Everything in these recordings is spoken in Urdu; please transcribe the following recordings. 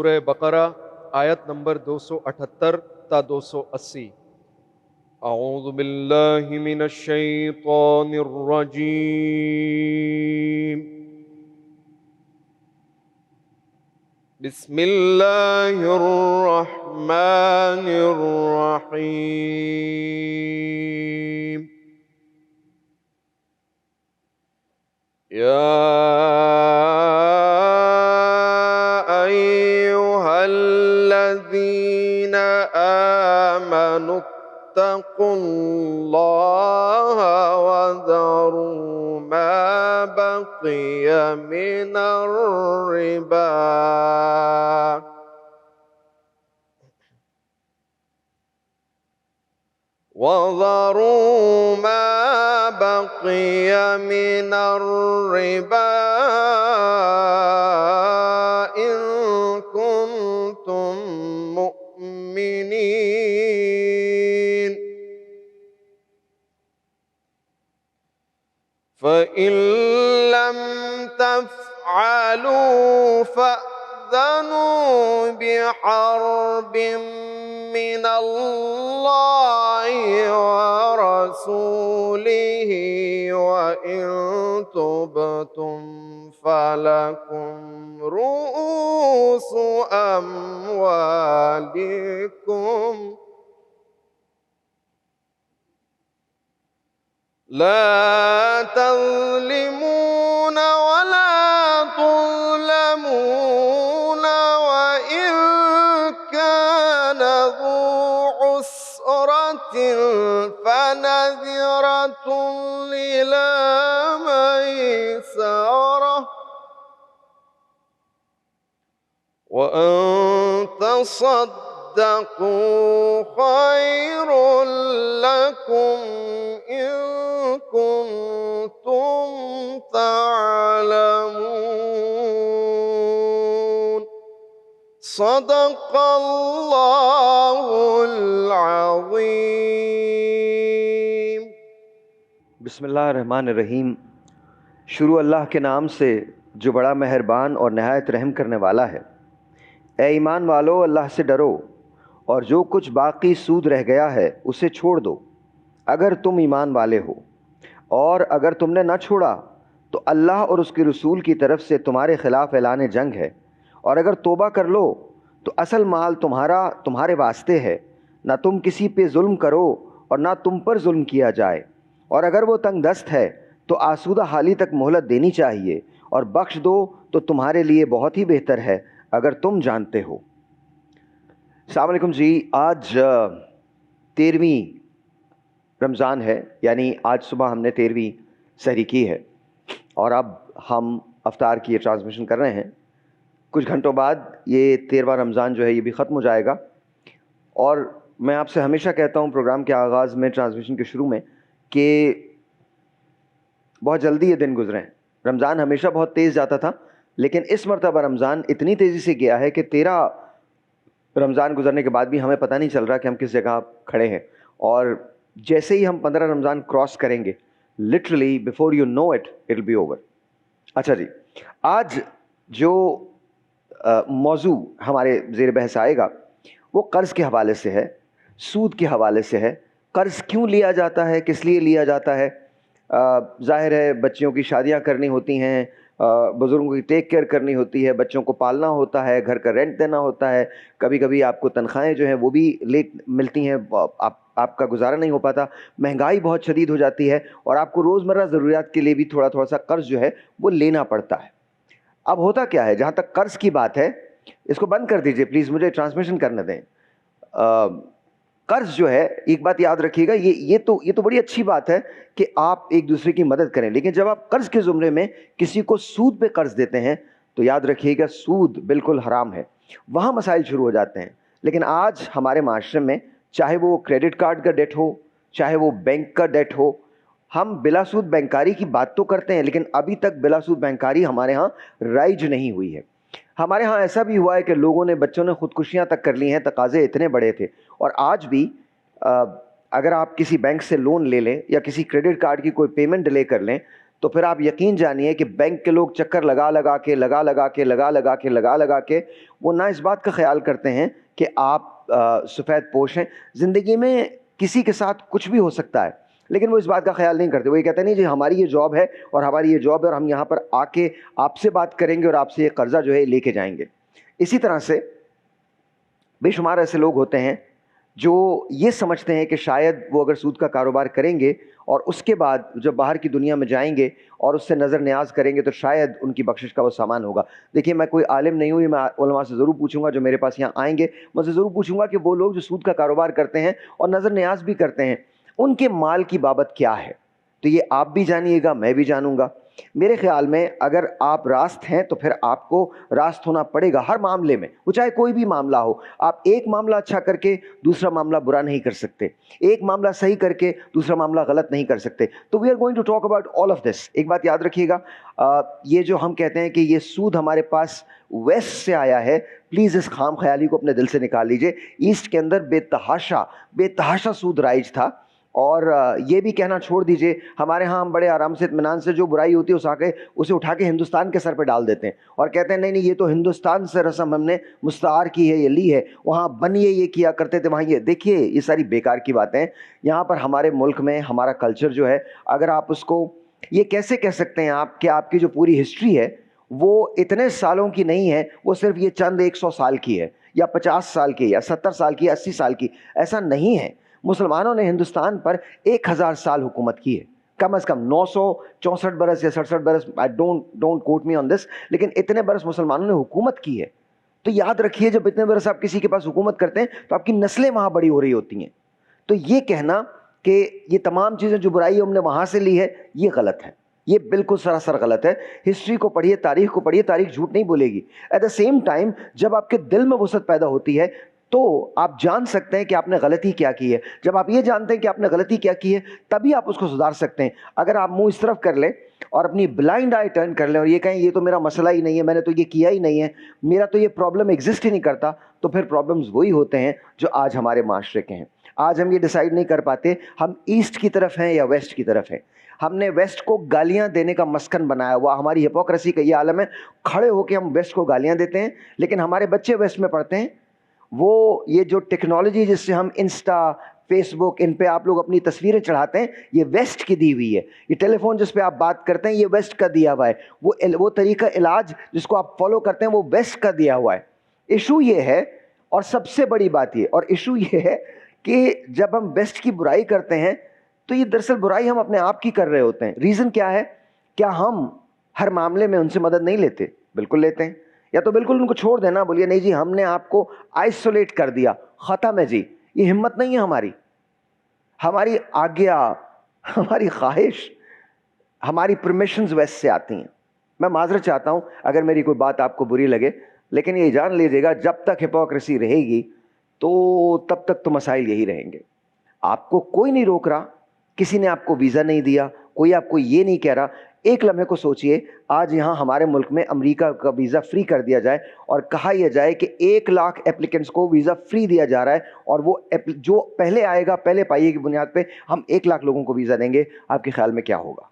سورہ بقرہ آیت نمبر 278 تا 280۔ اعوذ باللہ من الشیطان الرجیم، بسم اللہ الرحمن الرحیم۔ یا ایہا الذین آمنوا اتقوا اللہ وذروا ما بقی من الربا وَذَرُوا مَا بَقِيَ مِنَ الرِّبَا إِن كُنتُم مُّؤْمِنِينَ فَإِن لَّمْ تَفْعَلُوا فَأْذَنُوا بِحَرْبٍ من اللہ ورسولہ وإن تبتم فلکم رؤوس أموالکم لا تظلمون ولا تظلمون وإن كان ذو عسرة فنذرة إلى ميسرة وأن تصدقوا خير لكم إن كنتم تعلمون صدق اللہ العظیم۔ بسم اللہ الرحمن الرحیم۔ شروع اللہ کے نام سے جو بڑا مہربان اور نہایت رحم کرنے والا ہے۔ اے ایمان والو، اللہ سے ڈرو اور جو کچھ باقی سود رہ گیا ہے اسے چھوڑ دو اگر تم ایمان والے ہو، اور اگر تم نے نہ چھوڑا تو اللہ اور اس کے رسول کی طرف سے تمہارے خلاف اعلان جنگ ہے، اور اگر توبہ کر لو تو اصل مال تمہارے واسطے ہے، نہ تم کسی پہ ظلم کرو اور نہ تم پر ظلم کیا جائے، اور اگر وہ تنگ دست ہے تو آسودہ حالی تک مہلت دینی چاہیے، اور بخش دو تو تمہارے لیے بہت ہی بہتر ہے اگر تم جانتے ہو۔ السلام علیکم جی۔ آج 13ویں رمضان ہے، یعنی آج صبح ہم نے 13ویں سحری کی ہے، اور اب ہم افطار کی یہ ٹرانسمیشن کر رہے ہیں۔ کچھ گھنٹوں بعد یہ 13واں رمضان جو ہے یہ بھی ختم ہو جائے گا، اور میں آپ سے ہمیشہ کہتا ہوں پروگرام کے آغاز میں، ٹرانسمیشن کے شروع میں، کہ بہت جلدی یہ دن گزرے ہیں۔ رمضان ہمیشہ بہت تیز جاتا تھا، لیکن اس مرتبہ رمضان اتنی تیزی سے گیا ہے کہ 13 رمضان گزرنے کے بعد بھی ہمیں پتہ نہیں چل رہا کہ ہم کس جگہ کھڑے ہیں، اور جیسے ہی ہم 15 رمضان کراس کریں گے، literally before you know it will be over. اچھا جی، آج جو موضوع ہمارے زیر بحث آئے گا وہ قرض کے حوالے سے ہے، سود کے حوالے سے ہے۔ قرض کیوں لیا جاتا ہے، کس لیے لیا جاتا ہے؟ ظاہر ہے بچیوں کی شادیاں کرنی ہوتی ہیں، بزرگوں کی ٹیک کیئر کرنی ہوتی ہے، بچوں کو پالنا ہوتا ہے، گھر کا رینٹ دینا ہوتا ہے، کبھی کبھی آپ کو تنخواہیں جو ہیں وہ بھی لیٹ ملتی ہیں، آپ کا گزارا نہیں ہو پاتا، مہنگائی بہت شدید ہو جاتی ہے، اور آپ کو روزمرہ ضروریات کے لیے بھی تھوڑا تھوڑا سا قرض جو ہے وہ لینا پڑتا ہے۔ اب ہوتا کیا ہے، جہاں تک قرض کی بات ہے، اس کو بند کر دیجئے پلیز، مجھے ٹرانسمیشن کرنے دیں۔ قرض جو ہے، ایک بات یاد رکھیے گا، یہ تو بڑی اچھی بات ہے کہ آپ ایک دوسرے کی مدد کریں، لیکن جب آپ قرض کے زمرے میں کسی کو سود پہ قرض دیتے ہیں تو یاد رکھیے گا سود بالکل حرام ہے، وہاں مسائل شروع ہو جاتے ہیں۔ لیکن آج ہمارے معاشرے میں چاہے وہ کریڈٹ کارڈ کا ڈیٹ ہو، چاہے وہ بینک کا ڈیٹ ہو، ہم بلا سود بینکاری کی بات تو کرتے ہیں، لیکن ابھی تک بلا سود بینکاری ہمارے ہاں رائج نہیں ہوئی ہے۔ ہمارے ہاں ایسا بھی ہوا ہے کہ لوگوں نے، بچوں نے خودکشیاں تک کر لی ہیں، تقاضے اتنے بڑے تھے۔ اور آج بھی اگر آپ کسی بینک سے لون لے لیں یا کسی کریڈٹ کارڈ کی کوئی پیمنٹ ڈیلے کر لیں تو پھر آپ یقین جانیے کہ بینک کے لوگ چکر لگا لگا کے وہ نہ اس بات کا خیال کرتے ہیں کہ آپ سفید پوش ہیں. زندگی میں کسی کے ساتھ کچھ بھی ہو سکتا ہے لیکن وہ اس بات کا خیال نہیں کرتے. وہ یہ کہتے ہیں نہیں جی ہماری یہ جاب ہے اور ہماری یہ جاب ہے اور ہم یہاں پر آ کے آپ سے بات کریں گے اور آپ سے یہ قرضہ جو ہے لے کے جائیں گے. اسی طرح سے بے شمار ایسے لوگ ہوتے ہیں جو یہ سمجھتے ہیں کہ شاید وہ اگر سود کا کاروبار کریں گے اور اس کے بعد جب باہر کی دنیا میں جائیں گے اور اس سے نظر نیاز کریں گے تو شاید ان کی بخشش کا وہ سامان ہوگا. دیکھیے میں کوئی عالم نہیں ہوں, یہ میں علماء سے ضرور پوچھوں گا جو میرے پاس یہاں آئیں گے, میں سے ضرور پوچھوں گا کہ وہ لوگ جو سود کا کاروبار کرتے ہیں اور نظر نیاز بھی کرتے ہیں ان کے مال کی بابت کیا ہے. تو یہ آپ بھی جانیے گا, میں بھی جانوں گا. میرے خیال میں اگر آپ راست ہیں تو پھر آپ کو راست ہونا پڑے گا ہر معاملے میں, وہ چاہے کوئی بھی معاملہ ہو. آپ ایک معاملہ اچھا کر کے دوسرا معاملہ برا نہیں کر سکتے, ایک معاملہ صحیح کر کے دوسرا معاملہ غلط نہیں کر سکتے. تو we are going to talk about all of this. ایک بات یاد رکھیے گا, یہ جو ہم کہتے ہیں کہ یہ سود ہمارے پاس ویسٹ سے آیا ہے, پلیز اس خام خیالی کو اپنے دل سے نکال لیجئے. ایسٹ کے اندر بے تحاشا سود رائج تھا. اور یہ بھی کہنا چھوڑ دیجئے, ہمارے ہاں ہم بڑے آرام سے اطمینان سے جو برائی ہوتی ہے اسے اٹھا کے ہندوستان کے سر پہ ڈال دیتے ہیں اور کہتے ہیں نہیں نہیں یہ تو ہندوستان سے رسم ہم نے مستعار کی ہے, یہ لی ہے, وہاں بنیے یہ کیا کرتے تھے وہاں یہ. دیکھیے یہ ساری بیکار کی باتیں ہیں. یہاں پر ہمارے ملک میں ہمارا کلچر جو ہے, اگر آپ اس کو یہ کیسے کہہ سکتے ہیں آپ کہ آپ کی جو پوری ہسٹری ہے وہ اتنے سالوں کی نہیں ہے, وہ صرف یہ چند 100 سال کی ہے یا 50 سال کی یا 70 سال کی 80 سال کی. ایسا نہیں ہے. مسلمانوں نے ہندوستان پر 1000 سال حکومت کی ہے, کم از کم 964 برس یا 67 برس, ڈونٹ کوٹ می آن دس, لیکن اتنے برس مسلمانوں نے حکومت کی ہے. تو یاد رکھیے جب اتنے برس آپ کسی کے پاس حکومت کرتے ہیں تو آپ کی نسلیں وہاں بڑی ہو رہی ہوتی ہیں. تو یہ کہنا کہ یہ تمام چیزیں جو برائی ہم نے وہاں سے لی ہے یہ غلط ہے, یہ بالکل سراسر غلط ہے. ہسٹری کو پڑھیے, تاریخ کو پڑھیے, تاریخ جھوٹ نہیں بولے گی. ایٹ دا سیم ٹائم جب آپ کے دل میں وسعت پیدا ہوتی ہے تو آپ جان سکتے ہیں کہ آپ نے غلطی کیا کی ہے. جب آپ یہ جانتے ہیں کہ آپ نے غلطی کیا کی ہے تبھی آپ اس کو سدھار سکتے ہیں. اگر آپ منہ اس طرف کر لیں اور اپنی بلائنڈ آئی ٹرن کر لیں اور یہ کہیں یہ تو میرا مسئلہ ہی نہیں ہے, میں نے تو یہ کیا ہی نہیں ہے, میرا تو یہ پرابلم ایگزسٹ ہی نہیں کرتا, تو پھر پرابلمز وہی ہوتے ہیں جو آج ہمارے معاشرے کے ہیں. آج ہم یہ ڈیسائیڈ نہیں کر پاتے ہم ایسٹ کی طرف ہیں یا ویسٹ کی طرف ہیں. ہم نے ویسٹ کو گالیاں دینے کا مسکن بنایا ہوا, ہماری ہپوکریسی کا یہ عالم ہے. کھڑے ہو کے ہم ویسٹ کو گالیاں دیتے ہیں لیکن ہمارے بچے ویسٹ میں پڑھتے ہیں. وہ یہ جو ٹیکنالوجی جس سے ہم انسٹا فیس بک ان پہ آپ لوگ اپنی تصویریں چڑھاتے ہیں یہ ویسٹ کی دی ہوئی ہے. یہ ٹیلی فون جس پہ آپ بات کرتے ہیں یہ ویسٹ کا دیا ہوا ہے. وہ طریقہ علاج جس کو آپ فالو کرتے ہیں وہ ویسٹ کا دیا ہوا ہے. ایشو یہ ہے, اور سب سے بڑی بات یہ, اور ایشو یہ ہے کہ جب ہم ویسٹ کی برائی کرتے ہیں تو یہ دراصل برائی ہم اپنے آپ کی کر رہے ہوتے ہیں. ریزن کیا ہے؟ کیا ہم ہر معاملے میں ان سے مدد نہیں لیتے؟ بالکل لیتے ہیں. یا تو بالکل ان کو چھوڑ دینا, بولیے نہیں جی ہم نے آپ کو آئسولیٹ کر دیا, ختم ہے جی. یہ ہمت نہیں ہے ہماری. ہماری آگیا, ہماری خواہش, ہماری پرمیشنز ویسٹ سے آتی ہیں. میں معذرت چاہتا ہوں اگر میری کوئی بات آپ کو بری لگے, لیکن یہ جان لیجیے گا جب تک ہپوکریسی رہے گی تو تب تک تو مسائل یہی رہیں گے. آپ کو کوئی نہیں روک رہا, کسی نے آپ کو ویزا نہیں دیا, کوئی آپ کو یہ نہیں کہہ رہا. ایک لمحے کو سوچئے, آج یہاں ہمارے ملک میں امریکہ کا ویزا فری کر دیا جائے اور کہا یہ جائے کہ 1 لاکھ اپلیکنٹس کو ویزا فری دیا جا رہا ہے, اور وہ جو پہلے آئے گا پہلے پائیے کی بنیاد پہ ہم 1 لاکھ لوگوں کو ویزا دیں گے. آپ کے خیال میں کیا ہوگا؟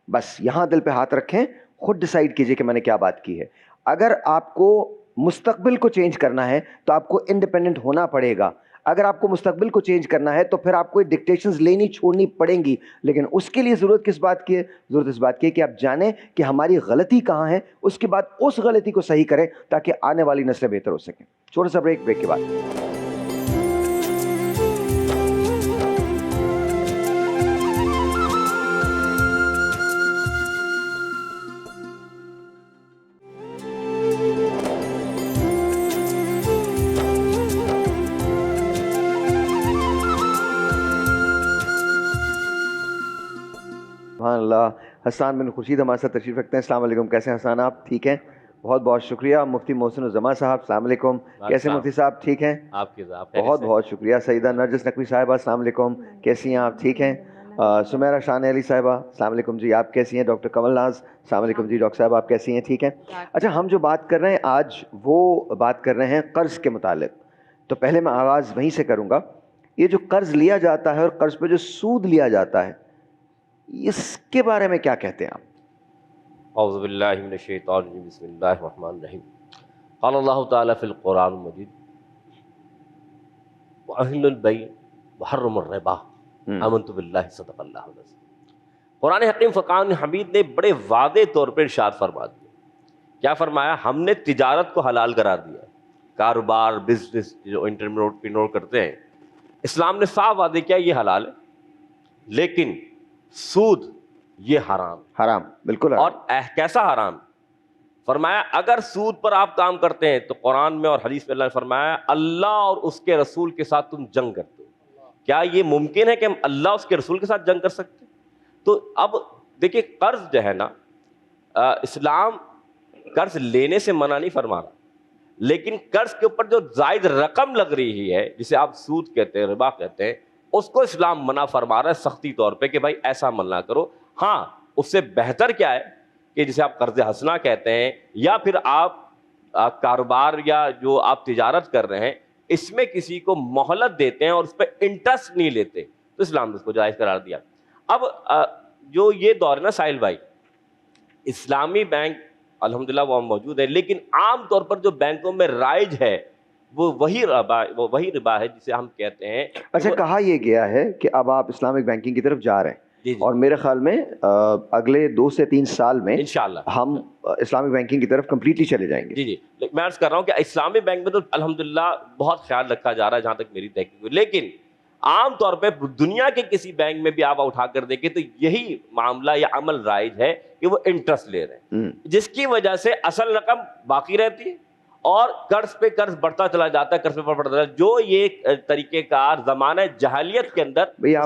بس یہاں دل پہ ہاتھ رکھیں, خود ڈیسائیڈ کیجئے کہ میں نے کیا بات کی ہے. اگر آپ کو مستقبل کو چینج کرنا ہے تو آپ کو انڈیپینڈنٹ ہونا پڑے گا. اگر آپ کو مستقبل کو چینج کرنا ہے تو پھر آپ کو ڈکٹیشنز لینی چھوڑنی پڑیں گی. لیکن اس کے لیے ضرورت کس بات کی ہے؟ ضرورت اس بات کی ہے کہ آپ جانیں کہ ہماری غلطی کہاں ہے, اس کے بعد اس غلطی کو صحیح کریں تاکہ آنے والی نسلیں بہتر ہو سکیں. چھوٹا سا بریک کے بعد. سبحان اللہ. حسان بن خورشید ہمارے ساتھ تشریف رکھتے ہیں. السلام علیکم. کیسے ہیں حسان آپ؟ ٹھیک ہیں؟ بہت بہت شکریہ. مفتی محسن الزما صاحب السلام علیکم. کیسے مفتی صاحب؟ ٹھیک ہیں؟ بہت بہت شکریہ. سیدہ نرجس نقوی صاحبہ السلام علیکم. کیسی ہیں آپ؟ ٹھیک ہیں؟ سمیرہ شان علی صاحبہ السلام علیکم جی, آپ کیسی ہیں؟ ڈاکٹر کمل ناز السلام علیکم جی. ڈاکٹر صاحب آپ کیسی ہیں؟ ٹھیک ہیں؟ اچھا, ہم جو بات کر رہے ہیں آج وہ بات کر رہے ہیں قرض کے متعلق. تو پہلے میں آغاز وہیں سے کروں گا. یہ جو قرض لیا جاتا ہے اور قرض پہ جو سود لیا جاتا ہے, اس کے بارے میں کیا کہتے ہیں آپ؟ اعوذ باللہ من الشیطان الرجیم, بسم اللہ الرحمن الرحیم. قال اللہ تعالیٰ فی القرآن المجید وأحل البیع وحرم الربا آمنت باللہ صدق اللہ العظیم. قرآن حکیم فرقان حمید نے بڑے واضح طور پر ارشاد فرما دیا. کیا فرمایا؟ ہم نے تجارت کو حلال قرار دیا. کاروبار، بزنس جو انٹرپرینور کرتے ہیں، اسلام نے صاف واضح کیا یہ حلال ہے، لیکن سود یہ حرام. حرام، بالکل حرام. اور کیسا حرام؟ فرمایا اگر سود پر آپ کام کرتے ہیں تو قرآن میں اور حدیث میں اللہ نے فرمایا اللہ اور اس کے رسول کے ساتھ تم جنگ کرتے ہو. کیا یہ ممکن ہے کہ ہم اللہ اس کے رسول کے ساتھ جنگ کر سکتے ہیں؟ تو اب دیکھیے قرض جو ہے نا، اسلام قرض لینے سے منع نہیں فرما رہا، لیکن قرض کے اوپر جو زائد رقم لگ رہی ہے جسے آپ سود کہتے ہیں، ربا کہتے ہیں، اس کو اسلام منع فرما رہا ہے سختی طور پہ کہ بھائی ایسا منع کرو. ہاں اس سے بہتر کیا ہے کہ جسے آپ قرض حسنہ کہتے ہیں، یا پھر آپ کاروبار یا جو آپ تجارت کر رہے ہیں اس میں کسی کو مہلت دیتے ہیں اور اس پہ انٹرسٹ نہیں لیتے، تو اسلام نے اس کو جائز قرار دیا. اب جو یہ دور ہے نا ساحل بھائی، اسلامی بینک الحمدللہ وہ موجود ہے، لیکن عام طور پر جو بینکوں میں رائج ہے وہ وہی ربا ہے جسے ہم کہتے ہیں. اچھا، کہا یہ گیا ہے کہ اب آپ اسلامک بینکنگ کی طرف جا رہے ہیں، جی اور میرے خیال میں اگلے 2 سے 3 سال میں انشاءاللہ ہم اسلامک بینکنگ کی طرف کمپلیٹلی چلے جائیں گے. جی میں عرض کر رہا ہوں کہ اسلامی بینک میں تو الحمدللہ بہت خیال رکھا جا رہا ہے جہاں تک میری تحقیق ہوئی، لیکن عام طور پہ دنیا کے کسی بینک میں بھی آپ اٹھا کر دیکھیں تو یہی معاملہ یا عمل رائج ہے کہ وہ انٹرسٹ لے رہے ہیں، جس کی وجہ سے اصل رقم باقی رہتی ہے اور قرض پہ قرض بڑھتا چلا جاتا ہے، قرض پہ بڑھتا چلا. جو یہ طریقہ کار زمانہ جاہلیت کے اندر بھئی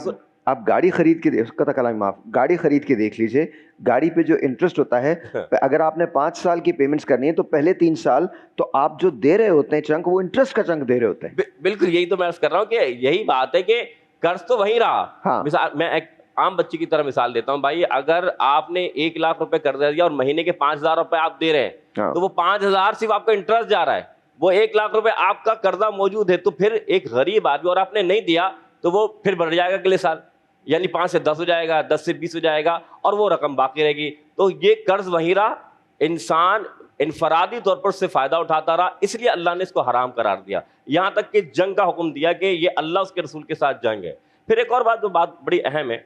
آپ گاڑی خرید کے اس کا کلام معاف، گاڑی خرید کے دیکھ لیجئے، گاڑی پہ جو انٹرسٹ ہوتا ہے اگر آپ نے 5 سال کی پیمنٹس کرنی ہے تو پہلے 3 سال تو آپ جو دے رہے ہوتے ہیں چنک، وہ انٹرسٹ کا چنک دے رہے ہوتے ہیں. بالکل یہی تو میں عرض کر رہا ہوں کہ یہی بات ہے کہ قرض تو وہی رہا. مثال میں ایک عام بچی کی طرح مثال دیتا ہوں. بھائی اگر آپ نے 1 لاکھ روپے قرض دیا اور مہینے کے 5,000 روپے آپ دے رہے ہیں تو وہ 5,000 صرف آپ کا انٹرسٹ جا رہا ہے، وہ 1 لاکھ روپے آپ کا قرضہ موجود ہے. تو پھر ایک غریب آدمی اور آپ نے نہیں دیا تو وہ پھر بڑھ جائے گا اگلے سال، یعنی 5 سے 10 ہو جائے گا، 10 سے 20 ہو جائے گا اور وہ رقم باقی رہے گی. تو یہ قرض وہی رہا، انسان انفرادی طور پر اس سے فائدہ اٹھاتا رہا، اس لیے اللہ نے اس کو حرام قرار دیا. یہاں تک کہ جنگ کا حکم دیا کہ یہ اللہ اس کے رسول کے ساتھ جنگ ہے. پھر ایک اور بات جو بات بڑی اہم ہے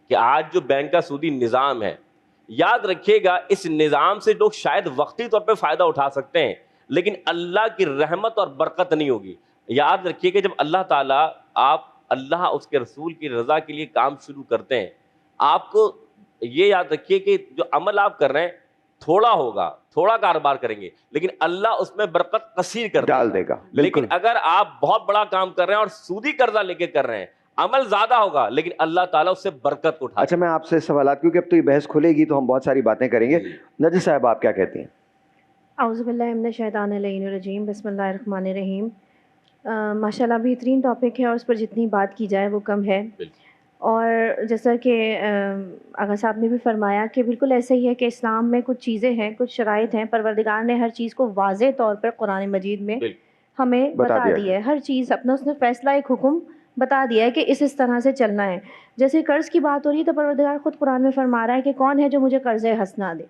کہ آج جو بینک کا سودی نظام ہے، یاد رکھیے گا اس نظام سے لوگ شاید وقتی طور پہ فائدہ اٹھا سکتے ہیں، لیکن اللہ کی رحمت اور برکت نہیں ہوگی. یاد رکھیے کہ جب اللہ تعالیٰ اللہ اس کے رسول کی رضا کے لیے کام شروع کرتے ہیں، آپ کو یہ یاد رکھیے کہ جو عمل آپ کر رہے ہیں تھوڑا ہوگا، تھوڑا کاروبار کریں گے، لیکن اللہ اس میں برکت کثیر کر ڈال دے گا. لیکن اگر آپ بہت بڑا کام کر رہے ہیں اور سودی قرضہ لے کے کر رہے ہیں، عمل زیادہ ہوگا لیکن اللہ تعالیٰ اس سے برکت اٹھا. اچھا، میں آپ سے سوالات، کیونکہ اب تو یہ بحث کھلے گی تو ہم بہت ساری باتیں کریں گے. نجی صاحب آپ کیا کہتی ہیں؟ اعوذ باللہ من الشیطان الرجیم، بسم اللہ الرحمن الرحیم. ماشاءاللہ بہترین ٹاپک ہے اور اس پر جتنی بات کی جائے وہ کم ہے. اور جیسا کہ آغا صاحب نے بھی فرمایا کہ بالکل ایسا ہی ہے کہ اسلام میں کچھ چیزیں ہیں، کچھ شرائط ہیں، پروردگار نے ہر چیز کو واضح طور پر قرآن مجید میں ہمیں بتا دی ہے. ہر چیز اپنا اس نے فیصلہ، ایک حکم بتا دیا ہے کہ اس طرح سے چلنا ہے. جیسے قرض کی بات ہو رہی ہے تو پروردگار خود قرآن میں فرما رہا ہے کہ کون ہے جو مجھے قرض حسنہ دے.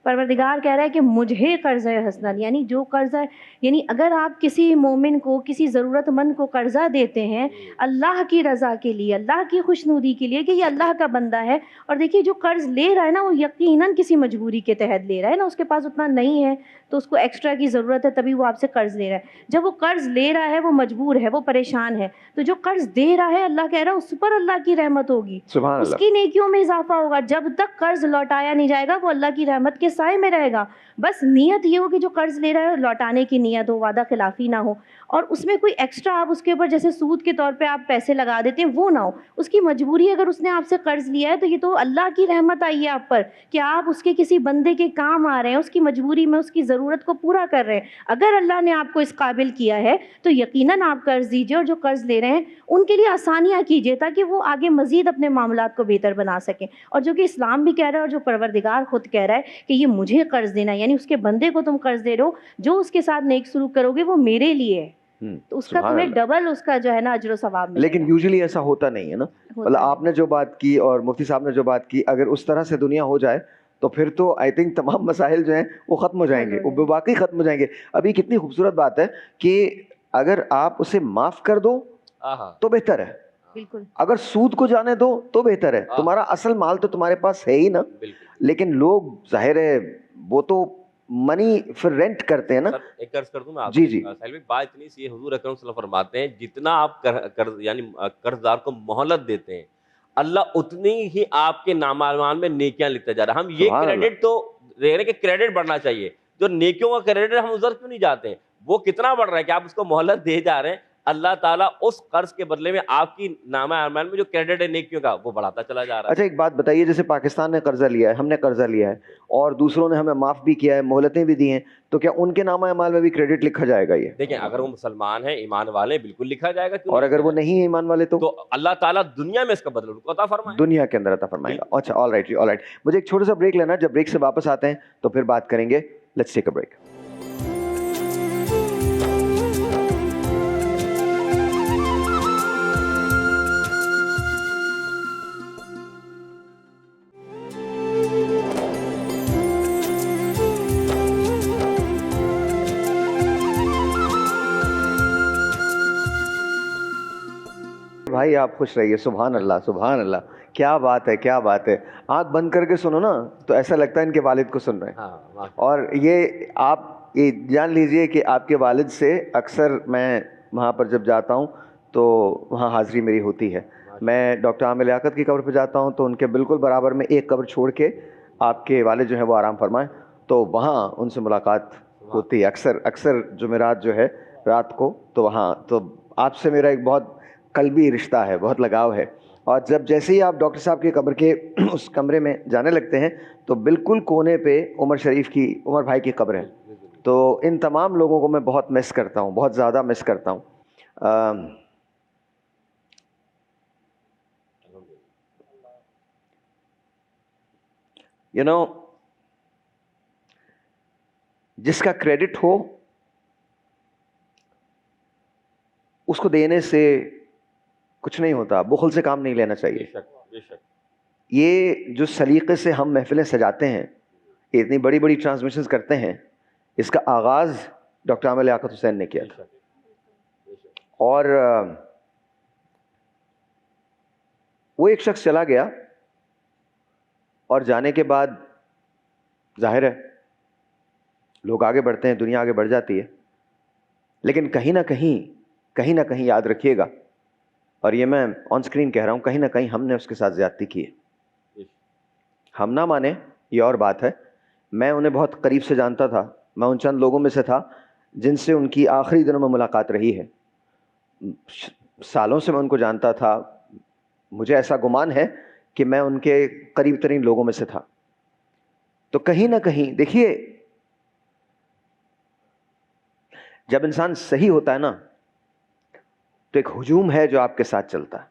پروردگار کہہ رہا ہے کہ مجھے قرض حسنہ، یعنی جو قرضہ، یعنی اگر آپ کسی مومن کو، کسی ضرورت مند کو قرضہ دیتے ہیں اللہ کی رضا کے لیے، اللہ کی خوشنودی کے لیے کہ یہ اللہ کا بندہ ہے. اور دیکھیے جو قرض لے رہا ہے نا وہ یقیناً کسی مجبوری کے تحت لے رہا ہے نا، اس کے پاس اتنا نہیں ہے تو اس کو ایکسٹرا کی ضرورت ہے تبھی وہ آپ سے قرض لے رہا ہے. جب وہ قرض لے رہا ہے وہ مجبور ہے، وہ پریشان ہے، تو جو قرض دے رہا ہے اللہ کہہ رہا ہے اس پر اللہ کی رحمت ہوگی، اس کی نیکیوں میں اضافہ ہوگا. جب تک قرض لوٹایا نہیں جائے گا وہ اللہ کی رحمت کے سائے میں رہے گا. بس نیت یہ ہو کہ جو قرض لے رہا ہے لوٹانے کی نیت ہو، وعدہ خلافی نہ ہو، اور اس میں کوئی ایکسٹرا آپ اس کے اوپر جیسے سود کے طور پہ آپ پیسے لگا دیتے ہیں وہ نہ ہو. اس کی مجبوری، اگر اس نے آپ سے قرض لیا ہے تو یہ تو اللہ کی رحمت آئی ہے آپ پر کہ آپ اس کے کسی بندے کے کام آ رہے ہیں، اس کی مجبوری میں اس کی ضرورت کو پورا کر رہے ہیں. اگر اللہ نے آپ کو اس قابل کیا ہے تو یقیناً آپ قرض دیجیے، اور جو قرض لے رہے ہیں ان کے لیے آسانیاں کیجیے تاکہ وہ آگے مزید اپنے معاملات کو بہتر بنا سکیں. اور جو کہ اسلام بھی کہہ رہا ہے اور جو پروردگار خود کہہ رہا ہے کہ یہ مجھے قرض دینا، یعنی اس کے بندے کو تم قرض دے رہے ہو، جو اس کے ساتھ نیک سلوک کرو گے وہ میرے لیے ہے، تو اس کا تمہیں ڈبل اس کا جو ہے نا اجر و ثواب ملے گا. لیکن یوزلی ایسا ہوتا نہیں ہے نا. مطلب آپ نے جو بات کی اور مفتی صاحب نے جو بات کی، اگر اس طرح سے دنیا ہو جائے تو پھر تو آئی تھنک تمام مسائل جو ہیں وہ ختم ہو جائیں گے, وہ واقعی ختم ہو جائیں گے. ابھی کتنی خوبصورت بات ہے کہ اگر آپ اسے معاف کر دو تو بہتر ہے, بالکل, اگر سود کو جانے دو تو بہتر ہے. تمہارا اصل مال تو تمہارے پاس ہے ہی نا, لیکن لوگ ظاہر ہے وہ تو منی پھر رینٹ کرتے ہیں نا. ایک عرض کر دوں میں آپ جی جی ساحل بھائی, بات اتنی سی ہے, حضور اکرم صلی اللہ علیہ وسلم فرماتے ہیں جتنا آپ یعنی قرض دار کو مہلت دیتے ہیں اللہ اتنی ہی آپ کے نام اعمال میں نیکیاں لکھتا جا رہا ہے. ہم یہ کریڈٹ تو دے رہے ہیں کہ کریڈٹ بڑھنا چاہیے, جو نیکیوں کا کریڈٹ ہم ادھر کیوں نہیں جاتے ہیں, وہ کتنا بڑھ رہا ہے کہ آپ اس کو مہلت دے جا رہے ہیں. اللہ تعالیٰ اس قرض کے بدلے میں آپ کی نامہ اعمال میں جو کریڈٹ ہے نیکیوں کا وہ بڑھاتا چلا جا رہا ہے. اچھا ایک بات بتائیے, جیسے پاکستان نے قرضہ لیا ہے, ہم نے قرضہ لیا ہے اور دوسروں نے ہمیں معاف بھی کیا ہے, مہلتیں بھی دی ہیں, تو کیا ان کے نامہ اعمال میں بھی کریڈٹ لکھا جائے گا؟ یہ دیکھیں اگر وہ مسلمان ہیں, ایمان والے, بالکل لکھا جائے گا. اور اگر وہ نہیں ہے ایمان والے تو اللہ تعالیٰ دنیا میں اس کا بدلہ ان کو عطا فرمائے, دنیا کے اندر عطا فرمائے گا. اچھا آل رائٹ جی, آل رائٹ. مجھے ایک چھوٹا سا بریک لینا, جب بریک سے واپس آتے ہیں تو پھر بات کریں گے. Let's take a break. بھائی آپ خوش رہیے. سبحان اللہ سبحان اللہ, کیا بات ہے کیا بات ہے. آنکھ بند کر کے سنو نا تو ایسا لگتا ہے ان کے والد کو سن رہے ہیں. اور یہ آپ یہ جان لیجئے کہ آپ کے والد سے اکثر میں وہاں پر جب جاتا ہوں تو وہاں حاضری میری ہوتی ہے. میں ڈاکٹر عامر لیاقت کی قبر پہ جاتا ہوں تو ان کے بالکل برابر میں ایک قبر چھوڑ کے آپ کے والد جو ہیں وہ آرام فرمائیں, تو وہاں ان سے ملاقات ہوتی ہے اکثر جمعرات جو ہے رات کو. تو وہاں تو آپ سے میرا ایک بہت قلبی رشتہ ہے, بہت لگاؤ ہے. اور جب جیسے ہی آپ ڈاکٹر صاحب کی قبر کے اس کمرے میں جانے لگتے ہیں تو بالکل کونے پہ عمر بھائی کی قبر ہے. تو ان تمام لوگوں کو میں بہت مس کرتا ہوں, بہت زیادہ مس کرتا ہوں. جس کا کریڈٹ ہو اس کو دینے سے کچھ نہیں ہوتا, بخل سے کام نہیں لینا چاہیے. یہ جو سلیقے سے ہم محفلیں سجاتے ہیں, اتنی بڑی بڑی ٹرانسمیشنز کرتے ہیں, اس کا آغاز ڈاکٹر عامر لیاقت حسین نے کیا تھا. اور وہ ایک شخص چلا گیا اور جانے کے بعد ظاہر ہے لوگ آگے بڑھتے ہیں, دنیا آگے بڑھ جاتی ہے, لیکن کہیں نہ کہیں یاد رکھیے گا, اور یہ میں آن سکرین کہہ رہا ہوں, کہیں نہ کہیں ہم نے اس کے ساتھ زیادتی کی ہے. ہم نہ مانیں یہ اور بات ہے. میں انہیں بہت قریب سے جانتا تھا, میں ان چند لوگوں میں سے تھا جن سے ان کی آخری دنوں میں ملاقات رہی ہے. سالوں سے میں ان کو جانتا تھا, مجھے ایسا گمان ہے کہ میں ان کے قریب ترین لوگوں میں سے تھا. تو کہیں نہ کہیں دیکھیے, جب انسان صحیح ہوتا ہے نا تو ایک ہجوم ہے جو آپ کے ساتھ چلتا ہے.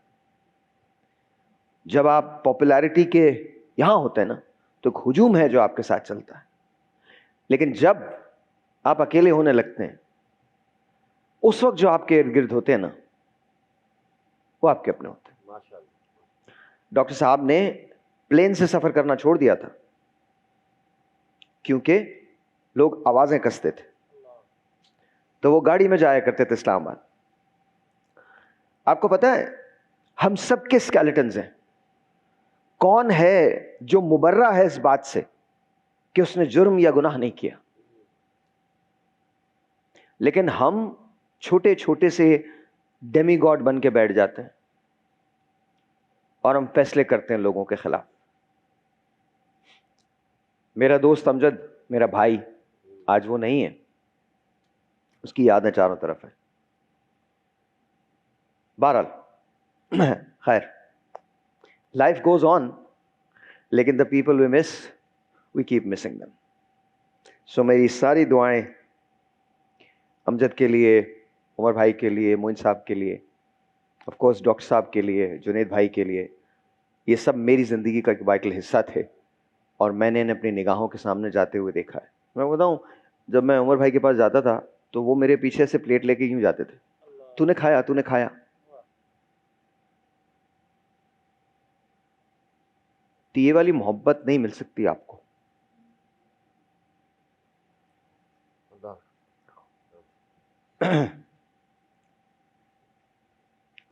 جب آپ پاپولیرٹی کے یہاں ہوتے ہیں نا تو ایک ہجوم ہے جو آپ کے ساتھ چلتا ہے. لیکن جب آپ اکیلے ہونے لگتے ہیں اس وقت جو آپ کے ارد گرد ہوتے ہیں نا وہ آپ کے اپنے ہوتے ہیں. ڈاکٹر صاحب نے پلین سے سفر کرنا چھوڑ دیا تھا کیونکہ لوگ آوازیں کستے تھے, تو وہ گاڑی میں جایا کرتے تھے اسلام آباد. آپ کو پتہ ہے ہم سب کے اسکیلیٹنز ہیں. کون ہے جو مبرہ ہے اس بات سے کہ اس نے جرم یا گناہ نہیں کیا, لیکن ہم چھوٹے چھوٹے سے ڈیمی گاڈ بن کے بیٹھ جاتے ہیں اور ہم فیصلے کرتے ہیں لوگوں کے خلاف. میرا دوست امجد, میرا بھائی, آج وہ نہیں ہے, اس کی یادیں چاروں طرف ہیں. بہرحال خیر, لائف گوز آن, لیکن the people we miss we keep missing them. So میری ساری دعائیں امجد کے لیے, عمر بھائی کے لیے, معین صاحب کے لیے, آف کورس ڈاکٹر صاحب کے لیے, جنید بھائی کے لیے, یہ سب میری زندگی کا ایک وائٹل حصہ تھے اور میں نے انہیں اپنی نگاہوں کے سامنے جاتے ہوئے دیکھا ہے. میں بتاؤں, جب میں عمر بھائی کے پاس جاتا تھا تو وہ میرے پیچھے سے پلیٹ لے کے کیوں جاتے تھے, تو نے کھایا, تو نے کھایا. تو یہ والی محبت نہیں مل سکتی آپ کو.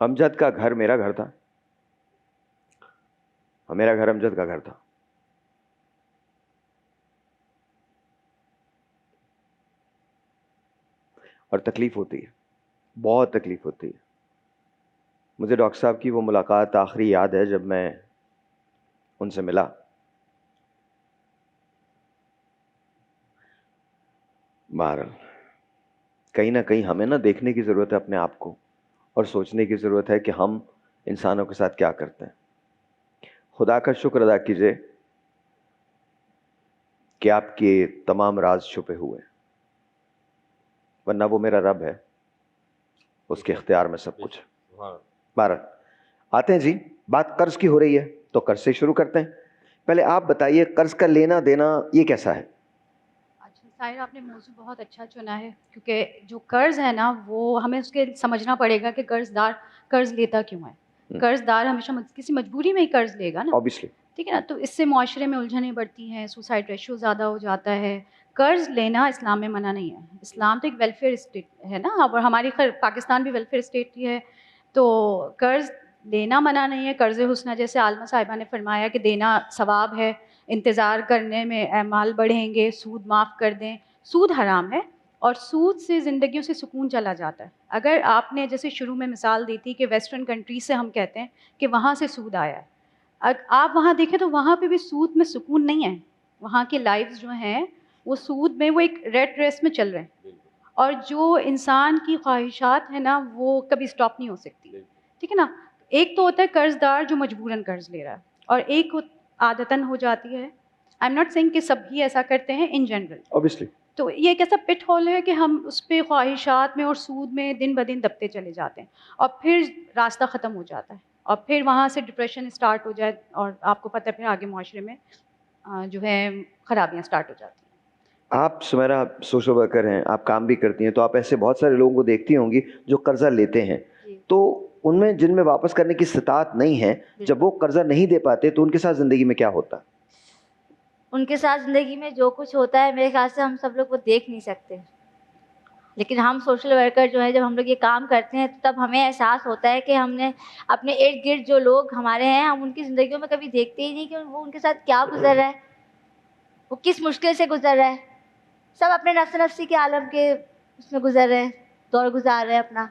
امجد کا گھر میرا گھر تھا اور میرا گھر امجد کا گھر تھا. اور تکلیف ہوتی ہے, بہت تکلیف ہوتی ہے. مجھے ڈاکٹر صاحب کی وہ ملاقات آخری یاد ہے جب میں ان سے ملا. بہرحال کہیں نہ کہیں ہمیں نہ دیکھنے کی ضرورت ہے اپنے آپ کو, اور سوچنے کی ضرورت ہے کہ ہم انسانوں کے ساتھ کیا کرتے ہیں. خدا کا شکر ادا کیجئے کہ آپ کے تمام راز چھپے ہوئے, ورنہ وہ میرا رب ہے, اس کے اختیار میں سب کچھ. بہرحال آتے ہیں جی, بات قرض کی ہو رہی ہے تو قرض سے شروع کرتے ہیں. پہلے آپ بتائیے قرض کا لینا دینا یہ کیسا ہے؟ اچھا ساحر, آپ نے موضوع بہت اچھا چنا ہے, کیونکہ جو قرض ہے نا وہ ہمیں اس کے سمجھنا پڑے گا کہ قرض دار قرض لیتا کیوں ہے. قرض دار ہمیشہ کسی مجبوری میں ہی قرض لے گا نا, Obviously. ٹھیک ہے نا. تو اس سے معاشرے میں الجھنیں بڑھتی ہیں, سوسائڈ ریشو زیادہ ہو جاتا ہے. قرض لینا اسلام میں منع نہیں ہے. اسلام تو ایک ویلفیئر اسٹیٹ ہے نا, اور ہماری پاکستان بھی ویلفیئر اسٹیٹ ہی ہے. تو قرض لینا منع نہیں ہے. قرض حسنہ جیسے عالمہ صاحبہ نے فرمایا کہ دینا ثواب ہے, انتظار کرنے میں اعمال بڑھیں گے, سود معاف کر دیں. سود حرام ہے, اور سود سے زندگیوں سے سکون چلا جاتا ہے. اگر آپ نے جیسے شروع میں مثال دی تھی کہ ویسٹرن کنٹریز سے ہم کہتے ہیں کہ وہاں سے سود آیا ہے, آپ وہاں دیکھیں تو وہاں پہ بھی سود میں سکون نہیں ہے. وہاں کے لائفز جو ہیں وہ سود میں, وہ ایک ریٹ ریس میں چل رہے ہیں, اور جو انسان کی خواہشات ہیں نا وہ کبھی اسٹاپ نہیں ہو سکتی, ٹھیک ہے نا. ایک تو ہوتا ہے قرض دار جو مجبوراً قرض لے رہا ہے, اور ایک عادتاً ہو جاتی ہے. آئی ایم ناٹ سینگ کہ سب ہی ایسا کرتے ہیں ان جنرل, Obviously. تو یہ ایک ایسا پٹ ہول ہے کہ ہم اس پہ خواہشات میں اور سود میں دن بدن دبتے چلے جاتے ہیں, اور پھر راستہ ختم ہو جاتا ہے, اور پھر وہاں سے ڈپریشن اسٹارٹ ہو جائے, اور آپ کو پتہ ہے پھر آگے معاشرے میں جو ہے خرابیاں اسٹارٹ ہو جاتی ہیں. آپ سمیرا سوشل ورکر ہیں, آپ کام بھی کرتی ہیں, تو آپ ایسے بہت سارے لوگوں کو دیکھتی ہوں گی جو قرضہ لیتے ہیں. تو ان میں جن میں واپس کرنے کی استطاعت نہیں ہے, جب وہ قرضہ نہیں دے پاتے تو ان کے ساتھ زندگی میں کیا ہوتا ہے؟ ان کے ساتھ زندگی میں جو کچھ ہوتا ہے میرے خیال سے ہم سب لوگ وہ دیکھ نہیں سکتے, لیکن ہم سوشل ورکر جو ہیں جب ہم لوگ یہ کام کرتے ہیں تو تب ہمیں احساس ہوتا ہے کہ ہم نے اپنے ارد گرد جو لوگ ہمارے ہیں ہم ان کی زندگیوں میں کبھی دیکھتے ہی نہیں کہ وہ ان کے ساتھ کیا گزر رہا ہے, وہ کس مشکل سے گزر رہا ہے. سب اپنے نفس نفسی کے عالم کے اس میں گزر رہے ہیں, دور گزار رہے ہیں اپنا.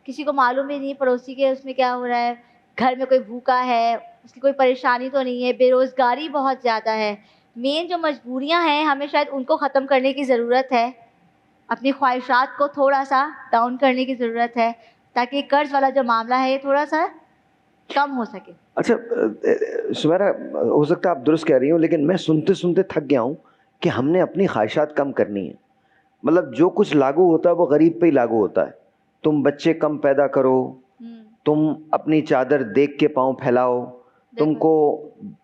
کسی کو معلوم ہی نہیں پڑوسی کے اس میں کیا ہو رہا ہے, گھر میں کوئی بھوکا ہے, اس کی کوئی پریشانی تو نہیں ہے, بے روزگاری بہت زیادہ ہے. مین جو مجبوریاں ہیں ہمیں شاید ان کو ختم کرنے کی ضرورت ہے, اپنی خواہشات کو تھوڑا سا ڈاؤن کرنے کی ضرورت ہے, تاکہ قرض والا جو معاملہ ہے یہ تھوڑا سا کم ہو سکے. اچھا سمیرا, ہو سکتا ہے آپ درست کہہ رہی ہوں, لیکن میں سنتے سنتے تھک گیا ہوں کہ ہم نے اپنی خواہشات کم کرنی ہے. مطلب جو کچھ لاگو ہوتا ہے وہ غریب پہ ہی لاگو ہوتا ہے. تم بچے کم پیدا کرو, تم اپنی چادر دیکھ کے پاؤں پھیلاؤ, تم کو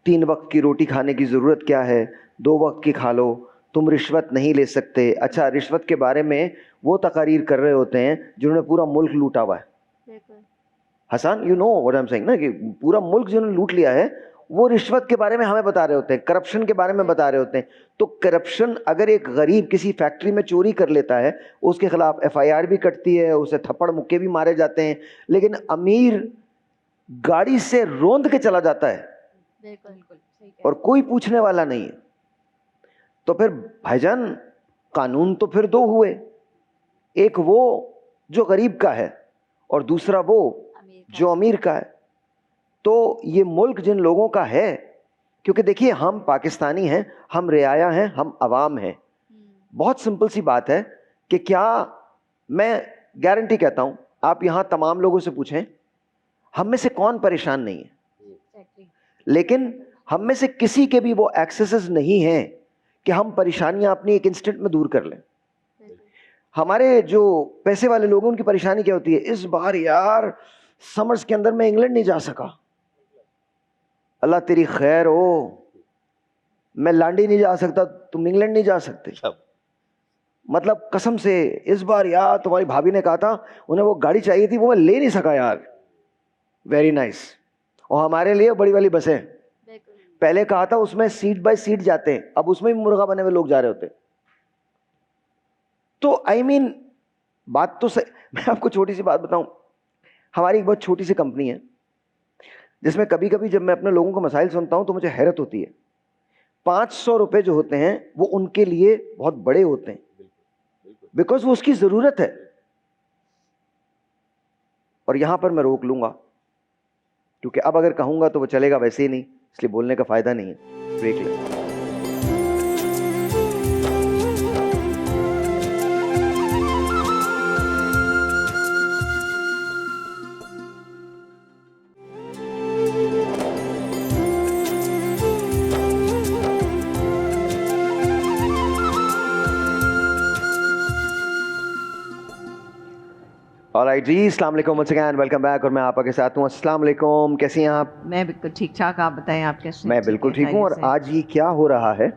3 وقت کی روٹی کھانے کی ضرورت کیا ہے, 2 وقت کی کھا لو, تم رشوت نہیں لے سکتے. اچھا رشوت کے بارے میں وہ تقاریر کر رہے ہوتے ہیں جنہوں نے پورا ملک لوٹا ہوا ہے. Hassan you know what I am saying نا, کہ پورا ملک جنہوں نے لوٹ لیا ہے وہ رشوت کے بارے میں ہمیں بتا رہے ہوتے ہیں, کرپشن کے بارے میں بتا رہے ہوتے ہیں. تو کرپشن اگر ایک غریب کسی فیکٹری میں چوری کر لیتا ہے اس کے خلاف FIR بھی کٹتی ہے, اسے تھپڑ مکے بھی مارے جاتے ہیں, لیکن امیر گاڑی سے روند کے چلا جاتا ہے اور کوئی پوچھنے والا نہیں ہے. تو پھر بھائی جان قانون تو پھر 2 ہوئے, ایک وہ جو غریب کا ہے اور دوسرا وہ جو امیر کا ہے. تو یہ ملک جن لوگوں کا ہے, کیونکہ دیکھیے ہم پاکستانی ہیں, ہم رعایا ہیں, ہم عوام ہیں. بہت سمپل سی بات ہے کہ کیا میں گارنٹی کہتا ہوں, آپ یہاں تمام لوگوں سے پوچھیں ہم میں سے کون پریشان نہیں ہے, لیکن ہم میں سے کسی کے بھی وہ ایکسیسز نہیں ہیں کہ ہم پریشانیاں اپنی ایک انسٹنٹ میں دور کر لیں. ہمارے جو پیسے والے لوگ ہیں ان کی پریشانی کیا ہوتی ہے, اس بار یار سمرز کے اندر میں انگلینڈ نہیں جا سکا, اللہ تیری خیر ہو, میں لانڈی نہیں جا سکتا, تم انگلینڈ نہیں جا سکتے. مطلب قسم سے اس بار یار تمہاری بھابھی نے کہا تھا انہیں وہ گاڑی چاہیے تھی, وہ میں لے نہیں سکا یار. Very nice. اور ہمارے لیے بڑی والی بسیں, پہلے کہا تھا اس میں سیٹ بائی سیٹ جاتے ہیں, اب اس میں بھی مرغا بنے ہوئے لوگ جا رہے ہوتے. تو آئی مین بات تو میں آپ کو چھوٹی سی بات بتاؤں, ہماری ایک بہت چھوٹی سی کمپنی ہے جس میں کبھی کبھی جب میں اپنے لوگوں کو مسائل سنتا ہوں تو مجھے حیرت ہوتی ہے. 500 روپے جو ہوتے ہیں وہ ان کے لیے بہت بڑے ہوتے ہیں, بیکاز وہ اس کی ضرورت ہے. اور یہاں پر میں روک لوں گا کیونکہ اب اگر کہوں گا تو وہ چلے گا ویسے ہی نہیں, اس لیے بولنے کا فائدہ نہیں ہے. بریک لیں. آلرائٹ جی, السلام علیکم ونس اگین, ویلکم بیک. اور میں آپ کے ساتھ ہوں. السلام علیکم, کیسی ہیں آپ؟ میں بالکل ٹھیک ٹھاک, آپ بتائیں آپ کیسے؟ میں بالکل ٹھیک ہوں. اور آج یہ کیا ہو رہا ہے؟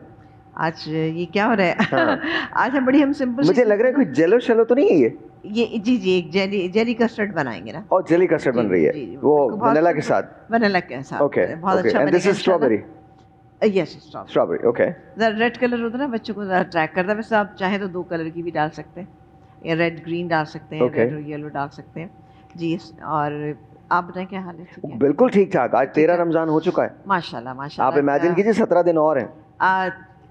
آج یہ کیا ہو رہا ہے؟ آج ہم بڑی سمپل, مجھے لگ رہا ہے کوئی جیلو شیلو تو نہیں ہے یہ جی ایک جیلی کسٹرڈ بنائیں گے نا. اور جیلی کسٹرڈ بن رہی ہے وہ ونیلا کے ساتھ. ونیلا کے ساتھ اوکے, بہت اچھا بنے گا. دس از اسٹرابیری. یس اسٹرابیری. اوکے, ریڈ کلر ہوتا ہے نا, بچوں کو ذرا اٹریکٹ کرتا ہے. ویسے آپ چاہیں تو 2 کلر کی بھی ڈال سکتے ہیں, یا ریڈ گرین ڈال سکتے ہیں, ریڈ اور یلو ڈال سکتے ہیں جی. اور آپ بتائیں کیا حال ہے؟ بالکل ٹھیک ٹھاک. آج 13 رمضان ہو چکا ہے. ماشاء اللہ ماشاء اللہ. آپ امیجن کیجیے 17 دن اور ہیں.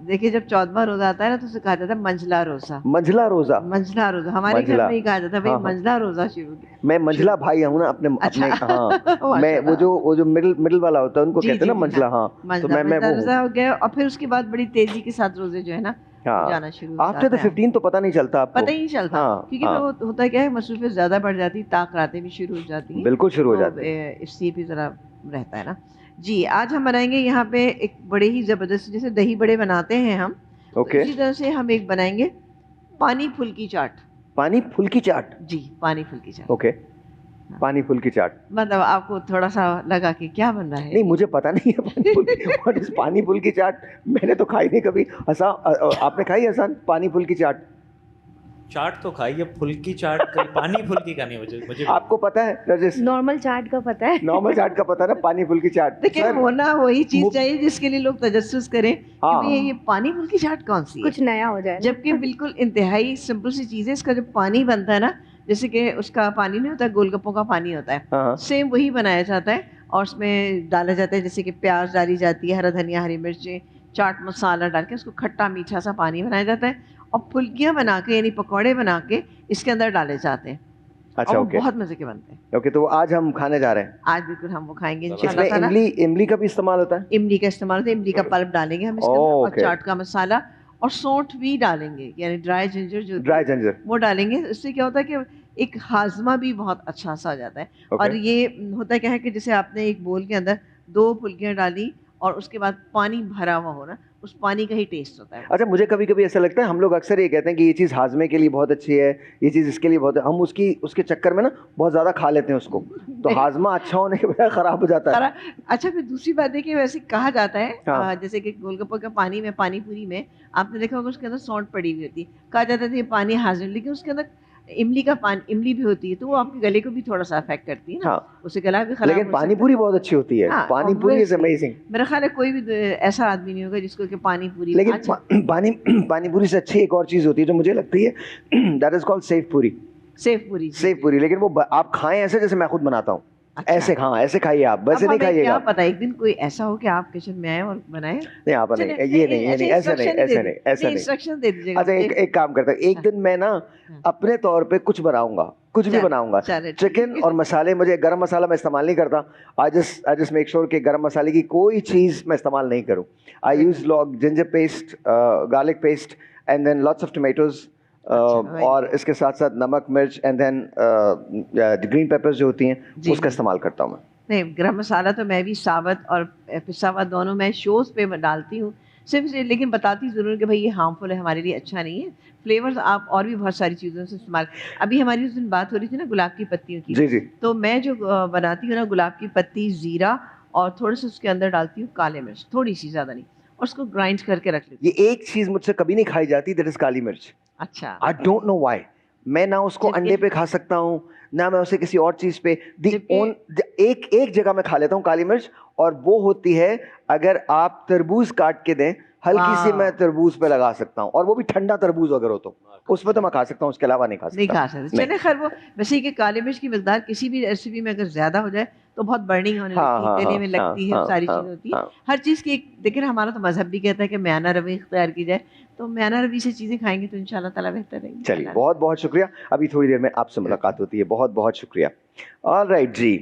دیکھیے جب 14واں روزہ آتا ہے نا تو اسے کہا جاتا ہے منجلا روزہ. منجلا روزہ, منجلا روزہ ہمارے گھر میں ہی کہا جاتا ہے بھائی منجلا روزہ شروع کیا. میں منجلا بھائی ہوں نا اپنے. ہاں, میں وہ جو مڈل والا ہوتا ہے ان کو کہتے ہیں نا منجلا. ہاں, تو میں روزہ ہو گیا. اور پھر اس کے بعد بڑی تیزی کے ساتھ روزے جو ہے نا جانا شروع ہو آفٹر 15 تو پتہ نہیں چلتا, آپ کو پتہ ہی نہیں چلتا, کیونکہ ہوتا کیا ہے مصروفیت زیادہ بڑھ جاتی, طاق راتیں بھی شروع ہو جاتی ہیں. بالکل شروع ہو جاتی ہیں, اس لیے بھی ذرا رہتا ہے نا جی. آج ہم بنائیں گے یہاں پہ ایک بڑے ہی زبردست, جیسے دہی بڑے بناتے ہیں ہم, اسی طرح سے ہم ایک بنائیں گے پانی پھلکی چاٹ. پانی پھلکی چاٹ؟ جی, پانی پھلکی چاٹ. اوکے, پانی پھلکی چاٹ مطلب آپ کو تھوڑا سا لگا کہ کیا بن رہا ہے؟ نہیں, مجھے پتا نہیں ہے پانی پھلکی چاٹ. میں نے تو کھائی نہیں کبھی. آپ نے کھائی حسن پانی پھلکی چاٹ؟ چاٹ تو کھائی ہے, پھلکی چاٹ پانی پھلکی کا نہیں. مجھے آپ کو پتا ہے رجس؟ نارمل چاٹ کا پتا ہے. نارمل چاٹ کا پتا ہے نا, پانی پھلکی چاٹ. دیکھیں ہونا وہی چیز چاہیے جس کے لیے لوگ تجسس کریں کہ یہ پانی پھلکی چاٹ کون سی ہے, کچھ نیا ہو جائے. جبکہ بالکل انتہائی سمپل سی چیز ہے. اس کا جو پانی بنتا ہے نا, جیسے کہ اس کا پانی نہیں ہوتا, گول گپوں کا پانی ہوتا ہے, سیم وہی بنایا جاتا ہے. اور اس میں ڈالا جاتا ہے جیسے کہ پیاز ڈالی جاتی ہے, ہرا دھنیا, ہری مرچیں, چاٹ مسالہ ڈال کے اس کو کھٹا میٹھا سا پانی بنایا جاتا ہے. اور پھلکیاں بنا کے یعنی پکوڑے بنا کے اس کے اندر ڈالے جاتے ہیں. اچھا, اوکے, بہت مزے کے بنتے ہیں. اوکے, تو آج ہم کھانے جا رہے ہیں. آج بالکل ہم وہ کھائیں گے انشاءاللہ تعالی. املی کا بھی استعمال ہوتا ہے؟ املی کا استعمال ہوتا ہے, املی کا پلپ ڈالیں گے ہم اس کے اندر, اور چاٹ کا مسالہ اور سونٹھ بھی ڈالیں گے, یعنی ڈرائی جنجر وہ ڈالیں گے. اس سے کیا ہوتا ہے کہ ایک ہاضمہ بھی بہت اچھا سا ہو جاتا ہے. اور یہ ہوتا کیا ہے کہ جیسے آپ نے ایک بول کے اندر 2 پھلکیاں ڈالی اور اس کے بعد پانی بھرا ہوا ہو نا, اس پانی کا ہی ٹیسٹ ہوتا ہے. اچھا, مجھے کبھی کبھی ایسا لگتا ہے ہم لوگ اکثر یہ کہتے ہیں کہ یہ چیز ہاضمے کے لیے بہت اچھی ہے, یہ چیز اس کے لیے بہت, ہم اس کے چکر میں نا بہت زیادہ کھا لیتے ہیں اس کو, تو ہاضمہ اچھا ہونے کے بجائے خراب ہو جاتا ہے. اچھا, پھر دوسری بات ہے کہ ویسے کہا جاتا ہے جیسے کہ گول گپوں کا پانی میں, پانی پوری میں آپ نے دیکھا ہوگا اس کے اندر سونٹ پڑی ہوئی ہوتی ہے, کہا جاتا ہے یہ پانی ہاضم, لیکن اس کے اندر املی کا پانی, املی بھی ہوتی ہے تو وہ آپ کے گلے کو بھی تھوڑا سا افیکٹ کرتی ہے نا, اسے گلا بھی خراب. لیکن پانی پوری بہت اچھی ہوتی ہے. پانی پوری از امیزنگ. میرا خیال ہے کوئی بھی ایسا آدمی نہیں ہوگا جس کو کہ پانی پوری. لیکن پانی پوری سے اچھی ایک اور چیز ہوتی ہے جو مجھے لگتی ہے, دیٹ از کالڈ سیف پوری. سیف پوری, لیکن وہ آپ کھائیں ایسے جیسے میں خود بناتا ہوں. ایسے ایسے کھائیے آپ, ویسے نہیں کھائیے گا. کیا پتا ایک دن کوئی ایسا ہو کہ آپ کچن میں آئے اور بنائیں. نہیں آپ نہیں, یہ نہیں, ایسا نہیں. انسٹرکشن دے دیجیے گا. اچھا, ایک کام کرتا ہوں, ایک دن میں نا اپنے طور پہ کچھ بناؤں گا, کچھ بھی بناؤں گا. چکن اور مسالے, مجھے گرم مسالہ میں استعمال نہیں کرتا. آئی جسٹ میک شیور کہ گرم مسالے کی کوئی چیز میں استعمال نہیں کروں. I use ginger paste, garlic paste, and then lots of tomatoes, اور اس کے ساتھ ساتھ نمک, مرچ, اینڈ دین گرین پیپرز جو ہوتی ہیں اس کا استعمال کرتا ہوں میں. نہیں, گرم مسالہ تو میں بھی ثابت اور پسا ہوا دونوں میں شوز پہ ڈالتی ہوں صرف, لیکن بتاتی ضرور کہ بھائی یہ ہارمفل ہے, ہمارے لیے اچھا نہیں ہے. فلیورز آپ اور بھی بہت ساری چیزوں سے استعمال. ابھی ہماری اس دن بات ہو رہی تھی نا گلاب کی پتیوں کی, جی, تو میں جو بناتی ہوں نا گلاب کی پتی, زیرہ, اور تھوڑے سے اس کے اندر ڈالتی ہوں کالے مرچ, تھوڑی سی, زیادہ نہیں, اور اس کو گرائنڈ کر کے رکھ لیتی ہوں. یہ ایک چیز مجھ سے کبھی نہیں کھائی جاتی, دیٹ از کالی مرچ. اچھا, آئی ڈونٹ نو وائی. میں نہ اس کو انڈے پہ کھا سکتا ہوں, نہ میں اسے کسی اور چیز پہ. ایک جگہ میں کھا لیتا ہوں کالی مرچ, اور وہ ہوتی ہے اگر آپ تربوز کاٹ کے دیں ہلکی سی میں تربوز پہ لگا سکتا ہوں, اور وہ بھی ٹھنڈا تربوز اگر ہو تو اس پہ تو میں کھا سکتا ہوں, اس کے علاوہ نہیں کھا سکتا. چلے خیر, وہ ویسے کہ کالی مرچ کی مقدار کسی بھی ریسیپی میں اگر زیادہ ہو جائے تو بہت برننگ ہونے لگتی ہے, گلے میں لگتی ہے, ساری چیزیں ہوتی ہے. ہر چیز کی ایک, لیکن ہمارا تو مذہب بھی کہتا ہے کہ میانہ روی اختیار کی جائے, تو میانہ روی سے چیزیں کھائیں گے تو انشاءاللہ تعالیٰ بہتر رہے گی. چلیے بہت بہت شکریہ, ابھی تھوڑی دیر میں آپ سے ملاقات ہوتی ہے. بہت بہت شکریہ. آل رائٹ جی,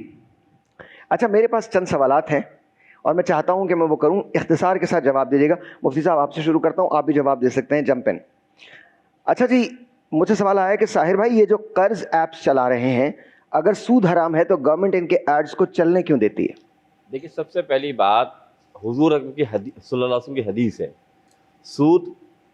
اچھا میرے پاس چند سوالات ہیں اور میں چاہتا ہوں کہ میں وہ کروں, اختصار کے ساتھ جواب دیجیے گا. مفتی صاحب آپ سے شروع کرتا ہوں, آپ بھی جواب دے سکتے ہیں, جمپ ان. اچھا جی, مجھے سوال آیا کہ ساحر بھائی یہ جو قرض ایپس چلا رہے ہیں, اگر سود حرام ہے تو گورنمنٹ ان کے ایڈز کو چلنے کیوں دیتی ہے؟ دیکھیے سب سے پہلی بات حضور اکرم کی صلی اللہ علیہ وسلم کی حدیث ہے, سود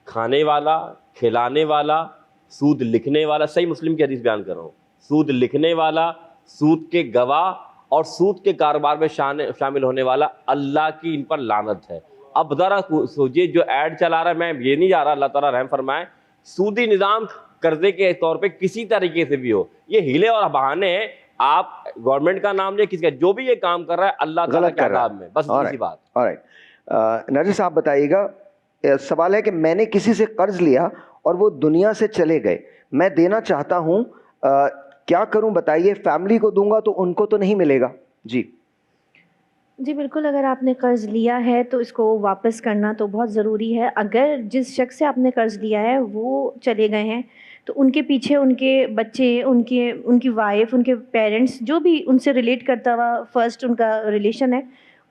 کھانے والا, کھلانے والا, سود لکھنے والا, صحیح مسلم کی حدیث بیان کر رہا ہوں, سود لکھنے والا, سود کے گواہ اور سود کے کاروبار میں شامل ہونے والا, اللہ کی ان پر لعنت ہے. اب ذرا سوچیے جو ایڈ چلا رہا ہے, میں یہ نہیں جا رہا, اللہ تعالیٰ رحم فرمائے, سودی نظام قرضے کے طور پہ کسی طریقے سے بھی ہو, یہ ہیلے اور بہانے ہیں. آپ گورنمنٹ کا نام لے, کسی کا, جو بھی یہ کام کر رہا ہے اللہ تعالیٰ کے عذاب میں, بس اسی بات. نرجس صاحب بتائیے گا, سوال ہے کہ میں نے کسی سے قرض لیا اور وہ دنیا سے چلے گئے, میں دینا چاہتا ہوں, کیا کروں بتائیے؟ فیملی کو دوں گا تو ان کو تو نہیں ملے گا. جی بالکل, اگر آپ نے قرض لیا ہے تو اس کو واپس کرنا تو بہت ضروری ہے. اگر جس شخص سے آپ نے قرض لیا ہے وہ چلے گئے ہیں تو ان کے پیچھے ان کے بچے, ان کی وائف, ان کے پیرنٹس, جو بھی ان سے ریلیٹ کرتا ہوا فرسٹ ان کا ریلیشن ہے,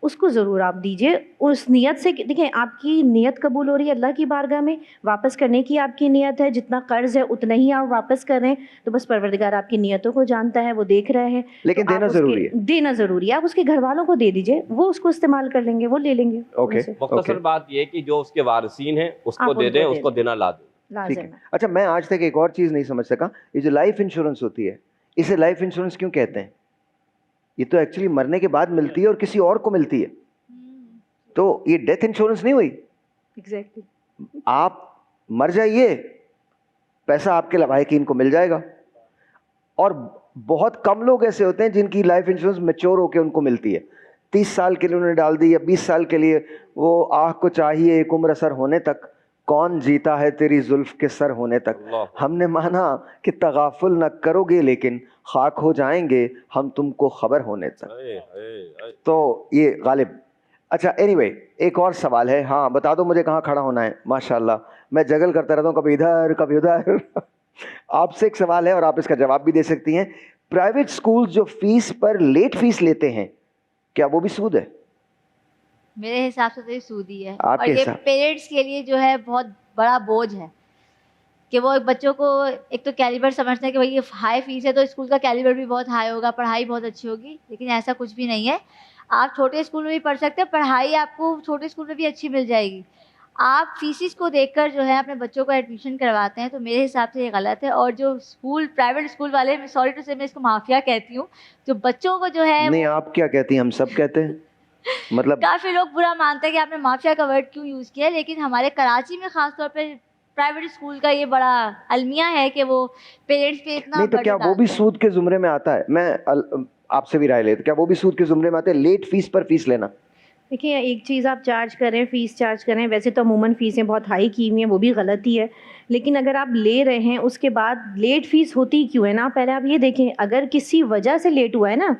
اس کو ضرور آپ دیجئے. اس نیت سے, دیکھیں آپ کی نیت قبول ہو رہی ہے اللہ کی بارگاہ میں, واپس کرنے کی آپ کی نیت ہے, جتنا قرض ہے اتنا ہی آپ واپس کر رہے ہیں, تو بس پروردگار آپ کی نیتوں کو جانتا ہے, وہ دیکھ رہے ہیں. لیکن دینا ضروری ہے, دینا ضروری ہے. آپ اس کے گھر والوں کو دے دیجئے, وہ اس کو استعمال کر لیں گے, وہ لے لیں گے. مختصر بات یہ کہ جو اس کے وارثین ہیں اس کو دے دیں, اس کو دینا لا دیں. اچھا میں آج تک ایک اور چیز نہیں سمجھ سکا, یہ جو لائف انشورنس ہوتی ہے, اسے لائف انشورنس کیوں کہتے ہیں؟ یہ تو ایکچولی مرنے کے بعد ملتی ہے اور کسی اور کو ملتی ہے, تو یہ ڈیتھ انشورنس نہیں ہوئی. ایگزیکٹلی, آپ مر جائیے, پیسہ آپ کے لواحقین کو مل جائے گا. اور بہت کم لوگ ایسے ہوتے ہیں جن کی لائف انشورنس میچور ہو کے ان کو ملتی ہے. 30 سال کے لیے انہوں نے ڈال دی یا 20 سال کے لیے, وہ آہ کو چاہیے ایک عمر سر ہونے تک, کون جیتا ہے تیری زلف کے سر ہونے تک. ہم نے مانا کہ تغافل نہ کرو گے لیکن خاک ہو جائیں گے ہم تم کو خبر ہونے تک. تو یہ غالب. اچھا اینی وے, ایک اور سوال ہے. ہاں بتا دو مجھے کہاں کھڑا ہونا ہے. ماشاءاللہ میں جگل کرتا رہتا ہوں, کبھی ادھر کبھی ادھر. آپ سے ایک سوال ہے اور آپ اس کا جواب بھی دے سکتی ہیں. پرائیویٹ اسکول جو فیس پر لیٹ فیس لیتے ہیں, کیا وہ بھی سود ہے؟ میرے حساب سے تو یہ سود ہی ہے, اور یہ پیرنٹس کے لیے جو ہے بہت بڑا بوجھ ہے کہ وہ بچوں کو ایک تو کیلیبر سمجھتے ہیں کہ بھائی یہ ہائی فیس ہے تو اسکول کا کیلیبر بھی بہت ہائی ہوگا, پڑھائی بہت اچھی ہوگی, لیکن ایسا کچھ بھی نہیں ہے. آپ چھوٹے اسکول میں بھی پڑھ سکتے ہیں, پڑھائی آپ کو چھوٹے اسکول میں بھی اچھی مل جائے گی. آپ فیسز کو دیکھ کر جو ہے اپنے بچوں کو ایڈمیشن کرواتے ہیں, تو میرے حساب سے یہ غلط ہے. اور جو اسکول پرائیویٹ اسکول والے, سوری ٹو سے میں اس کو مافیا کہتی ہوں, جو بچوں کو جو ہے, نہیں آپ کیا کہتی ہیں, ہم سب کہتے ہیں, مطلب کافی لوگ برا مانتے ہیں کہ آپ نے مافیا کا ورڈ کیوں یوز کیا, لیکن ہمارے کراچی میں خاص طور پہ پرائیویٹ اسکول کا یہ بڑا المیہ ہے کہ وہ پیرنٹس پہ اتنا. نہیں تو کیا وہ بھی سود کے زمرے میں آتا ہے؟ میں آپ سے بھی رائے لیتا, کیا وہ بھی سود کے زمرے میں آتے ہیں, لیٹ فیس پر فیس لینا؟ دیکھیں ایک چیز آپ چارج کریں, فیس چارج کریں, ویسے تو عموماً فیسیں بہت ہائی کی ہوئی ہیں, وہ بھی غلط ہی ہے, لیکن اگر آپ لے رہے ہیں اس کے بعد لیٹ فیس ہوتی کیوں ہے نا, پہلے آپ یہ دیکھیں, اگر کسی وجہ سے لیٹ ہوا ہے نا,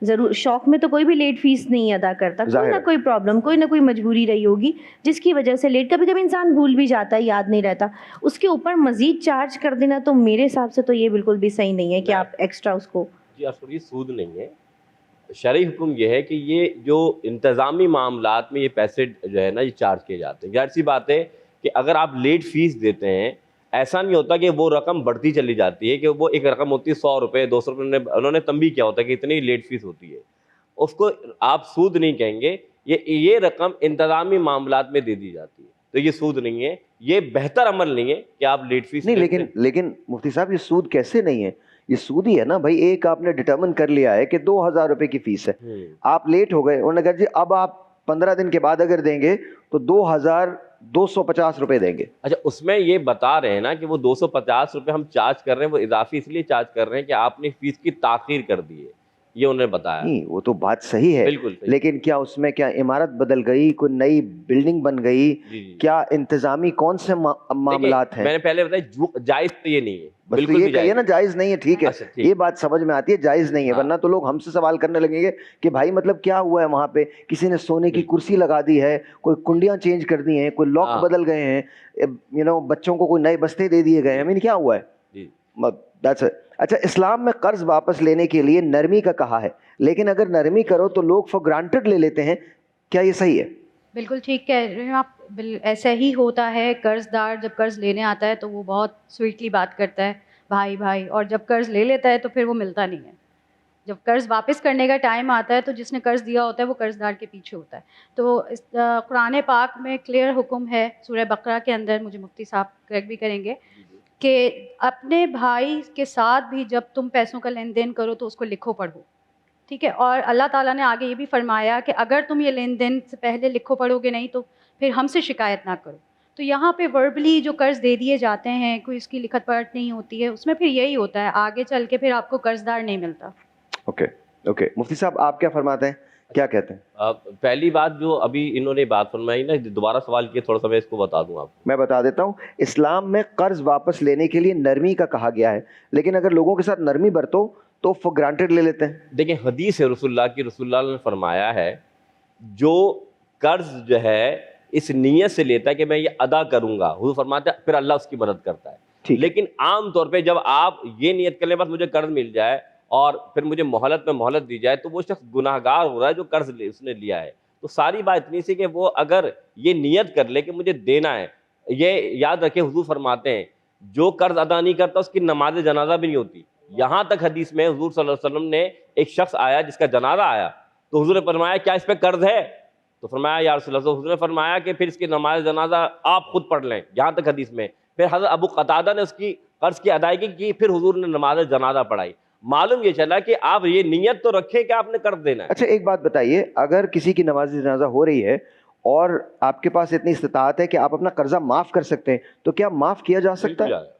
ضرور شوق میں تو کوئی بھی لیٹ فیس نہیں ادا کرتا, کوئی نہ کوئی پرابلم, کوئی نہ کوئی مجبوری رہی ہوگی جس کی وجہ سے لیٹ. کبھی کبھی انسان بھول بھی جاتا ہے, یاد نہیں رہتا, اس کے اوپر مزید چارج کر دینا تو میرے حساب سے تو یہ بالکل بھی صحیح نہیں ہے کہ آپ ایکسٹرا اس کو. جی یہ سود نہیں ہے. شرعی حکم یہ ہے کہ یہ جو انتظامی معاملات میں یہ پیسے جو ہے نا یہ چارج کیے جاتے ہیں. ظاہر سی بات ہے کہ اگر آپ لیٹ فیس دیتے ہیں, ایسا نہیں ہوتا کہ وہ رقم بڑھتی چلی جاتی ہے, کہ وہ ایک رقم ہوتی ہے 100 روپے 200 روپے, انہوں نے تنبیہ کیا ہوتا ہے کہ اتنی لیٹ فیس ہوتی ہے, اس کو آپ سود نہیں کہیں گے. یہ رقم انتظامی معاملات میں دے دی جاتی ہے, تو یہ سود نہیں ہے, یہ بہتر عمل نہیں ہے کہ آپ لیٹ فیس نہیں. لیکن مفتی صاحب یہ سود کیسے نہیں ہے, یہ سود ہی ہے نا بھائی. ایک آپ نے ڈٹرمن کر لیا ہے کہ 2000 روپے کی فیس ہے, آپ لیٹ ہو گئے, انہوں نے کہا جی اب آپ 15 دن کے بعد اگر دیں گے تو 2250 روپے دیں گے. اچھا اس میں یہ بتا رہے ہیں نا کہ وہ 250 روپے ہم چارج کر رہے ہیں, وہ اضافی اس لیے چارج کر رہے ہیں کہ آپ نے فیس کی تاخیر کر دی ہے. یہ انہوں نے بتایا. نہیں وہ تو بات صحیح ہے, بالکل, لیکن کیا اس میں کیا عمارت بدل گئی, کوئی نئی بلڈنگ بن گئی, کیا انتظامی کون سے معاملات ہیں؟ میں نے پہلے بتایا جائز تو یہ نہیں ہے, بالکل یہ کہیے نا جائز نہیں ہے, ٹھیک ہے یہ بات سمجھ میں آتی ہے, جائز نہیں ہے, ورنہ تو لوگ ہم سے سوال کرنے لگیں گے کہ بھائی مطلب کیا ہوا ہے وہاں پہ, کسی نے سونے کی کرسی لگا دی ہے, کوئی کنڈیاں چینج کر دی ہیں, کوئی لاک بدل گئے ہیں, بچوں کو کوئی نئے بستے دے دیے گئے ہیں, کیا ہوا ہے؟ اچھا, اسلام میں قرض واپس لینے کے لیے نرمی کا کہا ہے, لیکن اگر نرمی کرو تو لوگ فار گرانٹڈ لے لیتے ہیں, کیا یہ صحیح ہے؟ بالکل ٹھیک کہہ رہے ہیں آپ, ایسا ہی ہوتا ہے. قرض دار جب قرض لینے آتا ہے تو وہ بہت سویٹلی بات کرتا ہے بھائی بھائی, اور جب قرض لے لیتا ہے تو پھر وہ ملتا نہیں ہے. جب قرض واپس کرنے کا ٹائم آتا ہے تو جس نے قرض دیا ہوتا ہے وہ قرض دار کے پیچھے ہوتا ہے. تو قرآن پاک میں کلیئر حکم ہے سورہ بقرہ کے اندر, مجھے مفتی صاحب کریکٹ بھی کریں گے, کہ اپنے بھائی کے ساتھ بھی جب تم پیسوں کا لین دین کرو تو اس کو لکھو پڑھو, ٹھیک ہے. اور اللہ تعالیٰ نے آگے یہ بھی فرمایا کہ اگر تم یہ لین دین سے پہلے لکھو پڑھو گے نہیں تو پھر ہم سے شکایت نہ کرو. تو یہاں پہ وربلی جو قرض دے دیے جاتے ہیں, کوئی اس کی لکھت پڑھت نہیں ہوتی ہے, اس میں پھر یہی ہوتا ہے آگے چل کے پھر آپ کو قرض دار نہیں ملتا. اوکے مفتی صاحب آپ کیا فرماتے ہیں, کیا کہتے ہیں؟ پہلی بات جو ابھی انہوں نے بات فرمائی نا, دوبارہ سوال کیا تھوڑا سا میں اس کو بتا دوں آپ کو. میں بتا دیتا ہوں, اسلام میں قرض واپس لینے کے لیے نرمی کا کہا گیا ہے, لیکن اگر لوگوں کے ساتھ نرمی برتو تو فور گرانٹڈ لے لیتے ہیں. دیکھیں حدیث ہے رسول اللہ کی, رسول اللہ نے فرمایا ہے جو قرض جو ہے اس نیت سے لیتا ہے کہ میں یہ ادا کروں گا, حضور فرماتے ہیں پھر اللہ اس کی مدد کرتا ہے. لیکن عام طور پہ جب آپ یہ نیت کر لیں بس مجھے قرض مل جائے اور پھر مجھے مہلت میں مہلت دی جائے, تو وہ شخص گناہ گار ہو رہا ہے جو قرض اس نے لیا ہے. تو ساری بات اتنی سی کہ وہ اگر یہ نیت کر لے کہ مجھے دینا ہے, یہ یاد رکھے حضور فرماتے ہیں جو قرض ادا نہیں کرتا اس کی نماز جنازہ بھی نہیں ہوتی. یہاں تک حدیث میں حضور صلی اللہ علیہ وسلم نے ایک شخص آیا جس کا جنازہ آیا, تو حضور نے فرمایا کیا اس پہ قرض ہے؟ تو فرمایا یا رسول اللہ. حضور نے فرمایا کہ پھر اس کی نماز جنازہ آپ خود پڑھ لیں. یہاں تک حدیث میں پھر حضرت ابو قتادہ نے اس کی قرض کی ادائیگی کی, پھر حضور نے نماز جنازہ پڑھائی. معلوم یہ چلا کہ آپ یہ نیت تو رکھیں کہ آپ نے قرض دینا ہے. اچھا ایک بات بتائیے, اگر کسی کی نماز جنازہ ہو رہی ہے اور آپ کے پاس اتنی استطاعت ہے کہ آپ اپنا قرضہ معاف کر سکتے ہیں, تو کیا معاف کیا جا سکتا ہے؟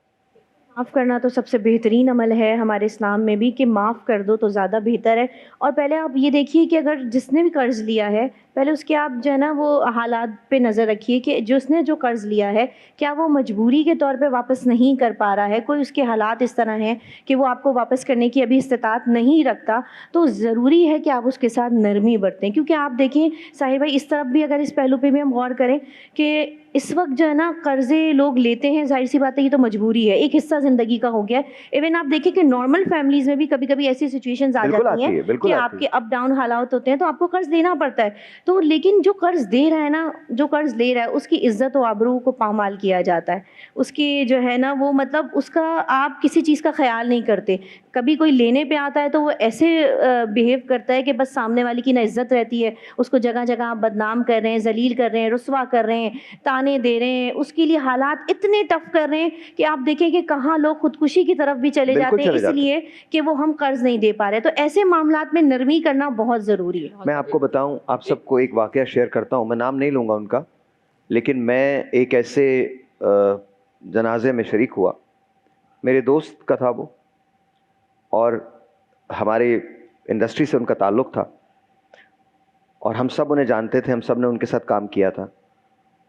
معاف کرنا تو سب سے بہترین عمل ہے ہمارے اسلام میں بھی, کہ معاف کر دو تو زیادہ بہتر ہے. اور پہلے آپ یہ دیکھیے کہ اگر جس نے بھی قرض لیا ہے, پہلے اس کے آپ جو ہے نا وہ حالات پہ نظر رکھیے کہ جس نے جو قرض لیا ہے کیا وہ مجبوری کے طور پہ واپس نہیں کر پا رہا ہے, کوئی اس کے حالات اس طرح ہیں کہ وہ آپ کو واپس کرنے کی ابھی استطاعت نہیں رکھتا, تو ضروری ہے کہ آپ اس کے ساتھ نرمی برتیں. کیونکہ آپ دیکھیں ساحر بھائی, اس طرف بھی اگر اس پہلو پہ بھی ہم غور کریں کہ اس وقت جو ہے نا قرضے لوگ لیتے ہیں, ظاہر سی بات ہے یہ تو مجبوری ہے, ایک حصہ زندگی کا ہو گیا ہے. ایون آپ دیکھیں کہ نارمل فیملیز میں بھی کبھی کبھی ایسی سچویشنز آ جاتی ہیں کہ آپ کے اپ ڈاؤن حالات ہوتے ہیں تو آپ کو قرض دینا پڑتا ہے. تو لیکن جو قرض دے رہا ہے نا, جو قرض لے رہا ہے اس کی عزت و آبرو کو پامال کیا جاتا ہے, اس کی جو ہے نا وہ مطلب اس کا آپ کسی چیز کا خیال نہیں کرتے. کبھی کوئی لینے پہ آتا ہے تو وہ ایسے بیہیو کرتا ہے کہ بس سامنے والی کی نہ عزت رہتی ہے, اس کو جگہ جگہ آپ بدنام کر رہے ہیں, ذلیل کر رہے ہیں, رسوا کر رہے ہیں, تانے دے رہے ہیں, اس کے لیے حالات اتنے ٹف کر رہے ہیں کہ آپ دیکھیں کہ کہاں لوگ خودکشی کی طرف بھی چلے جاتے ہیں اس لیے کہ وہ ہم قرض نہیں دے پا رہے. تو ایسے معاملات میں نرمی کرنا بہت ضروری ہے. میں آپ کو بتاؤں, آپ سب کو ایک واقعہ شیئر کرتا ہوں, میں نام نہیں لوں گا ان کا, لیکن میں ایک ایسے جنازے میں شریک ہوا, میرے دوست کا تھا وہ, اور ہمارے انڈسٹری سے ان کا تعلق تھا, اور ہم سب انہیں جانتے تھے, ہم سب نے ان کے ساتھ کام کیا تھا.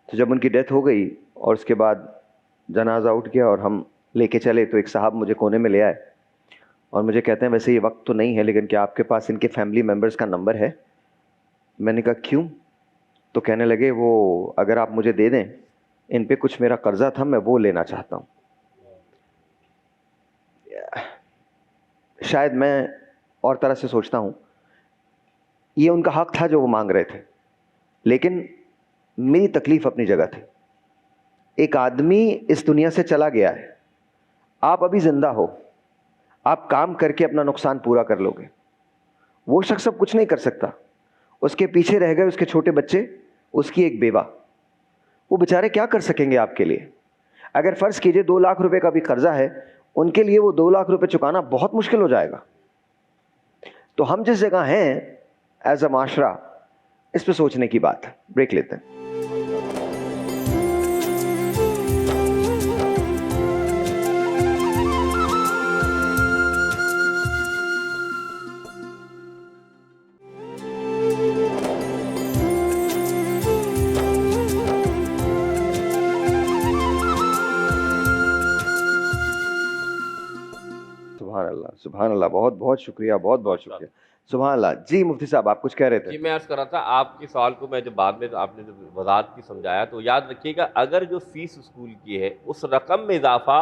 تو جب ان کی ڈیتھ ہو گئی اور اس کے بعد جنازہ اٹھ گیا اور ہم لے کے چلے, تو ایک صاحب مجھے کونے میں لے آئے اور مجھے کہتے ہیں ویسے یہ وقت تو نہیں ہے, لیکن کیا آپ کے پاس ان کے فیملی ممبرس کا نمبر ہے؟ میں نے کہا کیوں؟ تو کہنے لگے وہ اگر آپ مجھے دے دیں, ان پہ کچھ میرا قرضہ تھا, میں وہ لینا چاہتا ہوں. شاید میں اور طرح سے سوچتا ہوں, یہ ان کا حق تھا جو وہ مانگ رہے تھے, لیکن میری تکلیف اپنی جگہ تھی. ایک آدمی اس دنیا سے چلا گیا ہے, آپ ابھی زندہ ہو, آپ کام کر کے اپنا نقصان پورا کر لو گے. وہ شخص اب کچھ نہیں کر سکتا, اس کے پیچھے رہ گئے اس کے چھوٹے بچے, اس کی ایک بیوہ, وہ بیچارے کیا کر سکیں گے آپ کے لیے؟ اگر فرض کیجئے 2 لاکھ روپے کا بھی قرضہ ہے, ان کے لیے وہ 2 لاکھ روپے چکانا بہت مشکل ہو جائے گا. تو ہم جس جگہ ہیں ایز اے معاشرہ, اس پہ سوچنے کی بات ہے. بریک لیتے ہیں. سبحان اللہ, بہت بہت شکریہ, بہت بہت شکریہ, سبحان اللہ. جی مفتی صاحب آپ کچھ کہہ رہے تھے. جی میں عرض کر رہا تھا آپ کے سوال کو میں جو بعد میں آپ نے جو وضاحت کی سمجھایا, تو یاد رکھیے گا اگر جو فیس اسکول کی ہے اس رقم میں اضافہ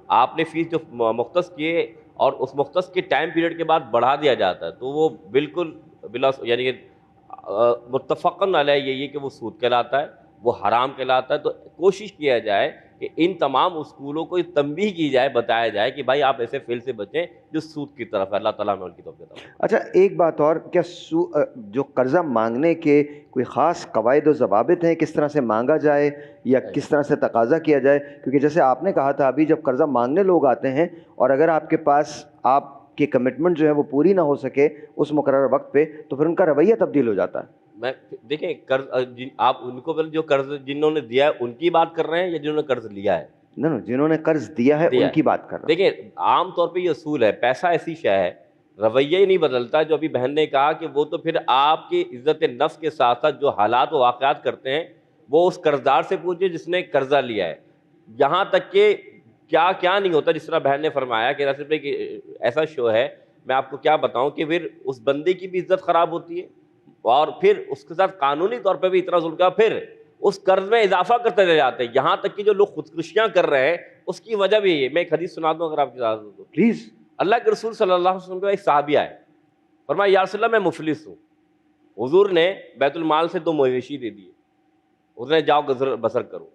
آپ نے فیس جو مختص کیے اور اس مختص کے ٹائم پیریڈ کے بعد بڑھا دیا جاتا ہے تو وہ بالکل بلا یعنی کہ متفقاً علیہ یہ کہ وہ سود کہلاتا ہے, وہ حرام کہلاتا ہے. تو کوشش کیا جائے کہ ان تمام اسکولوں کو تنبیہ کی جائے, بتایا جائے کہ بھائی آپ ایسے فعل سے بچیں جو سود کی طرف ہے. اللہ تعالیٰ میں ان کی توفیق عطا. اچھا ایک بات اور, کیا جو قرضہ مانگنے کے کوئی خاص قواعد و ضوابط ہیں, کس طرح سے مانگا جائے یا کس طرح سے تقاضا کیا جائے؟ کیونکہ جیسے آپ نے کہا تھا ابھی, جب قرضہ مانگنے لوگ آتے ہیں اور اگر آپ کے پاس آپ کی کمٹمنٹ جو ہے وہ پوری نہ ہو سکے اس مقررہ وقت پہ, تو پھر ان کا رویہ تبدیل ہو جاتا ہے. میں دیکھیں قرض آپ ان کو جو قرض جنہوں نے دیا ہے ان کی بات کر رہے ہیں یا جنہوں نے قرض لیا ہے؟ نہیں, جنہوں نے قرض دیا ہے ان کی بات کر رہے ہیں. دیکھیں عام طور پہ یہ اصول ہے, پیسہ ایسی شے ہے, رویہ ہی نہیں بدلتا. جو ابھی بہن نے کہا کہ وہ تو پھر آپ کی عزت نفس کے ساتھ ساتھ جو حالات و واقعات کرتے ہیں وہ اس قرضدار سے پوچھے جس نے قرضہ لیا ہے. یہاں تک کہ کیا کیا نہیں ہوتا, جس طرح بہن نے فرمایا کہ رسول پہ ایسا شو ہے, میں آپ کو کیا بتاؤں کہ پھر اس بندے کی بھی عزت خراب ہوتی ہے اور پھر اس کے ساتھ قانونی طور پہ بھی اتنا ظلم کا, پھر اس قرض میں اضافہ کرتے رہ جاتے ہیں. یہاں تک کہ جو لوگ خودکشیاں کر رہے ہیں اس کی وجہ بھی ہے. میں ایک حدیث سنا دوں اگر آپ کی اجازت ہو تو پلیز. اللہ کے رسول صلی اللہ علیہ وسلم کا ایک صحابی آئے, فرمایا یا رسول اللہ میں مفلس ہوں. حضور نے بیت المال سے 2 مویشی دے دیے, حضور نے جاؤ گزر بسر کرو.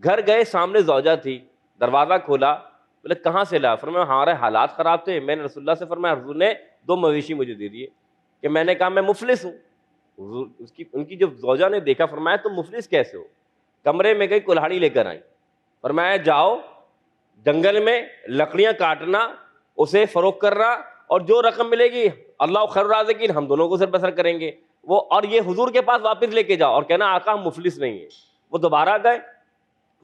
گھر گئے, سامنے زوجہ تھی, دروازہ کھولا, بولے کہاں سے لا؟ فرمایا ہمارے حالات خراب تھے, میں نے رسول اللہ سے فرمایا حضور نے 2 مویشی مجھے دے دیے. کہ میں نے کہا میں مفلس ہوں. حضور ان کی جو زوجہ نے دیکھا, فرمایا تم مفلس کیسے ہو؟ کمرے میں گئی, کلہاڑی لے کر آئی, فرمایا جاؤ جنگل میں لکڑیاں کاٹنا, اسے فروخت کرنا, اور جو رقم ملے گی اللہ خیر الرازقین, ہم دونوں کو سر بسر کریں گے. وہ اور یہ حضور کے پاس واپس لے کے جاؤ اور کہنا آقا ہم مفلس نہیں ہیں. وہ دوبارہ گئے,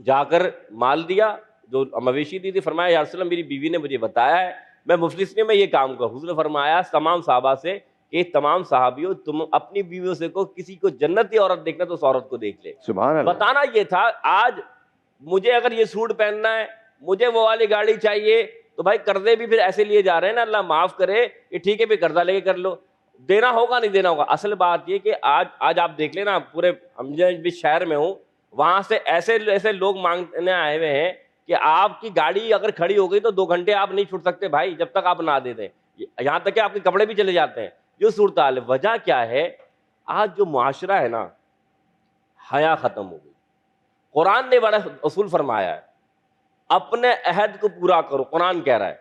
جا کر مال دیا, جو مویشی دی تھی, فرمایا یا رسول اللہ میری بیوی نے مجھے بتایا ہے میں مفلس نہیں, میں یہ کام کروں. حضور نے فرمایا تمام صحابہ سے کہ تمام صحابیوں تم اپنی بیویوں سے کو کسی کو جنتی عورت دیکھنا تو اس عورت کو دیکھ لے. سبحان اللہ. بتانا یہ تھا آج مجھے اگر یہ سوٹ پہننا ہے, مجھے وہ والی گاڑی چاہیے, تو بھائی قرضے بھی پھر ایسے لیے جا رہے ہیں نا, اللہ معاف کرے کہ ٹھیک ہے پھر قرضہ لے کے کر لو, دینا ہوگا نہیں دینا ہوگا. اصل بات یہ کہ آج آپ دیکھ لیں نا, پورے ہم بھی شہر میں ہوں, وہاں سے ایسے لوگ مانگنے آئے ہوئے ہیں کہ آپ کی گاڑی اگر کھڑی ہو گئی تو 2 گھنٹے آپ نہیں چھوٹ سکتے بھائی جب تک آپ نہ دے دیں. یہاں تک کہ آپ کے کپڑے بھی چلے جاتے ہیں. جو صورتحال ہے, وجہ کیا ہے؟ آج جو معاشرہ ہے نا, حیا ختم ہو گئی. قرآن نے بڑا اصول فرمایا ہے, اپنے عہد کو پورا کرو. قرآن کہہ رہا ہے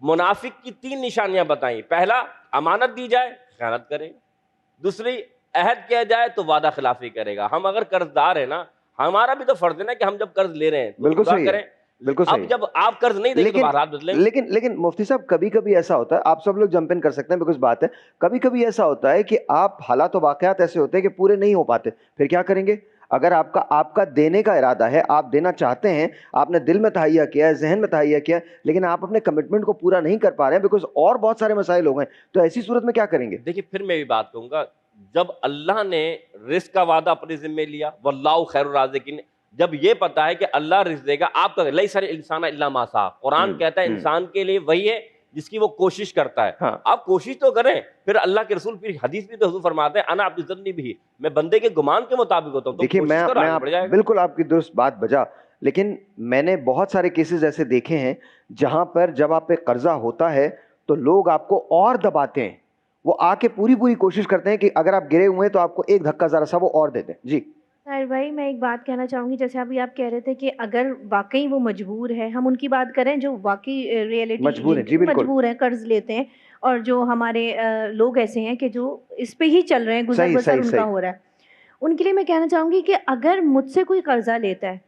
منافق کی 3 نشانیاں بتائیں. پہلا, امانت دی جائے خیانت کرے. دوسری, عہد کیا جائے تو وعدہ خلافی کرے گا. ہم اگر قرض دار ہیں نا, ہمارا بھی تو فرض ہے نا کہ ہم جب قرض لے رہے ہیں بالکل صحیح کریں. بالکل صحیح. اب جب آپ قرض نہیں دیں گے تو حالات بدلیں. لیکن مفتی صاحب کبھی کبھی ایسا ہوتا ہے, آپ سب لوگ جمپ ان کر سکتے ہیں بیکاز بات ہے, کبھی کبھی ایسا ہوتا ہے کہ آپ حالات و واقعات ایسے ہوتے ہیں کہ پورے نہیں ہو پاتے, پھر کیا کریں گے؟ اگر آپ کا دینے کا ارادہ ہے, آپ دینا چاہتے ہیں, آپ نے دل میں تہیہ کیا ہے, ذہن میں تہیہ کیا ہے, لیکن آپ اپنے کمٹمنٹ کو پورا نہیں کر پا رہے ہیں بیکاز اور بہت سارے مسائل ہو گئے, تو ایسی صورت میں کیا کریں گے؟ دیکھیے پھر میں بھی بات کہوں گا, جب اللہ نے رزق کا وعدہ اپنے ذمہ لیا, واللہ خیر الرازقین, جب یہ پتا ہے کہ اللہ رزق دے گا, آپ کا لیس الانسان الا ما سعی, قرآن کہتا ہے انسان کے لیے وہی ہے جس کی وہ کوشش کرتا ہے. آپ کوشش تو کریں. پھر اللہ کے رسول پھر حدیث بھی تو حضور فرماتے ہیں انا عبد الظن بھی, میں بندے کے گمان کے مطابق ہوتا ہوں. دیکھیے میں بالکل آپ کی درست بات بجا, لیکن میں نے بہت سارے کیسز ایسے دیکھے ہیں جہاں پر جب آپ پہ قرضہ ہوتا ہے تو لوگ آپ کو اور دباتے ہیں, وہ آ کے پوری کوشش کرتے ہیں کہ اگر آپ گرے ہوئے ہیں تو آپ کو ایک دھکا ذرا سا وہ اور دیتے ہیں. جی طاہر بھائی, میں ایک بات کہنا چاہوں گی, جیسے ابھی آپ کہہ رہے تھے کہ اگر واقعی وہ مجبور ہے, ہم ان کی بات کریں جو واقعی ریئلٹی مجبور ہیں, قرض لیتے ہیں, اور جو ہمارے لوگ ایسے ہیں کہ جو اس پہ ہی چل رہے ہیں, گزر بسر ان کا ہو رہا ہے, ان کے لیے میں کہنا چاہوں گی کہ اگر مجھ سے کوئی قرضہ لیتا ہے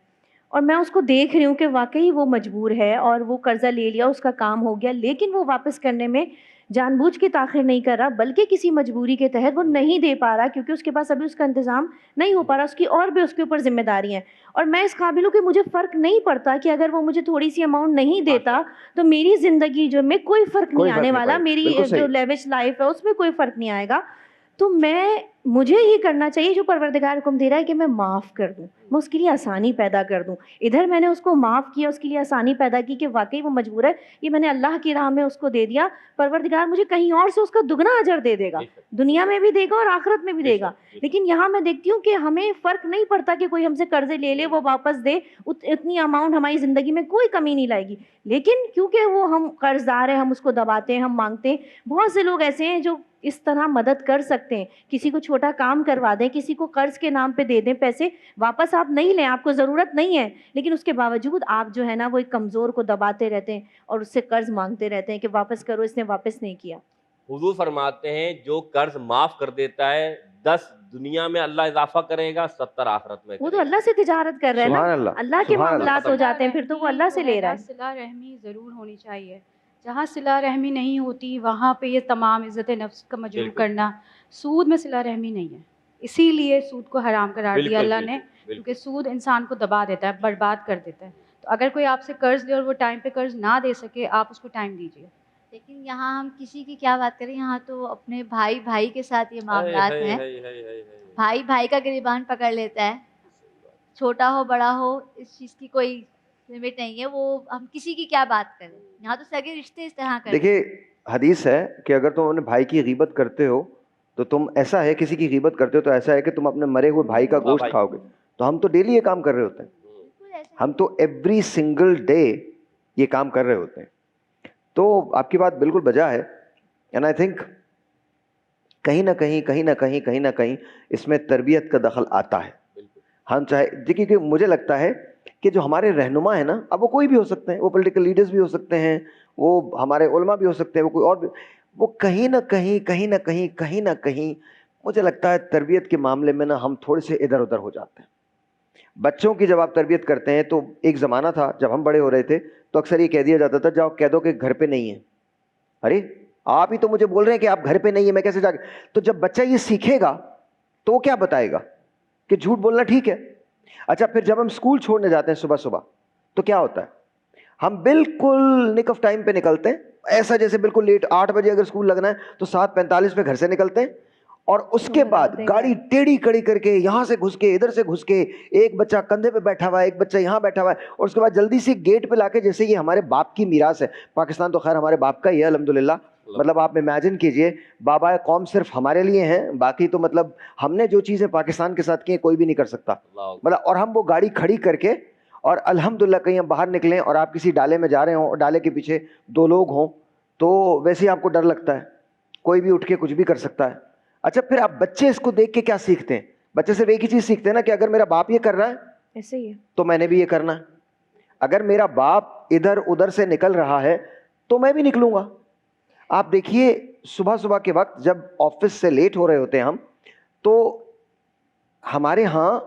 اور میں اس کو دیکھ رہی ہوں کہ واقعی وہ مجبور ہے اور وہ قرضہ لے لیا, اس کا کام ہو گیا, لیکن وہ واپس کرنے میں جان بوجھ کے تاخیر نہیں کر رہا بلکہ کسی مجبوری کے تحت وہ نہیں دے پا رہا کیونکہ اس کے پاس ابھی اس کا انتظام نہیں ہو پا رہا, اس کی اور بھی اس کے اوپر ذمہ داری ہیں, اور میں اس قابل ہوں کہ مجھے فرق نہیں پڑتا کہ اگر وہ مجھے تھوڑی سی اماؤنٹ نہیں دیتا تو میری زندگی جو میں کوئی فرق نہیں آنے والا, میری جو لیوش لائف ہے اس میں کوئی فرق نہیں آئے گا. تو میں مجھے یہ کرنا چاہیے جو پروردگار حکم دے رہا ہے کہ میں معاف کر دوں, میں اس کے لیے آسانی پیدا کر دوں. ادھر میں نے اس کو معاف کیا, اس کے لیے آسانی پیدا کی کہ واقعی وہ مجبور ہے, یہ میں نے اللہ کی راہ میں اس کو دے دیا, پروردگار مجھے کہیں اور سے اس کا دگنا اجر دے دے گا, دنیا میں بھی دے گا اور آخرت میں بھی دے گا. لیکن یہاں میں دیکھتی ہوں کہ ہمیں فرق نہیں پڑتا کہ کوئی ہم سے قرضے لے لے وہ واپس دے, اتنی اماؤنٹ ہماری زندگی میں کوئی کمی نہیں لائے گی. لیکن کیونکہ وہ ہم قرض دار ہیں, ہم اس کو دباتے ہیں, ہم مانگتے ہیں. بہت سے لوگ ایسے ہیں جو اس طرح مدد کر سکتے ہیں, کسی کو چھوٹا کام کروا دیں, کسی کو قرض کے نام پہ دے دیں پیسے, واپس آپ نہیں لیں, آپ کو ضرورت نہیں ہے, لیکن اس کے باوجود آپ جو ہے نا وہ ایک کمزور کو دباتے رہتے ہیں اور اس سے قرض مانگتے رہتے ہیں کہ واپس کرو, اس نے واپس نہیں کیا. حضور فرماتے ہیں جو قرض معاف کر دیتا ہے 10 دنیا میں اللہ اضافہ کرے گا, 70 آخرت میں. وہ تو اللہ سے تجارت کر رہے ہیں نا, اللہ کے معاملات ہو جاتے ہیں, پھر تو وہ اللہ سے لے رہا ہے. صلہ رحمی ضرور ہونی چاہیے, جہاں صلہ رحمی نہیں ہوتی وہاں پہ یہ تمام عزت نفس کا مجروح کرنا. سود میں صلہ رحمی نہیں ہے, اسی لیے سود کو حرام قرار دیا اللہ نے, کیونکہ سود انسان کو دبا دیتا ہے, برباد کر دیتا ہے. تو اگر کوئی آپ سے قرض لے اور وہ ٹائم پہ قرض نہ دے سکے, آپ اس کو ٹائم دیجیے. لیکن یہاں ہم کسی کی کیا بات کریں, یہاں تو اپنے بھائی کے ساتھ یہ معاملات ہیں. بھائی کا گریبان پکڑ لیتا ہے, چھوٹا ہو بڑا ہو, اس چیز کی کوئی لمٹ نہیں ہے. وہ ہم کسی کی کیا بات کریں, یہاں تو سگے رشتے اس طرح کریں. دیکھیے حدیث ہے کہ اگر تم اپنے بھائی کی غیبت کرتے ہو تو تم ایسا ہے, کسی کی غیبت کرتے ہو تو ایسا ہے کہ تم اپنے مرے ہوئے بھائی کا گوشت کھاؤ گے. تو ہم تو ڈیلی یہ کام کر رہے ہوتے ہیں, ہم تو ایوری سنگل ڈے یہ کام کر رہے ہوتے ہیں. تو آپ کی بات بالکل بجا ہے, اینڈ آئی تھنک کہیں نہ کہیں اس میں تربیت کا دخل آتا ہے. ہم چاہے دیکھیے کہ مجھے لگتا ہے کہ جو ہمارے رہنما ہیں نا, اب وہ کوئی بھی ہو سکتے ہیں, وہ پولیٹیکل لیڈرز بھی ہو سکتے ہیں, وہ ہمارے علماء بھی ہو سکتے ہیں, وہ کوئی اور بھی, وہ کہیں نہ کہیں مجھے لگتا ہے تربیت کے معاملے میں نا ہم تھوڑے سے ادھر ادھر ہو جاتے ہیں. بچوں کی جب آپ تربیت کرتے ہیں تو ایک زمانہ تھا جب ہم بڑے ہو رہے تھے تو اکثر یہ کہہ دیا جاتا تھا جاؤ کہہ دو کہ گھر پہ نہیں ہے. ارے آپ ہی تو مجھے بول رہے ہیں کہ آپ گھر پہ نہیں ہے, میں کیسے جا کے. تو جب بچہ یہ سیکھے گا تو وہ کیا بتائے گا کہ جھوٹ بولنا ٹھیک ہے. اچھا پھر جب ہم اسکول چھوڑنے جاتے ہیں صبح تو کیا ہوتا ہے, ہم بالکل نک آف ٹائم پہ نکلتے ہیں, ایسا جیسے بالکل لیٹ, 8 بجے اگر اسکول لگنا ہے تو 7:45 پہ گھر سے نکلتے ہیں, اور اس کے بعد گاڑی ٹیڑھی کڑی کر کے یہاں سے گھس کے ادھر سے گھس کے, ایک بچہ کندھے پہ بیٹھا ہوا ہے, ایک بچہ یہاں بیٹھا ہوا ہے, اور اس کے بعد جلدی سے گیٹ پہ لا کے, جیسے یہ ہمارے باپ کی میراث ہے. پاکستان تو خیر ہمارے باپ کا ہی ہے الحمدللہ, مطلب آپ امیجن کیجئے بابا قوم صرف ہمارے لیے ہیں, باقی تو مطلب ہم نے جو چیزیں پاکستان کے ساتھ کی ہیں کوئی بھی نہیں کر سکتا مطلب. اور ہم وہ گاڑی کھڑی کر کے, اور الحمدللہ کہیں ہم باہر نکلیں اور آپ کسی ڈالے میں جا رہے ہوں اور ڈالے کے پیچھے 2 لوگ ہوں تو ویسے ہی آپ کو ڈر لگتا ہے, کوئی بھی اٹھ کے کچھ بھی کر سکتا ہے. اچھا پھر آپ بچے اس کو دیکھ کے کیا سیکھتے ہیں, بچے صرف ایک ہی چیز سیکھتے ہیں نا کہ اگر میرا باپ یہ کر رہا ہے ایسے ہی تو میں نے بھی یہ کرنا ہے, اگر میرا باپ ادھر ادھر سے نکل رہا ہے تو میں بھی نکلوں گا. آپ دیکھیے صبح کے وقت جب آفس سے لیٹ ہو رہے ہوتے ہیں ہم, تو ہمارے ہاں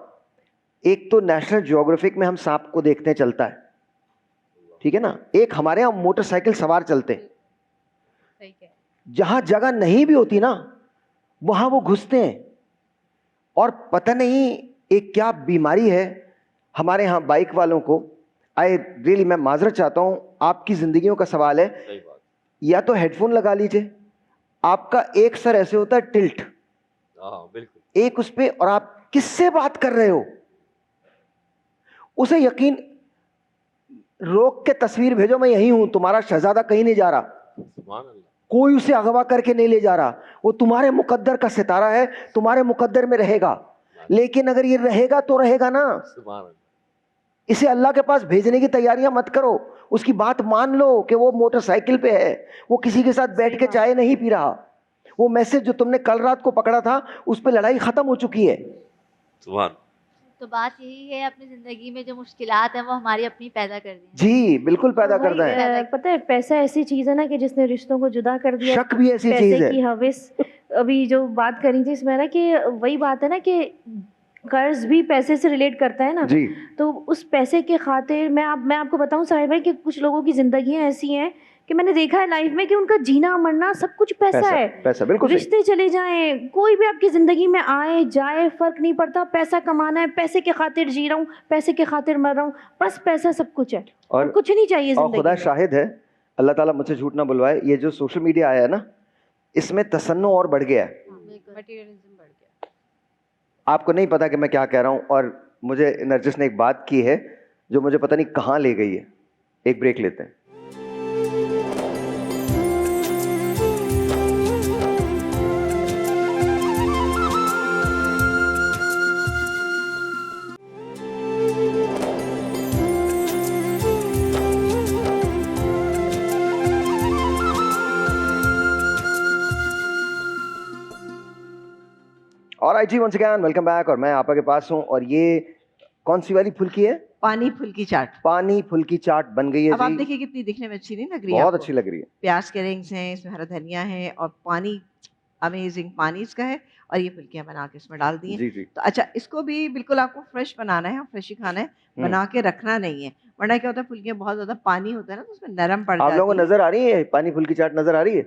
ایک تو نیشنل جیوگرافک میں ہم سانپ کو دیکھتے ہیں چلتا ہے, ٹھیک ہے نا, ایک ہمارے ہاں موٹر سائیکل سوار چلتے ہیں, جہاں جگہ نہیں بھی ہوتی نا وہاں وہ گھستے ہیں. اور پتہ نہیں ایک کیا بیماری ہے ہمارے ہاں بائک والوں کو. میں معذرت چاہتا ہوں, آپ کی زندگیوں کا سوال ہے, یا تو ہیڈ فون لگا لیجئے, آپ کا ایک سر ایسے ہوتا ہے ٹلٹ, ایک اس پہ, اور آپ کس سے بات کر رہے ہو, اسے یقین روک کے تصویر بھیجو میں یہی ہوں, تمہارا شہزادہ کہیں نہیں جا رہا, کوئی اسے اغوا کر کے نہیں لے جا رہا, وہ تمہارے مقدر کا ستارہ ہے, تمہارے مقدر میں رہے گا. لیکن اگر یہ رہے گا تو رہے گا نا, اسے اللہ کے پاس بھیجنے کی تیاریاں مت کرو, اس کی بات مان لو کہ وہ موٹر سائیکل پہ ہے, وہ کسی کے ساتھ بیٹھ کے چائے نہیں پی رہا, وہ میسج جو تم نے کل رات کو پکڑا تھا اس پہ لڑائی ختم ہو چکی ہے. تو بات یہی ہے, اپنی زندگی میں جو مشکلات ہیں وہ ہماری اپنی پیدا کر دی. جی بالکل پیدا کرتا ہے. پتہ ہے پیسہ ایسی چیز ہے نا کہ جس نے رشتوں کو جدا کر دیا. شک بھی ایسی چیز ہے. پیسے کی ہوس, ابھی جو بات کری تھی اس میں نا کہ وہی بات ہے نا کہ قرض بھی پیسے سے ریلیٹ کرتا ہے نا. جی. تو اس پیسے کے خاطر میں آپ کو بتاؤں صاحب بھائی کہ کچھ لوگوں کی زندگیاں ایسی ہیں کہ میں نے دیکھا ہے لائف میں کہ ان کا جینا مرنا سب کچھ پیسہ ہے. پیسہ بالکل. رشتے چلے جائیں, کوئی بھی آپ کی زندگی میں آئے جائے فرق نہیں پڑتا, پیسہ کمانا ہے, پیسے کے خاطر جی رہا ہوں, پیسے کے خاطر مر رہا ہوں, بس پیسہ سب کچھ ہے اور کچھ نہیں چاہیے زندگی. اور خدا شاہد ہے, اللہ تعالیٰ مجھ سے جھوٹ نہ بلوائے, یہ جو سوشل میڈیا آیا ہے نا اس میں تصنع اور بڑھ گیا ہے. آپ کو نہیں پتا کہ میں کیا کہہ رہا ہوں, اور مجھے نرجس نے ایک بات کی ہے جو مجھے پتہ نہیں کہاں لے گئی ہے. ایک بریک لیتے ہیں. اور آئی جی ونس اگین ویلکم بیک, اور میں آپا کے پاس ہوں, اور یہ کون سی والی پھلکی ہے؟ پانی پھلکی چاٹ. پانی پھلکی چاٹ بن گئی ہے. اب آپ دیکھیے کتنی دکھنے میں اچھی نہیں لگ رہی ہے؟ بہت اچھی لگ رہی ہے. پیاز کے رنگس ہیں, اس میں ہرا دھنیا ہے, اور پانی امیزنگ پانی اس کا ہے, اور یہ پھلکیاں بنا کے اس میں ڈال دی ہیں. تو اچھا, اس کو بھی بالکل آپ کو فریش بنانا ہے, فریش ہی کھانا ہے, بنا کے رکھنا نہیں ہے, ورنہ کیا ہوتا ہے پھلکیاں بہت زیادہ پانی ہوتا ہے نا تو اس میں نرم پڑ جاتی ہے. آپ لوگوں کو نظر آ رہی ہے پانی پھلکی چاٹ؟ نظر آ رہی ہے؟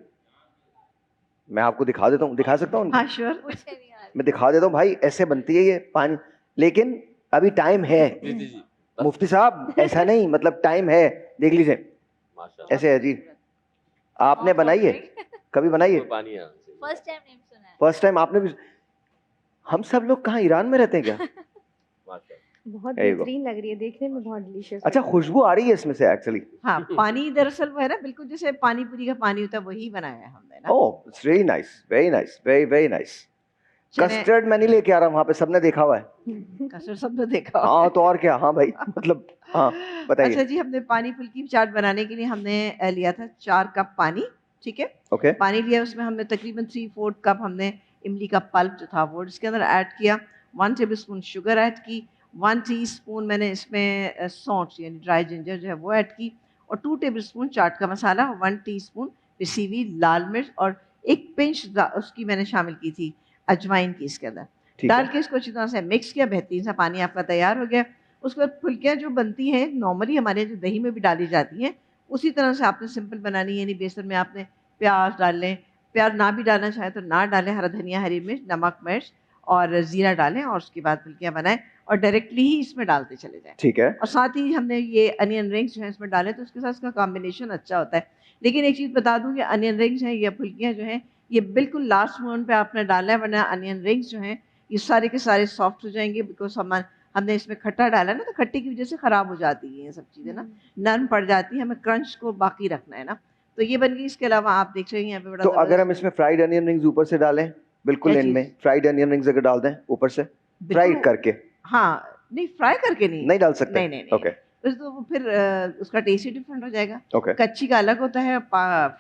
میں آپ کو دکھا دیتا ہوں, دکھا سکتا ہوں؟ ہاں شیور, میں دکھا دیتا ہوں بھائی, ایسے بنتی ہے یہ پانی, لیکن ابھی ٹائم ہے. مفتی صاحب ایسا نہیں, مطلب ٹائم ہے, دیکھ لیجیے ایسے ہے جی. آپ نے بنائی ہے کبھی؟ بنائی ہے فرسٹ ٹائم آپ نے بھی؟ ہم سب لوگ کہاں ایران میں رہتے ہیں کیا؟ بہت بہترین لگ رہی ہے, دیکھنے میں بہت ڈیلیشیس. اچھا, خوشبو آ رہی ہے اس میں سے ایکچولی. ہاں, پانی دراصل وہ ہے نا بالکل جیسے پانی پوری کا پانی ہوتا ہے وہی بنایا ہے ہم نے نا. Oh it's very nice, very nice, very very nice. Custard میں نہیں لے کے آ رہا ہوں, وہاں پہ سب نے دیکھا ہوا ہے. کسٹرڈ سب نے دیکھا. ہاں تو اور کیا. ہاں بھائی مطلب ہاں بتائیے. اچھا جی, ہم نے پانی پھلکی چاٹ بنانے کے لیے ہم نے لیا تھا 4 کپ پانی. ٹھیک ہے, اوکے. پانی لیا, اس میں ہم نے تقریباً 3/4 کپ ہم نے املی کا پلپ جو تھا وہ اس کے اندر ایڈ کیا. 1 ٹیبل اسپون شوگر ایڈ کی. 1 ٹی اسپون میں نے اس میں سونٹ یعنی ڈرائی جنجر جو ہے وہ ایڈ کی, اور 2 ٹیبل اسپون چاٹ کا مسالہ, 1 ٹی اسپون پسی ہوئی لال مرچ, اور 1 پنچ اس کی میں نے شامل کی تھی اجوائن کی اس کے اندر. ڈال کے اس کو اچھی طرح سے مکس کیا, بہترین سا پانی آپ کا تیار ہو گیا. اس کے بعد پھلکیاں جو بنتی ہیں نارملی ہمارے جو دہی میں بھی ڈالی جاتی ہیں اسی طرح سے آپ نے سمپل بنانی ہے, یعنی بیسن میں آپ نے پیاز ڈال لیں, پیاز نہ بھی ڈالنا چاہیں تو نہ ڈالیں, ہرا دھنیا, ہری مرچ, نمک مرچ اور زیرہ ڈالیں, اور اس کے بعد پھلکیاں بنائیں اور ڈائریکٹلی ہی اس میں ڈالتے چلے جائیں. ٹھیک ہے. اور ساتھ ہی ہم نے یہ انین رنگس جو ہیں اس میں ڈالے تو اس کے ساتھ اس کا کمبینیشن اچھا ہوتا ہے. لیکن ایک چیز بتا دوں کہ انین رنگس ہیں یا پھلکیاں جو ہیں یہ بالکل لاسٹ مومنٹ پہ آپ نے ڈالنا ہے, ورنہ انین رنگس جو ہیں یہ سارے کے سارے سافٹ ہو جائیں گے, بیکاز ہم نے اس میں کھٹا ڈالا نا, تو کھٹے کی وجہ سے خراب ہو جاتی ہیں یہ سب چیزیں نا, نرم پڑ جاتی ہیں, ہمیں کرنچ کو باقی رکھنا ہے نا. تو یہ بن گئی. اس کے علاوہ آپ دیکھ رہے ہیں یہاں پہ بڑا, تو اگر ہم اس میں فرائیڈ انین رنگز اوپر سے ڈالیں, بالکل ان میں فرائیڈ انین رنگز اگر ڈال دیں اوپر سے فرائیڈ کر کے. ہاں نہیں, فرائی کر کے نہیں ڈال سکتے. نہیں. اوکے, تو پھر اس کا ٹیسٹ ہی ڈفرینٹ ہو جائے گا. اوکے, کچی کا الگ ہوتا ہے,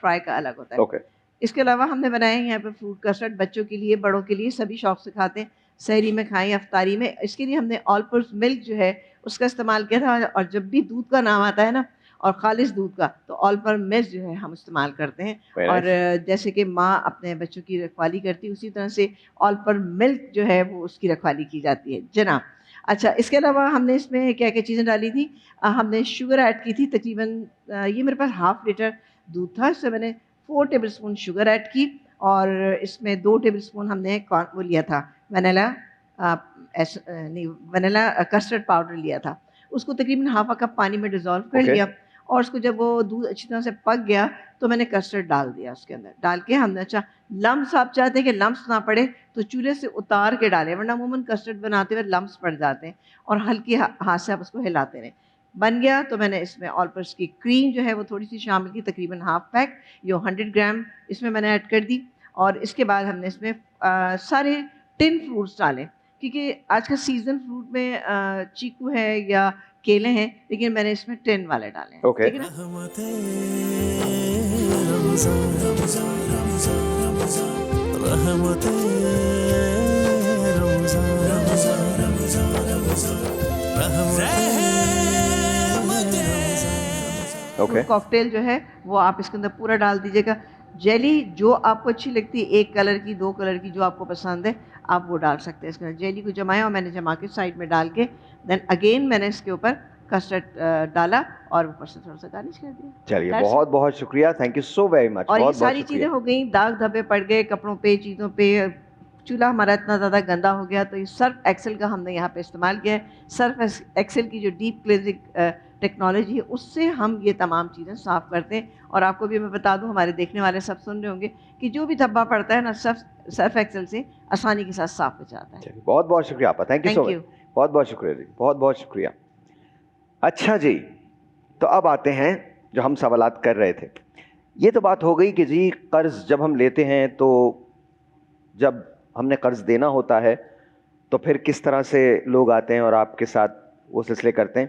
فرائی کا الگ ہوتا ہے. اوکے. اس کے علاوہ ہم نے بنائے یہاں پہ فروٹ کسٹرڈ, بچوں کے لیے بڑوں کے لیے سبھی شوق سے کھاتے ہیں, سحری میں کھائیں, افطاری میں. اس کے لیے ہم نے آل پرپز ملک جو ہے اس کا استعمال کیا تھا, اور جب بھی دودھ کا نام آتا ہے نا اور خالص دودھ کا تو آل پر ملک جو ہے ہم استعمال کرتے ہیں. اور جیسے کہ ماں اپنے بچوں کی رکھوالی کرتی ہے اسی طرح سے آل پر ملک جو ہے وہ اس کی رکھوالی کی جاتی ہے جناب. اچھا, اس کے علاوہ ہم نے اس میں کیا کیا چیزیں ڈالی تھی, ہم نے شوگر ایڈ کی تھی تقریباً, یہ میرے پاس 1/2 لیٹر دودھ تھا, اس سے میں نے 4 ٹیبل اسپون شوگر ایڈ کی, اور اس میں 2 ٹیبل اسپون ہم نے وہ لیا تھا ونیلا کسٹرڈ پاؤڈر لیا تھا, اس کو تقریباً 1/2 کپ پانی میں ڈیزولو کر لیا. اور اس کو جب وہ دودھ اچھی طرح سے پک گیا تو میں نے کسٹرڈ ڈال دیا اس کے اندر. ڈال کے ہم نے, اچھا لمس آپ چاہتے ہیں کہ لمس نہ پڑے تو چولہے سے اتار کے ڈالیں, ورنہ عموماً کسٹرڈ بناتے ہوئے لمس پڑ جاتے ہیں, اور ہلکی ہاتھ سے آپ اس کو ہلاتے رہیں. بن گیا تو میں نے اس میں آل پرپز کی کریم جو ہے وہ تھوڑی سی شامل کی, تقریباً 1/2 پیک یا 100 گرام اس میں نے ایڈ کر دی. اور اس کے بعد ہم نے اس میں سارے ٹن فروٹس ڈالیں, کیونکہ آج کا سیزن فروٹ میں چیکو ہے یا کیلے ہیں, لیکن میں نے اس میں 10 والے ڈالے ہیں. اوکے. کاکٹیل جو ہے وہ آپ اس کے اندر پورا ڈال دیجیے گا. جیلی جو آپ کو اچھی لگتی ہے, 1 کلر کی 2 کلر کی جو آپ کو پسند ہے آپ وہ ڈال سکتے ہیں. اس کے اندر جیلی کو جمایا, اور میں نے جما کے سائڈ میں ڈال کے دین اگین میں نے اس کے اوپر کسٹرڈ ڈالا اور اوپر سے تھوڑا سا گارنش کر دیا. چلیے بہت بہت شکریہ, thank you so very much. اور یہ ساری چیزیں ہو گئیں, داغ دھبے پڑ گئے کپڑوں پہ, چیزوں پہ, چولہا ہمارا اتنا زیادہ گندا ہو گیا تو یہ سرف ایکسل کا ہم نے یہاں پہ استعمال کیا ہے. سرف ایکسل کی جو ڈیپ کلینزنگ ٹیکنالوجی ہے اس سے ہم یہ تمام چیزیں صاف کرتے ہیں. اور آپ کو بھی میں بتا دوں, ہمارے دیکھنے والے سب سن رہے ہوں گے کہ جو بھی دھبا پڑتا ہے نا سرف ایکسل سے آسانی کے ساتھ صاف ہو جاتا ہے. بہت بہت شکریہ آپ کا, تھینک یو سو مچ, بہت بہت شکریہ جی, بہت بہت شکریہ. اچھا جی, تو اب آتے ہیں جو ہم سوالات کر رہے تھے. یہ تو بات ہو گئی کہ جی قرض جب ہم لیتے ہیں تو جب ہم نے قرض دینا ہوتا ہے تو پھر کس طرح سے لوگ آتے ہیں اور آپ کے ساتھ وہ سلسلے کرتے ہیں.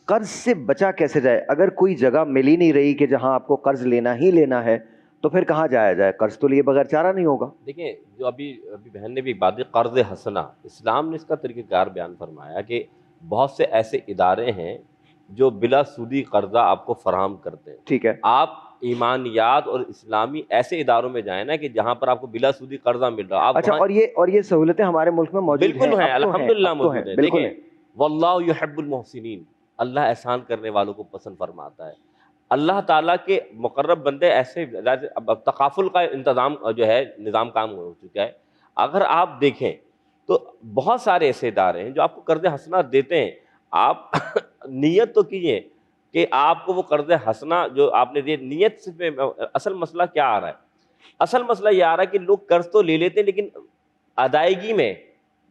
قرض سے بچا کیسے جائے؟ اگر کوئی جگہ مل ہی نہیں رہی کہ جہاں آپ کو قرض لینا ہی لینا ہے تو پھر کہاں جایا جائے؟ قرض تو لیے بغیر چارہ نہیں ہوگا. دیکھیں, جو ابھی بہن نے بھی بات کی قرض حسنہ, اسلام نے اس کا طریقہ کار بیان فرمایا کہ بہت سے ایسے ادارے ہیں جو بلا سودی قرضہ آپ کو فراہم کرتے ہیں. ٹھیک ہے, آپ ایمانیات اور اسلامی ایسے اداروں میں جائیں نا کہ جہاں پر آپ کو بلا سودی قرضہ مل رہا. اچھا, اور یہ سہولتیں ہمارے ملک میں موجود ہیں؟ بالکل ہیں, الحمدللہ موجود ہیں. بالکل. واللہ یحب المحسنین, اللہ احسان کرنے والوں کو پسند فرماتا ہے. اللہ تعالیٰ کے مقرب بندے ایسے, اب تقافل کا انتظام جو ہے نظام کام ہو چکا ہے. اگر آپ دیکھیں تو بہت سارے ایسے ادارے ہیں جو آپ کو قرض حسنہ دیتے ہیں. آپ نیت تو کیجئے کہ آپ کو وہ قرض حسنہ جو آپ نے دیے, نیت سے اصل مسئلہ کیا آ رہا ہے؟ اصل مسئلہ یہ آ رہا ہے کہ لوگ قرض تو لے لیتے ہیں لیکن ادائیگی میں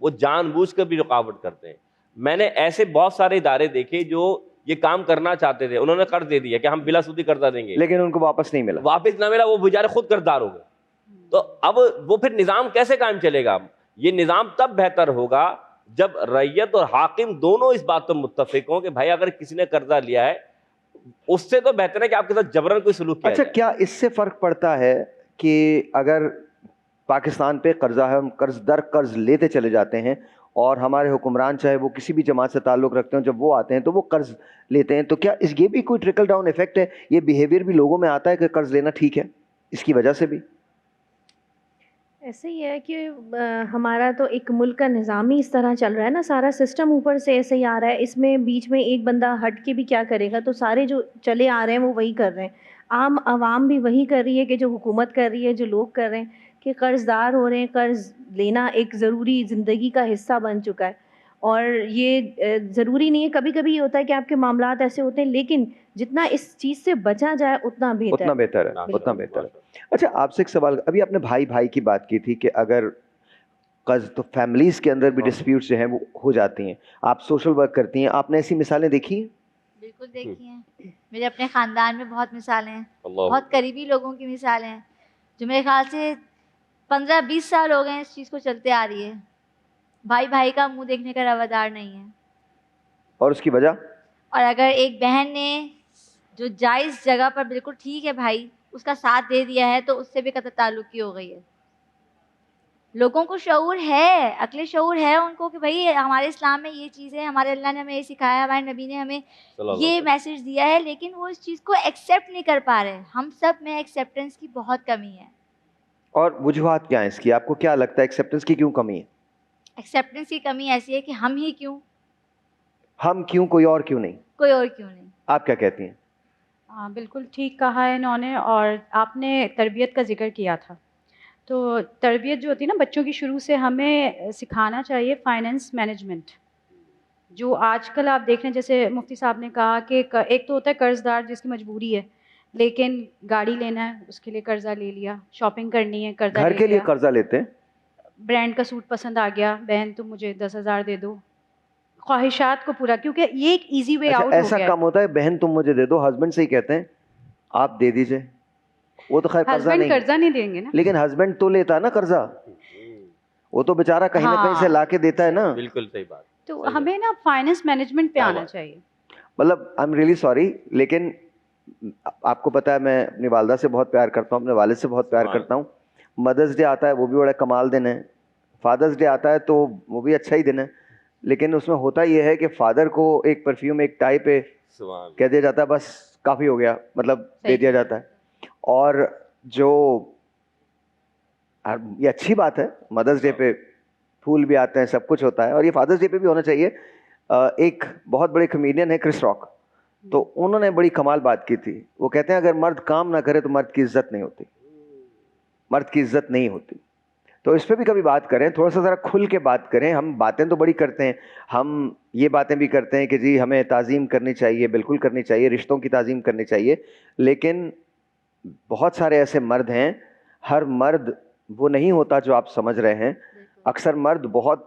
وہ جان بوجھ کر بھی رکاوٹ کرتے ہیں. میں نے ایسے بہت سارے ادارے دیکھے جو یہ کام کرنا چاہتے تھے, انہوں نے قرض دے دیا کہ ہم بلا سودی قرضہ دیں گے, لیکن ان کو واپس نہیں ملا. واپس نہ ملا, وہ بیچارے خود قرضدار ہو گئے. تو اب وہ پھر نظام کیسے قائم چلے گا؟ یہ نظام تب بہتر ہوگا جب رعیت اور حاکم دونوں اس بات پر متفق ہوں کہ بھائی اگر کسی نے قرضہ لیا ہے اس سے تو بہتر ہے کہ آپ کے ساتھ جبرن کوئی سلوک کیا جائے. اچھا, کیا اس سے فرق پڑتا ہے کہ اگر پاکستان پہ قرضہ ہے, ہم قرض در قرض لیتے چلے جاتے ہیں اور ہمارے حکمران چاہے وہ کسی بھی جماعت سے تعلق رکھتے ہیں, جب وہ آتے ہیں تو وہ قرض لیتے ہیں, تو کیا یہ بھی کوئی ٹرکل ڈاؤن ایفیکٹ ہے؟ یہ بیہیویئر بھی لوگوں میں آتا ہے کہ قرض لینا ٹھیک ہے اس کی وجہ سے بھی؟ ایسے ہی ہے کہ ہمارا تو ایک ملک کا نظام ہی اس طرح چل رہا ہے نا, سارا سسٹم اوپر سے ایسے ہی آ رہا ہے. اس میں بیچ میں ایک بندہ ہٹ کے بھی کیا کرے گا؟ تو سارے جو چلے آ رہے ہیں وہ وہی کر رہے ہیں. عام عوام بھی وہی کر رہی ہے کہ جو حکومت کر رہی ہے, جو لوگ کر رہے ہیں کہ قرض دار ہو رہے ہیں. قرض لینا ایک ضروری زندگی کا حصہ بن چکا ہے اور یہ ضروری نہیں ہے. کبھی کبھی یہ ہوتا ہے کہ آپ کے معاملات ایسے ہوتے ہیں, لیکن جتنا اس چیز سے بچا جائے اتنا بہتر ہے, اتنا بہتر ہے. اچھا, آپ سے ایک سوال, ابھی آپ نے بھائی کی بات کی تھی کہ اگر قرض, تو فیملیز کے اندر بھی ڈسپیوٹس جو ہیں وہ ہو جاتی ہیں. آپ سوشل ورک کرتی ہیں, آپ نے ایسی مثالیں دیکھی ہیں؟ بالکل دیکھی ہیں, میرے اپنے خاندان میں بہت مثالیں ہیں, بہت قریبی لوگوں کی مثالیں ہیں جو میرے خیال سے 15-20 سال ہو گئے اس چیز کو چلتے آ رہی ہے. بھائی کا منہ دیکھنے کا روادار نہیں ہے. اور اس کی وجہ؟ اور اگر ایک بہن نے جو جائز جگہ پر بالکل ٹھیک ہے بھائی اس کا ساتھ دے دیا ہے تو اس سے بھی قطع تعلقی ہو گئی ہے. لوگوں کو شعور ہے, عقل شعور ہے ان کو کہ بھائی ہمارے اسلام میں یہ چیز ہے, ہمارے اللہ نے ہمیں یہ سکھایا ہے, ہمارے نبی نے ہمیں یہ میسج دیا ہے, لیکن وہ اس چیز کو ایکسیپٹ نہیں کر پا رہے. ہم سب میں ایکسیپٹنس کی بہت کمی ہے. اور وجوہات کیا ہیں اس کی؟ آپ کو کیا لگتا ہے ایکسیپٹنس کی کیوں کمی ہے؟ ایکسیپٹنس کی کمی ایسی ہے کہ ہم کیوں, کوئی اور کیوں نہیں؟ کوئی اور کیوں نہیں. آپ کیا کہتی ہیں؟ ہاں بالکل ٹھیک کہا ہے انہوں نے. اور آپ نے تربیت کا ذکر کیا تھا, تو تربیت جو ہوتی ہے نا بچوں کی, شروع سے ہمیں سکھانا چاہیے فائنینس مینجمنٹ. جو آج کل آپ دیکھ رہے ہیں, جیسے مفتی صاحب نے کہا کہ ایک تو ہوتا ہے قرض دار جس کی مجبوری ہے, لیکن گاڑی لینا ہے اس کے لیے قرضہ لے لیا, شاپنگ کرنی ہے قرضہ لے لیا, گھر کے لیے قرضہ لیتے ہیں, برانڈ کا سوٹ پسند آ گیا, بہن تم مجھے 10,000 دے دو, خواہشات کو پورا, کیونکہ یہ ایک ایزی وے آؤٹ ہو گیا. ایسا کام ہوتا ہے بہن تم مجھے دے دو, ہسبینڈ سے ہی کہتے ہیں آپ دے دیجئے. وہ تو خیر قرضہ نہیں دیں گے نا, لیکن ہسبینڈ تو لیتا ہے نا قرضہ, وہ تو بیچارہ کہیں نہ کہیں سے لا کے دیتا ہے نا. بالکل صحیح بات. تو ہمیں نا فائنینس مینجمنٹ پہ آنا چاہیے. مطلب آئی ایم ریئلی سوری, لیکن آپ کو پتا ہے میں اپنی والدہ سے بہت پیار کرتا ہوں, اپنے والد سے بہت پیار کرتا ہوں. مدرس ڈے آتا ہے وہ بھی بڑا کمال دن ہے, فادرس ڈے آتا ہے تو وہ بھی اچھا ہی دن ہے, لیکن اس میں ہوتا یہ ہے کہ فادر کو ایک پرفیوم ایک ٹائی پہ کہہ دیا جاتا ہے, بس کافی ہو گیا, مطلب دے دیا جاتا ہے. اور جو یہ اچھی بات ہے, مدرس ڈے پہ پھول بھی آتے ہیں, سب کچھ ہوتا ہے, اور یہ فادرس ڈے پہ بھی ہونا چاہیے. ایک بہت بڑے کمیڈین ہے کرس راک, تو انہوں نے بڑی کمال بات کی تھی. وہ کہتے ہیں اگر مرد کام نہ کرے تو مرد کی عزت نہیں ہوتی, مرد کی عزت نہیں ہوتی. تو اس پہ بھی کبھی بات کریں, تھوڑا سا ذرا کھل کے بات کریں. ہم باتیں تو بڑی کرتے ہیں, ہم یہ باتیں بھی کرتے ہیں کہ جی ہمیں تعظیم کرنی چاہیے, بالکل کرنی چاہیے, رشتوں کی تعظیم کرنی چاہیے, لیکن بہت سارے ایسے مرد ہیں, ہر مرد وہ نہیں ہوتا جو آپ سمجھ رہے ہیں. اکثر مرد بہت,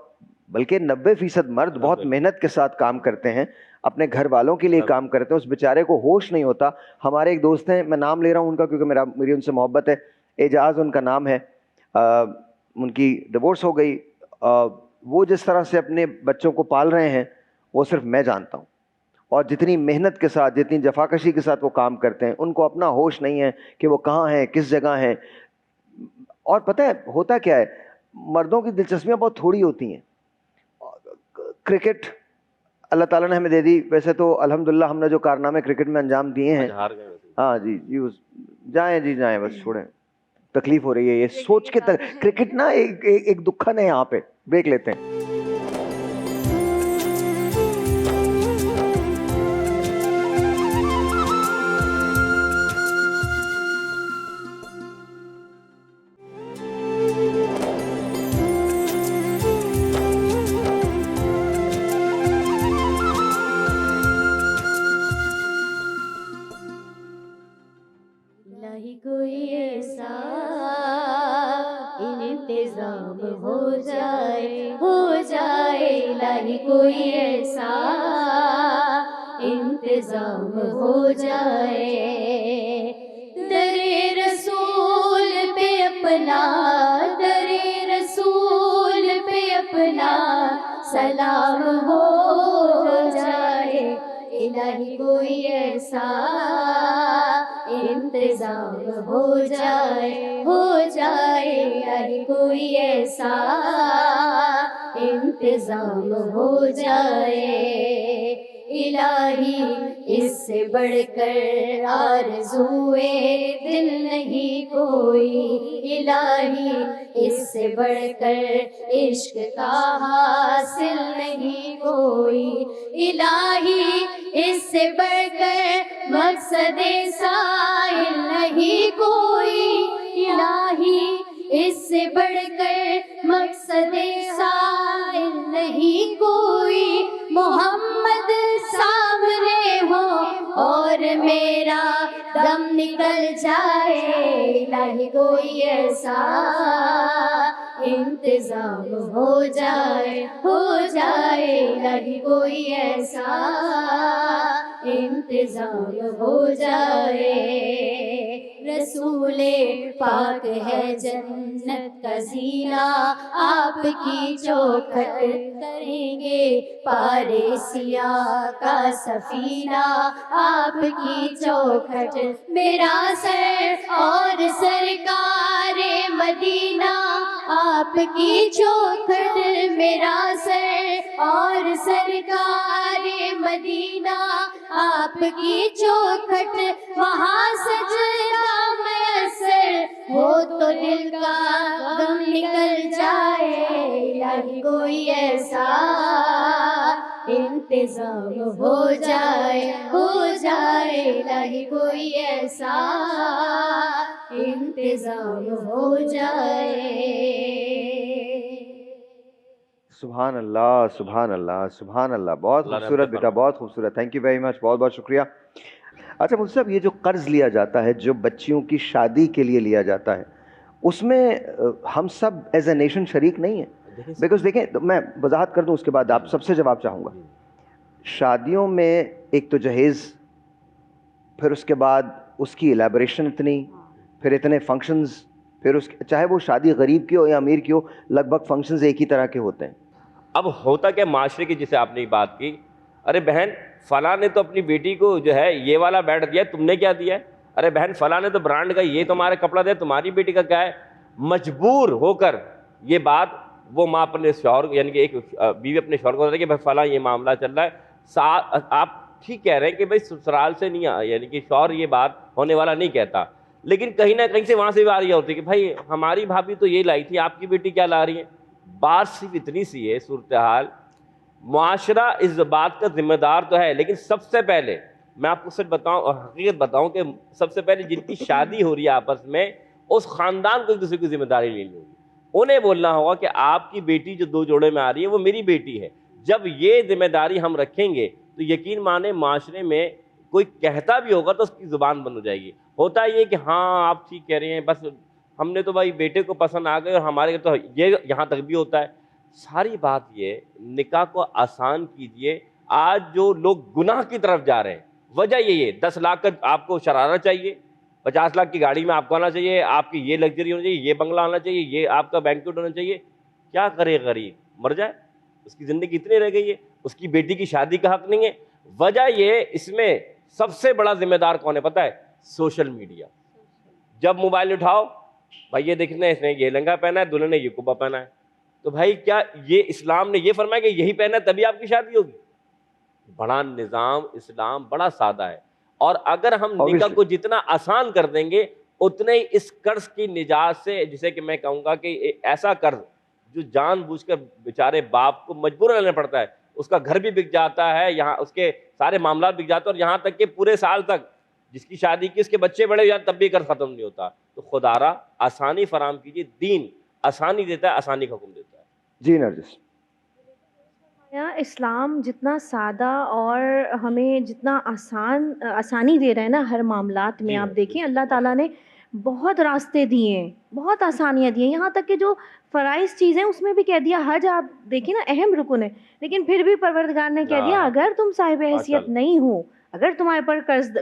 بلکہ 90% مرد بہت محنت کے ساتھ کام کرتے ہیں, اپنے گھر والوں کے لیے کام کرتے ہیں, اس بیچارے کو ہوش نہیں ہوتا. ہمارے ایک دوست ہیں, میں نام لے رہا ہوں ان کا کیونکہ میری ان سے محبت ہے, اعجاز ان کا نام ہے, ان کی ڈیورس ہو گئی. وہ جس طرح سے اپنے بچوں کو پال رہے ہیں وہ صرف میں جانتا ہوں, اور جتنی محنت کے ساتھ, جتنی جفاکشی کے ساتھ وہ کام کرتے ہیں, ان کو اپنا ہوش نہیں ہے کہ وہ کہاں ہیں, کس جگہ ہیں. اور پتہ ہے ہوتا کیا ہے, مردوں کی دلچسپیاں بہت تھوڑی ہوتی ہیں. کرکٹ اللہ تعالیٰ نے ہمیں دے دی, ویسے تو الحمدللہ ہم نے جو کارنامے کرکٹ میں انجام دیے ہیں, ہاں جی جائیں جی جائیں, بس چھوڑیں, تکلیف ہو رہی ہے یہ سوچ کے. کرکٹ نا ایک دکھن ہے, یہاں پہ بریک لیتے ہیں. کوئی ایسا انتظام ہو جائے الہی, کوئی ایسا انتظام ہو جائے. در رسول پہ اپنا, در رسول پہ اپنا سلام ہو جائے الہی, کوئی ایسا انتظام ہو جائے الہی, کوئی ایسا انتظام ہو جائے. الہی اس سے بڑھ کر آرزوئے دل نہیں کوئی, الہی اس سے بڑھ کر عشق کا حاصل نہیں کوئی, الہی اس سے بڑھ کر مقصد سائل نہیں کوئی, الہی اس سے بڑھ کر مقصد سائل نہیں کوئی. محمد سامنے ہو اور میرا دم نکل جائے الہی, کوئی ایسا انتظام ہو جائے الہی, کوئی ایسا انتظام ہو جائے. رسول پاک ہے جنت کا زینہ, آپ کی چوکھٹ کریں گے پار سیاہ کا سفینہ, آپ کی چوکھٹ میرا سر اور سرکار مدینہ, آپ کی چوکھٹ میرا سر اور سرکار مدینہ, آپ کی چوکھٹ وہاں سجدہ میسر ہو تو دل کا غم نکل جائے الہی, کوئی ایسا انتظام ہو جائے الہی, کوئی ایسا انتظام ہو جائے. سبحان اللہ سبحان اللہ سبحان اللہ, بہت خوبصورت بیٹا, بہت خوبصورت, تھینک یو ویری مچ, بہت بہت شکریہ. اچھا مفتی صاحب, یہ جو قرض لیا جاتا ہے, جو بچیوں کی شادی کے لیے لیا جاتا ہے, اس میں ہم سب ایز اے نیشن شریک نہیں ہیں؟ بیکاز دیکھیں, میں وضاحت کر دوں اس کے بعد آپ سب سے جواب چاہوں گا. شادیوں میں ایک تو جہیز, پھر اس کے بعد اس کی الیبوریشن اتنی, پھر اتنے فنکشنز, پھر چاہے وہ شادی غریب کی ہو یا امیر کی ہو, لگ بھگ فنکشنز ایک ہی طرح کے ہوتے ہیں. اب ہوتا کیا معاشرے کی, جسے آپ نے بات کی, ارے بہن فلاں نے تو اپنی بیٹی کو جو ہے یہ والا بیٹ دیا, تم نے کیا دیا ہے, ارے بہن فلاں نے تو برانڈ کا یہ تمہارے کپڑا دیا, تمہاری بیٹی کا کیا ہے. مجبور ہو کر یہ بات وہ ماں اپنے شوہر, یعنی کہ ایک بیوی اپنے شوہر کو بتاتی ہے کہ بھائی فلاں یہ معاملہ چل رہا ہے. آپ ٹھیک کہہ رہے ہیں کہ بھائی سسرال سے نہیں, یعنی کہ شوہر یہ بات ہونے والا نہیں کہتا, لیکن کہیں نہ کہیں سے وہاں سے بھی آ رہی ہوتی ہے کہ بھائی ہماری بھابھی تو یہ لائی تھی, آپ کی بیٹی کیا لا رہی ہے. بات صرف اتنی سی ہے صورتحال, معاشرہ اس بات کا ذمہ دار تو ہے, لیکن سب سے پہلے میں آپ کو سچ بتاؤں اور حقیقت بتاؤں کہ سب سے پہلے جن کی شادی ہو رہی ہے آپس میں, اس خاندان کو ایک دوسرے کی ذمہ داری لینی ہوگی. انہیں بولنا ہوگا کہ آپ کی بیٹی جو 2 جوڑے میں آ رہی ہے وہ میری بیٹی ہے. جب یہ ذمہ داری ہم رکھیں گے تو یقین مانیں معاشرے میں کوئی کہتا بھی ہوگا تو اس کی زبان بند ہو جائے گی. ہوتا یہ کہ ہاں آپ ٹھیک کہہ رہے ہیں، بس ہم نے تو بھائی بیٹے کو پسند آ گئے اور ہمارے تو یہ یہاں تک بھی ہوتا ہے. ساری بات یہ نکاح کو آسان کیجئے. آج جو لوگ گناہ کی طرف جا رہے ہیں وجہ یہی ہے. 10 لاکھ کا آپ کو شرارہ چاہیے، 50 لاکھ کی گاڑی میں آپ کو آنا چاہیے، آپ کی یہ لگژری ہونی چاہیے، یہ بنگلہ ہونا چاہیے، یہ آپ کا بینکوٹ ہونا چاہیے. کیا کرے غریب؟ مر جائے. اس کی زندگی اتنی رہ گئی ہے، اس کی بیٹی کی شادی کا حق نہیں ہے. وجہ یہ اس میں سب سے بڑا ذمہ دار کون ہے پتہ ہے؟ Social media. جب موبائل اٹھاؤ بھائی یہ دیکھنا ہے اس نے یہ لہنگا پہنا ہے، دلہن نے یہ کبا پہنا ہے. تو بھائی کیا یہ اسلام نے یہ فرمایا کہ یہی پہنا ہے تبھی آپ کی شادی ہوگی؟ بڑا نظام اسلام بڑا سادہ ہے. اور اگر ہم نکاح کو جتنا آسان کر دیں گے اتنے ہی اس قرض کی نجات سے، جسے کہ میں کہوں گا کہ ایسا قرض جو جان بوجھ کر بیچارے باپ کو مجبور لینا پڑتا ہے، اس کا گھر بھی بک جاتا ہے، یہاں اس کے سارے معاملات بک جاتے ہیں، اور یہاں تک کہ پورے سال تک جس کی شادی کی اس کے بچے بڑے یا تب بھی قرض ختم نہیں ہوتا. تو خدا را آسانی فراہم کیجیے. دین آسانی دیتا ہے، آسانی کا حکم دیتا ہے. جی نرجس. اسلام جتنا سادہ اور ہمیں جتنا آسانی دے رہا ہے نا ہر معاملات میں. آپ دیکھیں اللہ تعالیٰ نے بہت راستے دیے ہیں، بہت آسانیاں دی ہیں. یہاں تک کہ جو فرائض چیزیں اس میں بھی کہہ دیا، حج آپ دیکھیں نا اہم رکن ہے، لیکن پھر بھی پروردگار نے کہہ دیا اگر تم صاحب حیثیت نہیں ہو، اگر تمہارے پر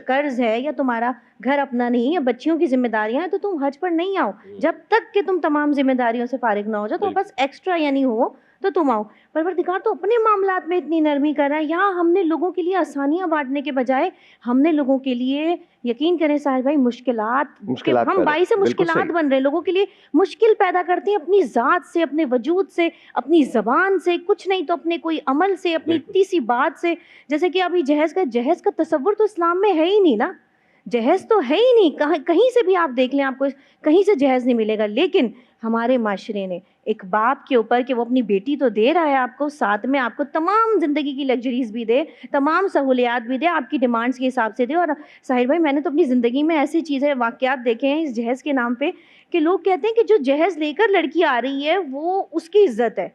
قرض ہے یا تمہارا گھر اپنا نہیں یا بچیوں کی ذمہ داریاں ہیں تو تم حج پر نہیں آؤ جب تک کہ تم تمام ذمہ داریوں سے فارغ نہ ہو جاؤ. تو بس ایکسٹرا یعنی ہو تو تم آؤ. پروردگار تو اپنے معاملات میں اتنی نرمی کر رہا ہے. یہاں ہم نے لوگوں کے لیے آسانیاں بانٹنے کے بجائے ہم نے لوگوں کے لیے یقین کریں ساحل بھائی مشکلات ہم باعث مشکلات بن رہے ہیں. لوگوں کے لیے مشکل پیدا کرتے ہیں اپنی ذات سے، اپنے وجود سے، اپنی زبان سے، کچھ نہیں تو اپنے کوئی عمل سے، اپنی اتنی سی بات سے. جیسے کہ ابھی جہیز کا تصور تو اسلام میں ہے ہی نہیں نا. جہیز تو ہے ہی نہیں، کہیں سے بھی آپ دیکھ لیں آپ کو کہیں سے جہیز نہیں ملے گا. لیکن ہمارے معاشرے نے ایک باپ کے اوپر کہ وہ اپنی بیٹی تو دے رہا ہے آپ کو، ساتھ میں آپ کو تمام زندگی کی لگژریز بھی دے، تمام سہولیات بھی دے، آپ کی ڈیمانڈس کے حساب سے دے. اور ساحل بھائی میں نے تو اپنی زندگی میں ایسی چیزیں واقعات دیکھے ہیں اس جہیز کے نام پہ کہ لوگ کہتے ہیں کہ جو جہیز لے کر لڑکی آ رہی ہے وہ اس کی عزت ہے،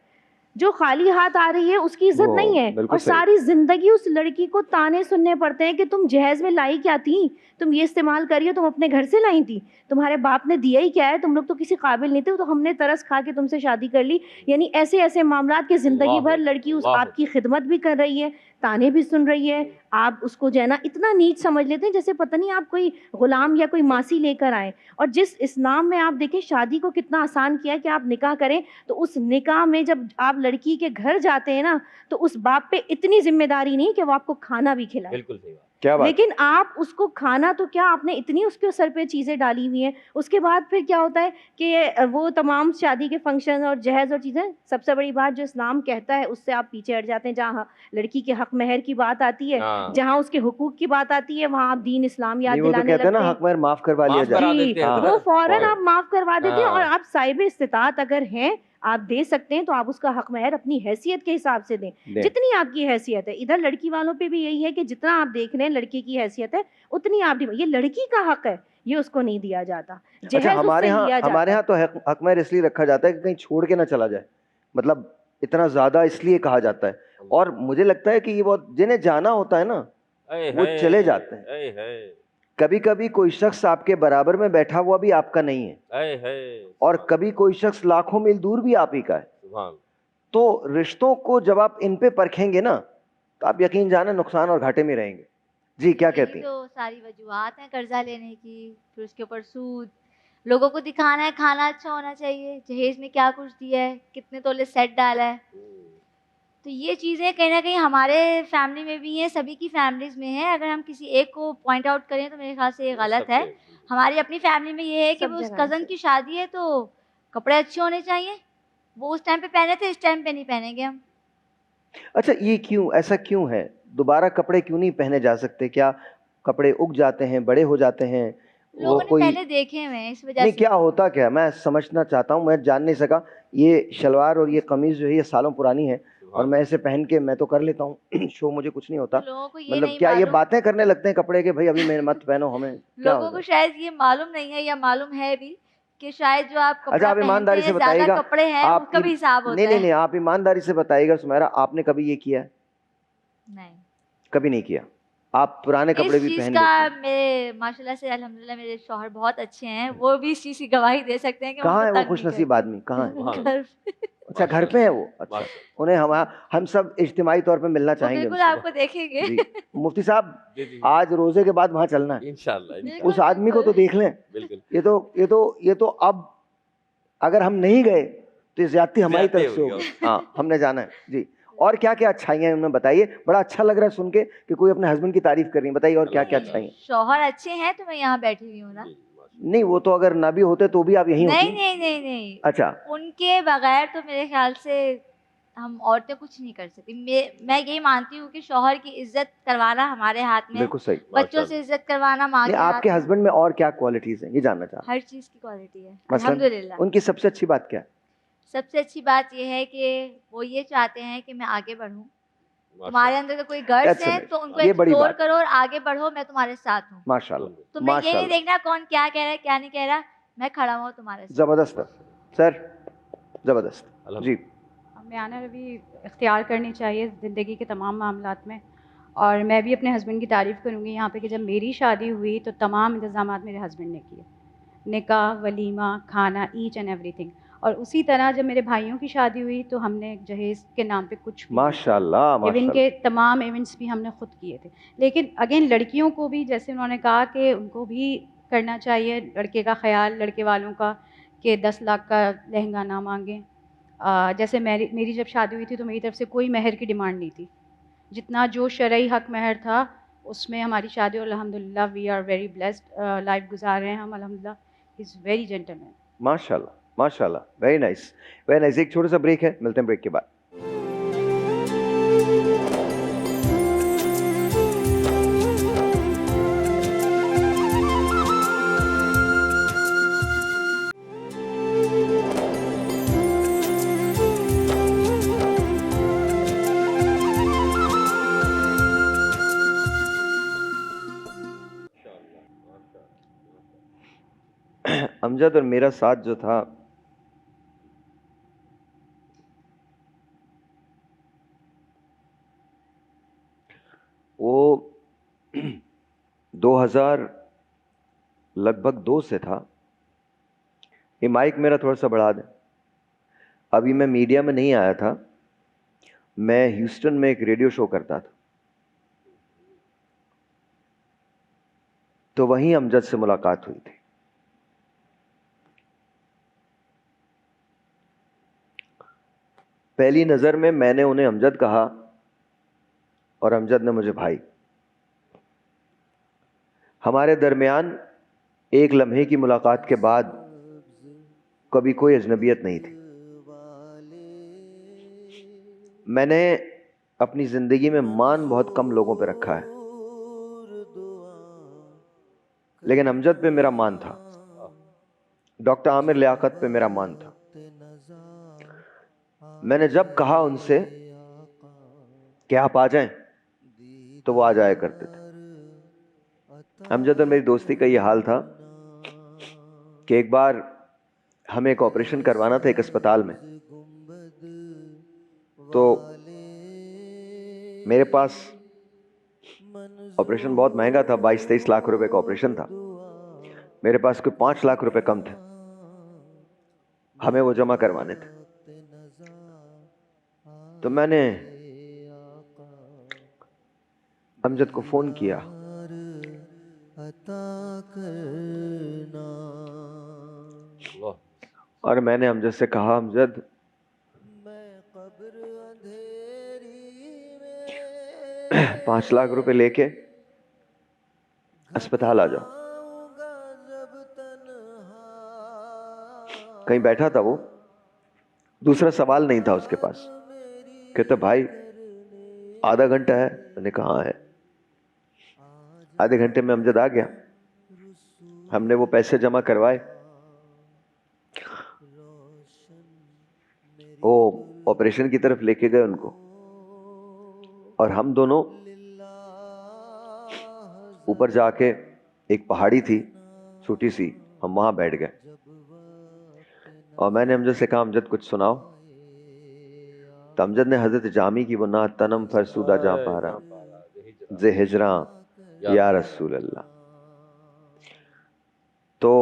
جو خالی ہاتھ آ رہی ہے اس کی عزت نہیں ہے. اور ساری زندگی اس لڑکی کو تانے سننے پڑتے ہیں کہ تم جہیز میں لائی کیا تھی، تم یہ استعمال کریے، تم اپنے گھر سے لائی تھی، تمہارے باپ نے دیا ہی کیا ہے، تم لوگ تو کسی قابل نہیں تھے، تو ہم نے ترس کھا کے تم سے شادی کر لی. یعنی ایسے ایسے معاملات کے زندگی بھر لڑکی اس آپ کی خدمت بھی کر رہی ہے، تانے بھی سن رہی ہے. آپ اس کو جو ہے نا اتنا نیچ سمجھ لیتے ہیں جیسے پتہ نہیں آپ کوئی غلام یا کوئی ماسی لے کر آئیں. اور جس اسلام میں آپ دیکھیں شادی کو کتنا آسان کیا ہے کہ آپ نکاح کریں تو اس نکاح میں جب آپ لڑکی کے گھر جاتے ہیں نا تو اس باپ پہ اتنی ذمہ داری نہیں کہ وہ آپ کو کھانا بھی کھلائے. بالکل صحیح بات. لیکن آپ اس کو کھانا تو کیا آپ نے اتنی اس کے سر پہ چیزیں ڈالی ہوئی ہیں. اس کے بعد پھر کیا ہوتا ہے کہ وہ تمام شادی کے فنکشن اور جہیز اور چیزیں. سب سے بڑی بات جو اسلام کہتا ہے اس سے آپ پیچھے ہٹ جاتے ہیں. جہاں لڑکی کے حق مہر کی بات آتی ہے، جہاں اس کے حقوق کی بات آتی ہے، وہاں آپ دین اسلام یاد دلانے لگتے ہیں. حق مہر معاف کروا لیا جائے، وہ فوراً آپ معاف کروا دیتے ہیں. اور آپ صاحب استطاعت اگر ہیں آپ دے سکتے ہیں تو آپ اس کا حق مہر اپنی حیثیت کے حساب سے دیں، جتنی آپ کی حیثیت ہے. ادھر لڑکی والوں پہ بھی یہی ہے کہ جتنا آپ دیکھ رہے ہیں لڑکی کی حیثیت ہے اتنی آپ یہ لڑکی کا حق ہے، یہ اس کو نہیں دیا جاتا. ہمارے ہاں تو حق مہر اس لیے رکھا جاتا ہے کہ کہیں چھوڑ کے نہ چلا جائے، مطلب اتنا زیادہ اس لیے کہا جاتا ہے. اور مجھے لگتا ہے کہ یہ بہت جنہیں جانا ہوتا ہے نا وہ چلے جاتے ہیں. کبھی کبھی کوئی شخص آپ کے برابر میں بیٹھا ہوا بھی آپ کا نہیں ہے، اور کبھی کوئی شخص لاکھوں میل دور بھی آپ ہی کا ہے. تو رشتوں کو جب آپ ان پہ پرکھیں گے نا تو آپ یقین جانے نقصان اور گھاٹے میں رہیں گے. جی کیا کہتی ہیں؟ تو ساری وجوہات ہیں قرضہ لینے کی، پھر اس کے اوپر سود، لوگوں کو دکھانا ہے کھانا اچھا ہونا چاہیے، جہیز میں کیا کچھ دیا ہے، کتنے تولے سیٹ ڈالا ہے. تو یہ چیزیں کہیں نہ کہیں ہمارے فیملی میں بھی ہیں، سبھی کی فیملیز میں ہیں. اگر ہم کسی ایک کو پوائنٹ آؤٹ کریں تو میرے خیال سے یہ غلط ہے. ہماری اپنی فیملی میں یہ ہے کہ اس کزن کی شادی ہے تو کپڑے اچھے ہونے چاہیے، وہ اس ٹائم پہ پہنے تھے اس ٹائم پہ نہیں پہنیں گے ہم. اچھا یہ کیوں ایسا کیوں ہے؟ دوبارہ کپڑے کیوں نہیں پہنے جا سکتے؟ کیا کپڑے اگ جاتے ہیں، بڑے ہو جاتے ہیں؟ لوگوں نے پہلے دیکھے ہوئے ہیں اس وجہ سے. کیا ہوتا کیا میں سمجھنا چاہتا ہوں، میں جان نہیں سکا. یہ شلوار اور یہ قمیض جو ہے یہ سالوں پرانی ہے اور میں اسے پہن کے میں تو کر لیتا ہوں شو، مجھے کچھ نہیں ہوتا. مطلب کیا یہ باتیں کرنے لگتے ہیں کپڑے کے بھائی ابھی میں مت پہنو ہمیں؟ لوگوں کو شاید یہ معلوم نہیں ہے یا معلوم ہے بھی کہ شاید جو آپ اچھا کپڑا آپ ایمانداری پہنتے سے ہیں بتائیے زیادہ گا کپڑے ہیں اس کا بھی حساب ہوتا ہے. نہیں آپ ایمانداری سے بتائیے گا سمیرا, آپ نے کبھی یہ کیا ہے؟ نہیں, کبھی نہیں کیا. آپ پرانے کپڑے اس بھی چیز پہن کا لیتے ہیں. میرے ماشاء اللہ سے الحمدللہ میرے شوہر بہت اچھے ہیں, وہ بھی اس چیز کی گواہی دے سکتے ہیں کہ کہاں ہے وہ تنگ خوش نہیں نصیب کرتے. آدمی, کہاں ہے؟ گھر اچھا گھر پہ ہے وہ. اچھا انہیں ہم سب اجتماعی طور پہ ملنا وہ چاہیں گے. بالکل آپ کو دیکھیں گے. جی مفتی صاحب آج روزے کے بعد وہاں چلنا ہے, انشاءاللہ اس آدمی کو تو دیکھ لیں. یہ تو اب اگر ہم نہیں گئے تو زیادتی ہماری طرف سے ہوگی. ہاں ہم نے جانا ہے. جی اور کیا کیا اچھائیاں ہیں انہیں بتائیے. بڑا اچھا لگ رہا ہے سن کے کہ کوئی اپنے ہسبینڈ کی تعریف کر رہی ہے. بتائیے اور کیا کیا اچھائیاں. شوہر اچھے ہیں تو میں یہاں بیٹھی ہوئی ہوں نا. نہیں وہ تو اگر نہ بھی ہوتے تو بھی آپ یہیں ہوتی. نہیں. اچھا ان کے بغیر تو میرے خیال سے ہم عورتیں کچھ نہیں کر سکتی. میں یہی مانتی ہوں کہ شوہر کی عزت کروانا ہمارے ہاتھ میں, بالکل صحیح. بچوں سے عزت کروانا ماں کے آپ ہاتھ کے میں. ہسبینڈ میں اور کیا کوالٹیز ہیں یہ جاننا چاہتا ہوں. ہر چیز کی کوالٹی ہے الحمدللہ. ان کی سب سے اچھی بات کیا ہے؟ سب سے اچھی بات یہ ہے کہ وہ یہ چاہتے ہیں کہ میں آگے بڑھوں. تمہارے اندر تو کوئی گرس ہے تو ان کو ایکسپلور کرو اور آگے بڑھو, میں تمہارے ساتھ ہوں. ماشاءاللہ. تو میں یہ نہیں دیکھنا کون کیا کہہ رہا ہے کیا نہیں کہہ رہا, میں کھڑا ہوں تمہارے ساتھ. زبردست سر, زبردست. جی میانہ روی اختیار کرنی چاہیے زندگی کے تمام معاملات میں, اور میں بھی اپنے ہسبینڈ کی تعریف کروں گی یہاں پہ کہ جب میری شادی ہوئی تو تمام انتظامات میرے ہسبینڈ نے کیے, نکاح, ولیمہ, کھانا, ایچ اینڈ ایوری تھنگ. اور اسی طرح جب میرے بھائیوں کی شادی ہوئی تو ہم نے جہیز کے نام پہ کچھ بھی ماشاءاللہ ایون کے تمام ایونٹس بھی ہم نے خود کیے تھے. لیکن اگین لڑکیوں کو بھی جیسے انہوں نے کہا کہ ان کو بھی کرنا چاہیے لڑکے کا خیال, لڑکے والوں کا, کہ 10 لاکھ کا لہنگا نہ مانگیں. جیسے میری جب شادی ہوئی تھی تو میری طرف سے کوئی مہر کی ڈیمانڈ نہیں تھی. جتنا جو شرعی حق مہر تھا اس میں ہماری شادی, اور الحمدللہ we are very blessed life گزار رہے ہیں ہم الحمدللہ. He is very gentleman. ماشاءاللہ ماشاءاللہ, ویری نائس ویری نائس. ایک چھوٹا سا بریک ہے, ملتے ہیں بریک کے بعد. امجد اور میرا ساتھ جو تھا وہ 2000 لگ بھگ 2 سے تھا. یہ مائک میرا تھوڑا سا بڑھا دیں. ابھی میں میڈیا میں نہیں آیا تھا, میں ہیوسٹن میں ایک ریڈیو شو کرتا تھا, تو وہیں امجد سے ملاقات ہوئی تھی. پہلی نظر میں نے انہیں امجد کہا اور امجد نے مجھے بھائی. ہمارے درمیان ایک لمحے کی ملاقات کے بعد کبھی کوئی اجنبیت نہیں تھی. میں نے اپنی زندگی میں مان بہت کم لوگوں پہ رکھا ہے, لیکن امجد پہ میرا مان تھا, ڈاکٹر عامر لیاقت پہ میرا مان تھا. میں نے جب کہا ان سے کہ آپ آ جائیں تو وہ آ جایا کرتے تھے. امجد اور میری دوستی کا یہ حال تھا کہ ایک بار ہمیں ایک آپریشن کروانا تھا ایک اسپتال میں, تو میرے پاس آپریشن بہت مہنگا تھا, 22-23 لاکھ روپے کا آپریشن تھا. میرے پاس کوئی 5 لاکھ روپے کم تھے, ہمیں وہ جمع کروانے تھے. تو میں نے امجد کو فون کیا اور میں نے امجد سے کہا, امجد 5 لاکھ روپے لے کے اسپتال آ جاؤ. کہیں بیٹھا تھا وہ, دوسرا سوال نہیں تھا اس کے پاس. کہتا بھائی آدھا گھنٹہ ہے. میں نے کہا ہے. آدھے گھنٹے میں امجد آ گیا, ہم نے وہ پیسے جمع کروائے, وہ آپریشن کی طرف لے کے گئے ان کو, اور ہم دونوں اوپر جا کے, ایک پہاڑی تھی چھوٹی سی, ہم وہاں بیٹھ گئے. اور میں نے امجد سے کہا امجد کچھ سناؤ. تو امجد نے حضرت جامی کی وہ نعت تنم فرسودہ جاں پارا ز ہجراں یا رسول اللہ. تو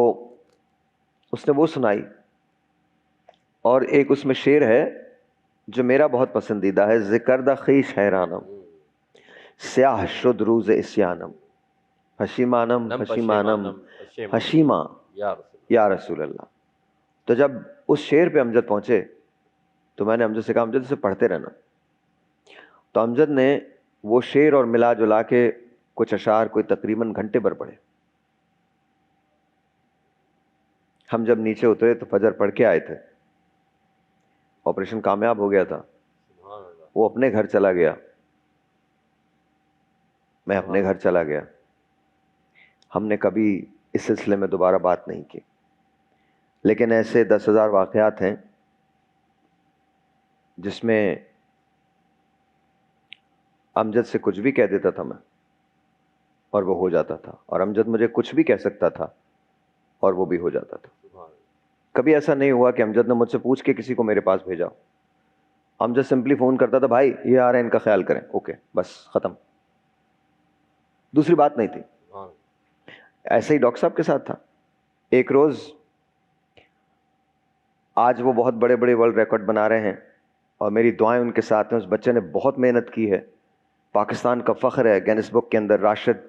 اس نے وہ سنائی. اور ایک اس میں شعر ہے جو میرا بہت پسندیدہ ہے. ذکردہ خیش حیرانم سیاہ شد روز اسیانم حشیمانم حشیمانم حشیماں یا رسول اللہ. تو جب اس شعر پہ امجد پہنچے تو میں نے امجد سے کہا امجد اسے پڑھتے رہنا. تو امجد نے وہ شعر اور ملا جلا کے کچھ اشعار کوئی تقریباً گھنٹے بھر پڑھے. ہم جب نیچے اترے تو فجر پڑھ کے آئے تھے. آپریشن کامیاب ہو گیا تھا. وہ اپنے گھر چلا گیا, میں اپنے گھر چلا گیا. ہم نے کبھی اس سلسلے میں دوبارہ بات نہیں کی. لیکن ایسے 10,000 واقعات ہیں جس میں امجد سے کچھ بھی کہہ دیتا تھا میں اور وہ ہو جاتا تھا, اور امجد مجھے کچھ بھی کہہ سکتا تھا اور وہ بھی ہو جاتا تھا. کبھی ایسا نہیں ہوا کہ امجد نے مجھ سے پوچھ کے کسی کو میرے پاس بھیجا. امجد سمپلی فون کرتا تھا, بھائی یہ آ رہے ہیں ان کا خیال کریں, اوکے بس ختم. دوسری بات نہیں تھی. ایسے ہی ڈاکٹر صاحب کے ساتھ تھا. ایک روز آج وہ بہت بڑے بڑے ورلڈ ریکارڈ بنا رہے ہیں اور میری دعائیں ان کے ساتھ ہیں. اس بچے نے بہت محنت کی ہے, پاکستان کا فخر ہے گینس بک کے اندر. راشد,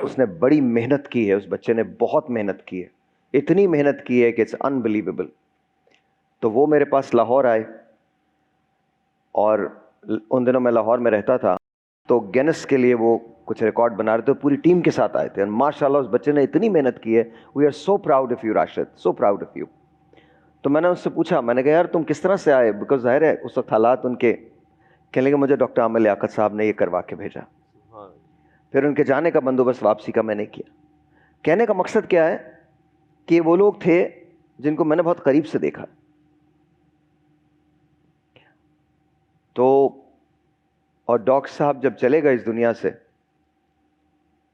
اس نے بڑی محنت کی ہے, اس بچے نے بہت محنت کی ہے, اتنی محنت کی ہے کہ اٹس انبلیویبل. تو وہ میرے پاس لاہور آئے, اور ان دنوں میں لاہور میں رہتا تھا, تو گینس کے لیے وہ کچھ ریکارڈ بنا رہے تھے, پوری ٹیم کے ساتھ آئے تھے. اور ماشاءاللہ اس بچے نے اتنی محنت کی ہے. We are so proud of you Rashid, so proud of you. تو میں نے اس سے پوچھا, میں نے کہا یار تم کس طرح سے آئے, بیکاز ظاہر ہے اس وقت حالات ان کے, کہنے لگے مجھے ڈاکٹر عامر لیاقت صاحب نے یہ کروا کے بھیجا. پھر ان کے جانے کا بندوبست واپسی کا میں نے کیا. کہنے کا مقصد کیا ہے کہ وہ لوگ تھے جن کو میں نے بہت قریب سے دیکھا. تو اور ڈاکٹر صاحب جب چلے گئے اس دنیا سے,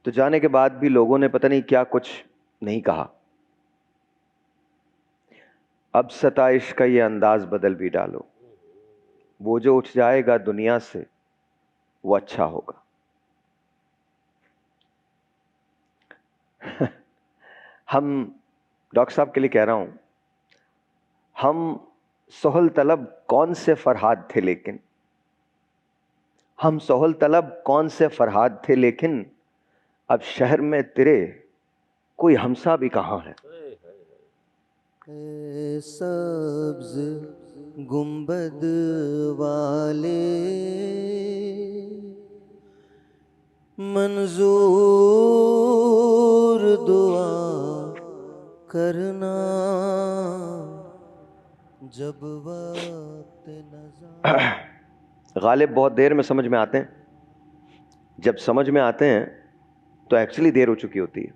تو جانے کے بعد بھی لوگوں نے پتہ نہیں کیا کچھ نہیں کہا. اب ستائش کا یہ انداز بدل بھی ڈالو, وہ جو اٹھ جائے گا دنیا سے وہ اچھا ہوگا. ہم ڈاکٹر صاحب کے لیے کہہ رہا ہوں, ہم سہل طلب کون سے فرہاد تھے, لیکن ہم سہل طلب کون سے فرہاد تھے, لیکن اب شہر میں تیرے کوئی ہمسا بھی کہاں ہے. اے سبز گنبد والے منظور دعا کرنا جب وقت نظر. غالب بہت دیر میں سمجھ میں آتے ہیں. جب سمجھ میں آتے ہیں تو ایکچولی دیر ہو چکی ہوتی ہے.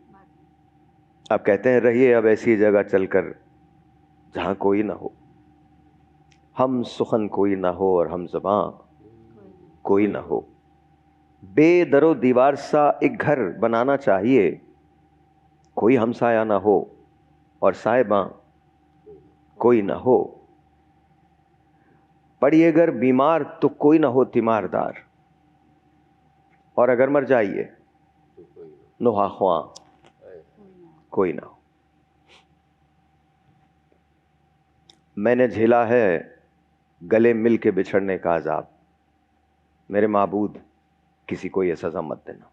آپ کہتے ہیں رہیے اب ایسی جگہ چل کر جہاں کوئی نہ ہو, ہم سخن کوئی نہ ہو اور ہم زباں کوئی نہ ہو. بے در و دیوار سا ایک گھر بنانا چاہیے, کوئی ہمسایہ نہ ہو اور صاحباں کوئی نہ ہو. پڑیے گر بیمار تو کوئی نہ ہو تیماردار, اور اگر مر جائیے نوحہ خواں کوئی نہ ہو. میں نے جھیلا ہے گلے مل کے بچھڑنے کا عذاب, میرے معبود کسی کو یہ سزا مت دینا.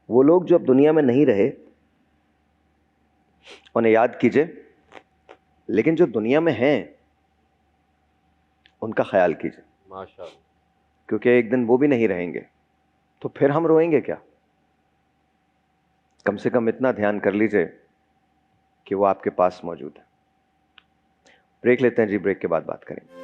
وہ لوگ جو اب دنیا میں نہیں رہے انہیں یاد کیجئے, لیکن جو دنیا میں ہیں ان کا خیال کیجئے, کیونکہ ایک دن وہ بھی نہیں رہیں گے, تو پھر ہم روئیں گے کیا. کم سے کم اتنا دھیان کر لیجئے کہ وہ آپ کے پاس موجود ہے. بریک لیتے ہیں جی, بریک کے بعد بات کریں گے.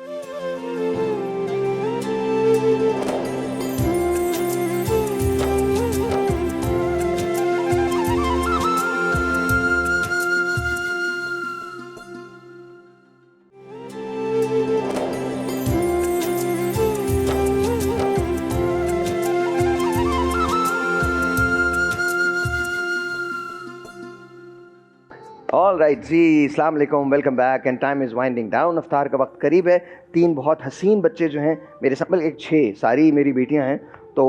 All right جی, السلام علیکم, welcome back and time is winding down. افطار کا وقت قریب ہے. 3 بہت حسین بچے جو ہیں میرے سامنے, ایک 6 ساری میری بیٹیاں ہیں, تو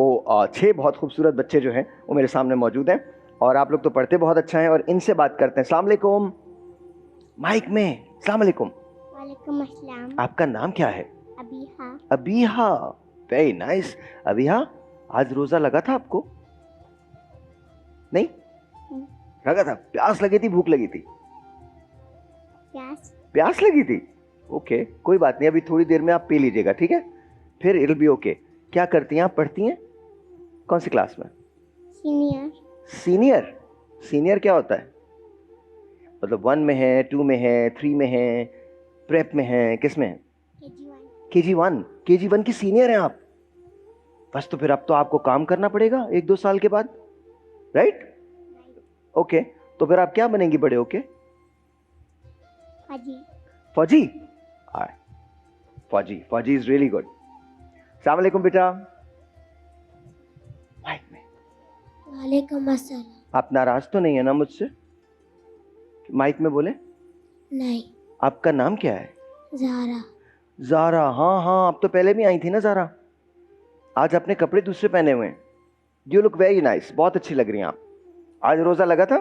6 بہت خوبصورت بچے جو ہیں وہ میرے سامنے موجود ہیں, اور آپ لوگ تو پڑھتے بہت اچھا ہیں, اور ان سے بات کرتے ہیں. السلام علیکم, مائک میں. السلام علیکم. وعلیکم السلام. آپ کا نام کیا ہے؟ ابیحا. ابیحا, ویری نائس. ابیحا, آج روزہ لگا تھا آپ کو؟ نہیں لگا تھا. پیاس لگی تھی, بھوک لگی تھی؟ پیاس لگی تھی. اوکے, کوئی بات نہیں, ابھی تھوڑی دیر میں آپ پی لیجیے گا, ٹھیک ہے, پھر اٹ ول بی اوکے. کیا کرتی ہیں آپ, پڑھتی ہیں کون سی کلاس میں؟ سینئر. سینئر, سینئر کیا ہوتا ہے؟ مطلب 1 میں ہے, 2 میں ہے, 3 میں ہے, پریپ میں ہے, کس میں ہے؟ KG1. KG1 کی سینئر ہیں آپ. بس تو پھر اب تو آپ کو کام کرنا پڑے گا 1-2 سال کے بعد, رائٹ؟ اوکے, تو پھر آپ کیا بنیں گی بڑے ہو کے؟ فوجی. فوجی, فوجی از ریئلی گڈ. السلام علیکم بیٹا. وعلیکم السلام. آپ ناراض تو نہیں ہے نا مجھ سے؟ مائک میں بولے. نہیں. آپ کا نام کیا ہے؟ زارا. زارا, ہاں ہاں, آپ تو پہلے بھی آئی تھی نا زارا. آج اپنے کپڑے دوسرے پہنے ہوئے ہیں. یو لک ویری نائس, بہت اچھی لگ رہی ہیں آپ. آج روزہ لگا تھا؟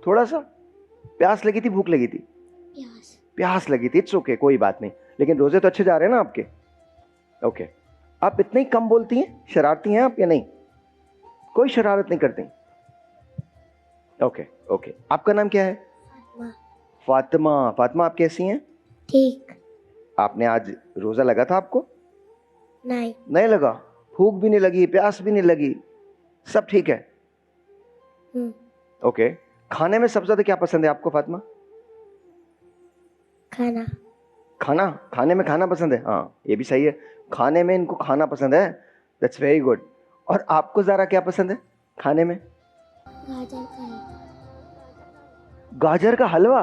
تھوڑا سا. پیاس لگی تھی, بھوک لگی تھی؟ پیاس لگی تھی. اٹس اوکے, کوئی بات نہیں, لیکن روزے تو اچھے جا رہے ہیں نا آپ کے. اوکے, آپ اتنے ہی کم بولتی ہیں, شرارتی ہیں آپ یا نہیں؟ کوئی شرارت نہیں کرتی؟ Okay okay. آپ کا نام کیا ہے؟ فاطمہ. فاطمہ, آپ کیسی ہیں؟ ٹھیک. آپ نے آج روزہ لگا تھا آپ کو؟ نہیں لگا. بھوک بھی نہیں لگی, پیاس بھی نہیں لگی, سب ٹھیک ہے. اوکے, کھانے میں سب سے زیادہ کیا پسند ہے آپ کو فاطمہ؟ کھانا. کھانے میں کھانا پسند ہے, ہاں یہ بھی صحیح ہے. کھانے میں ان کو کھانا پسند ہے, دیٹس ویری گڈ. اور آپ کو ذرا کیا پسند ہے کھانے میں؟ گاجر کا حلوہ.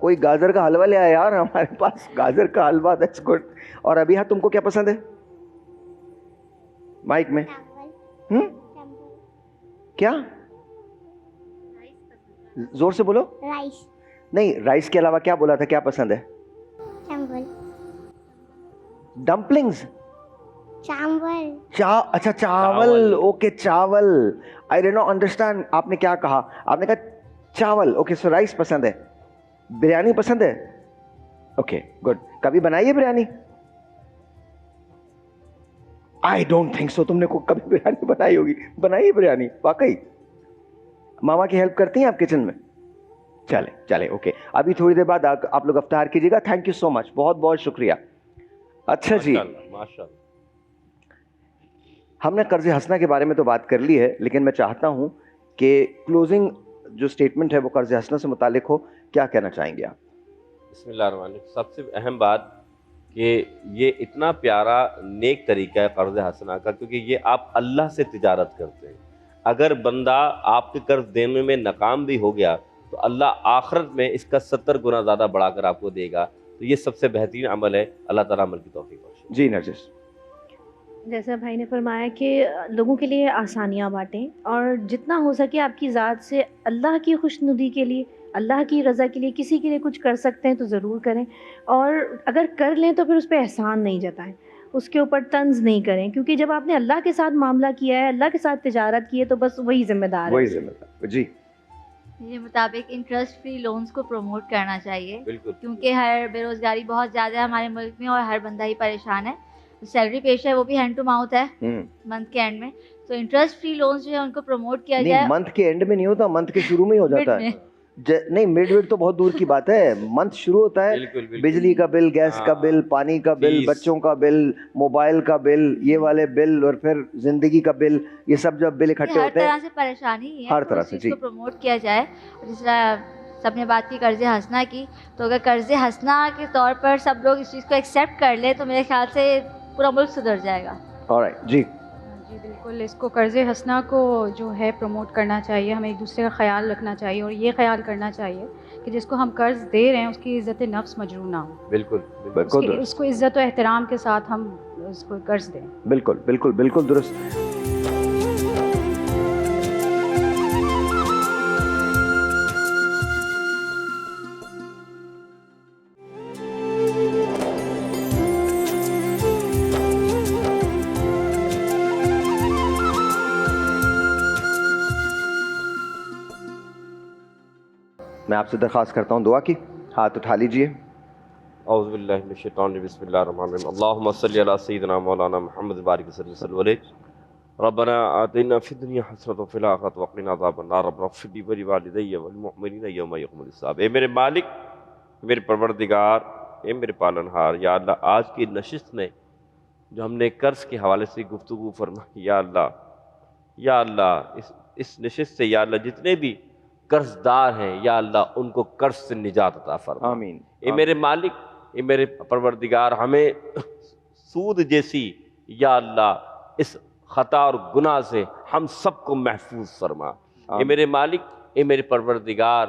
کوئی گاجر کا حلوہ لے آیا یار ہمارے پاس, گاجر کا حلوہ, دیٹس گڈ. اور ابھی ہاں, تم کو کیا پسند ہے؟ مائک میں. کیا؟ زور سے بولو. رائس. نہیں, رائس کے علاوہ کیا بولا تھا, کیا پسند ہے؟ ڈمپلنگز. اچھا چاول. اوکے, چاول. آئی ڈو ناٹ انڈرسٹینڈ, آپ نے کیا کہا؟ آپ نے کہا چاول. اوکے, سو رائس پسند ہے. بریانی پسند ہے؟ Okay good. کبھی بنائی ہے biryani? I don't think so, تم نے کبھی بریانی بنائی ہوگی. بنائی ہے بریانی واقعی؟ ماما کی ہیلپ کرتی ہیں آپ کچن میں؟ چلے اوکے. ابھی تھوڑی دیر بعد آپ لوگ افطار کیجیے گا. تھینک یو سو مچ, بہت بہت شکریہ. اچھا جی, ہم نے قرض حسنہ کے بارے میں تو بات کر لی ہے, لیکن میں چاہتا ہوں کہ کلوزنگ جو اسٹیٹمنٹ ہے وہ قرض حسنہ سے متعلق ہو. کیا کہنا چاہیں گے آپ؟ بسم اللہ الرحمن الرحیم. سب سے اہم بات کہ یہ اتنا پیارا نیک طریقہ ہے قرض حسنہ کا, کیونکہ یہ آپ اللہ سے تجارت کرتے ہیں. اگر بندہ آپ کے قرض دینے میں ناکام بھی ہو گیا تو اللہ آخرت میں اس کا 70 گنا زیادہ بڑھا کر آپ کو دے گا. تو یہ سب سے بہترین عمل ہے. اللہ تعالیٰ عمل کی توفیق بخشے. جی نرجس. جیسا بھائی نے فرمایا کہ لوگوں کے لیے آسانیاں بانٹیں, اور جتنا ہو سکے آپ کی ذات سے اللہ کی خوشنودی کے لیے, اللہ کی رضا کے لیے کسی کے لیے کچھ کر سکتے ہیں تو ضرور کریں. اور اگر کر لیں تو پھر اس پہ احسان نہیں جتائیں, اس کے اوپر طنز نہیں کریں, کیونکہ جب آپ نے اللہ کے ساتھ معاملہ کیا ہے, اللہ کے ساتھ تجارت کی ہے, تو بس وہی ذمہ دار ہے. جی. میرے مطابق انٹرسٹ فری لونز کو پروموٹ کرنا چاہیے, بالکل, کیونکہ ہر بے روزگاری بہت زیادہ ہے ہمارے ملک میں, اور ہر بندہ ہی پریشان ہے. سیلری پیش ہے وہ بھی ہینڈ ٹو ماؤتھ ہے منتھ کے اینڈ میں. تو انٹرسٹ فری لونز جو ہے ان کو پروموٹ کیا جائے. منتھ کے اینڈ میں نہیں ہوتا, منتھ کے شروع میں ہی ہو جاتا ہے. نہیں, مڈ ویٹ تو بہت دور کی بات ہے. منتھ شروع ہوتا ہے, بجلی کا بل, گیس کا بل, پانی کا بل, بچوں کا بل, موبائل کا بل, یہ والے بل, اور پھر زندگی کا بل, یہ سب جب بل اکٹھے ہوتے ہیں ہر طرح سے پریشانی ہے, ہر طرح سے. جی, اس کو پروموٹ کیا جائے. جس طرح سب نے بات کی قرض حسنہ کی, تو اگر قرض حسنہ کے طور پر سب لوگ اس چیز کو ایکسیپٹ کر لیں تو میرے خیال سے پورا ملک سدھر جائے گا. جی بالکل, اس کو قرض حسنہ کو جو ہے پروموٹ کرنا چاہیے. ہمیں ایک دوسرے کا خیال رکھنا چاہیے, اور یہ خیال کرنا چاہیے کہ جس کو ہم قرض دے رہے ہیں اس کی عزت نفس مجروح نہ ہو. بالکل, اس کو عزت و احترام کے ساتھ ہم اس کو قرض دیں. بالکل بالکل بالکل درست. میں آپ سے درخواست کرتا ہوں دعا کی. ہاتھ اٹھا لیجئے. اعوذ باللہ من الشیطان الرجیم. بسم اللہ الرحمن الرحیم. اللہم صلی علی سیدنا مولانا محمد بارک وسلم علیہ. ربنا آتنا فی الدنیا حسنۃ وفی الآخرۃ وقنا عذاب النار. رب اغفر لی ولوالدی والمؤمنین یوم یقوم الحساب. اے میرے مالک، میرے پروردگار، اے میرے پالنہار، یا اللہ آج کی نشست میں جو ہم نے قرض کے حوالے سے گفتگو فرمائی، یا اللہ اس نشست سے یا اللہ جتنے بھی قرض دار ہیں یا اللہ ان کو قرض سے نجات عطا فرما. آمین. اے میرے مالک، اے میرے پروردگار، ہمیں سود جیسی یا اللہ اس خطا اور گناہ سے ہم سب کو محفوظ فرما. اے میرے مالک، اے میرے پروردگار،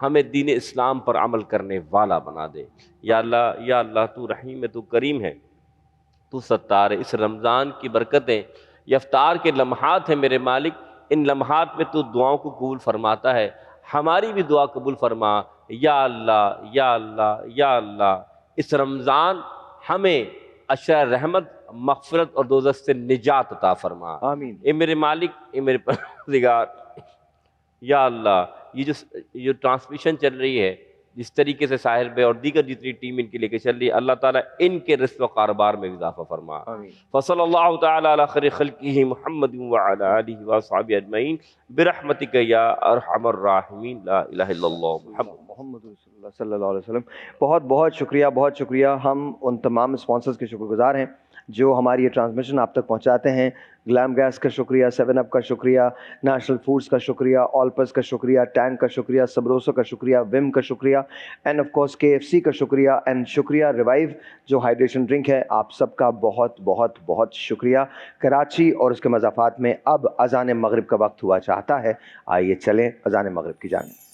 ہمیں دین اسلام پر عمل کرنے والا بنا دے. یا اللہ تو رحیم ہے، تو کریم ہے، تو ستار ہے. اس رمضان کی برکتیں یہ افطار کے لمحات ہیں میرے مالک، ان لمحات میں تو دعاؤں کو قبول فرماتا ہے. ہماری بھی دعا قبول فرما یا اللہ، یا اللہ، یا اللہ. اس رمضان ہمیں اشرار رحمت، مغفرت اور دوزخ سے نجات عطا فرما. آمین. اے میرے مالک، اے میرے پروردگار، یا اللہ یہ جو ٹرانسمیشن چل رہی ہے جس طریقے سے ساحر بھائی اور دیگر جتنی ٹیم ان کے لے کے چل رہی ہے، اللہ تعالیٰ ان کے رزق و کاروبار میں اضافہ فرما. فصلی اللہ تعالیٰ علی خیر خلقہ محمد وعلی آلہ واصحابہ اجمعین برحمتک یا ارحم الراحمین. لا الہ الا اللہ محمد رسول اللہ صلی اللہ علیہ وسلم. بہت بہت شکریہ، بہت شکریہ. ہم ان تمام اسپانسرز کے شکر گزار ہیں جو ہماری یہ ٹرانسمیشن آپ تک پہنچاتے ہیں. گلام گیس کا شکریہ، 7 اپ کا شکریہ، نیشنل فوڈز کا شکریہ، آلپس کا شکریہ، ٹینک کا شکریہ، سبروسو کا شکریہ، وم کا شکریہ، اینڈ آف کورس KFC کا شکریہ، اینڈ شکریہ ریوائیو جو ہائیڈریشن ڈرنک ہے. آپ سب کا بہت بہت بہت شکریہ. کراچی اور اس کے مضافات میں اب اذان مغرب کا وقت ہوا چاہتا ہے. آئیے چلیں اذان مغرب کی جانب.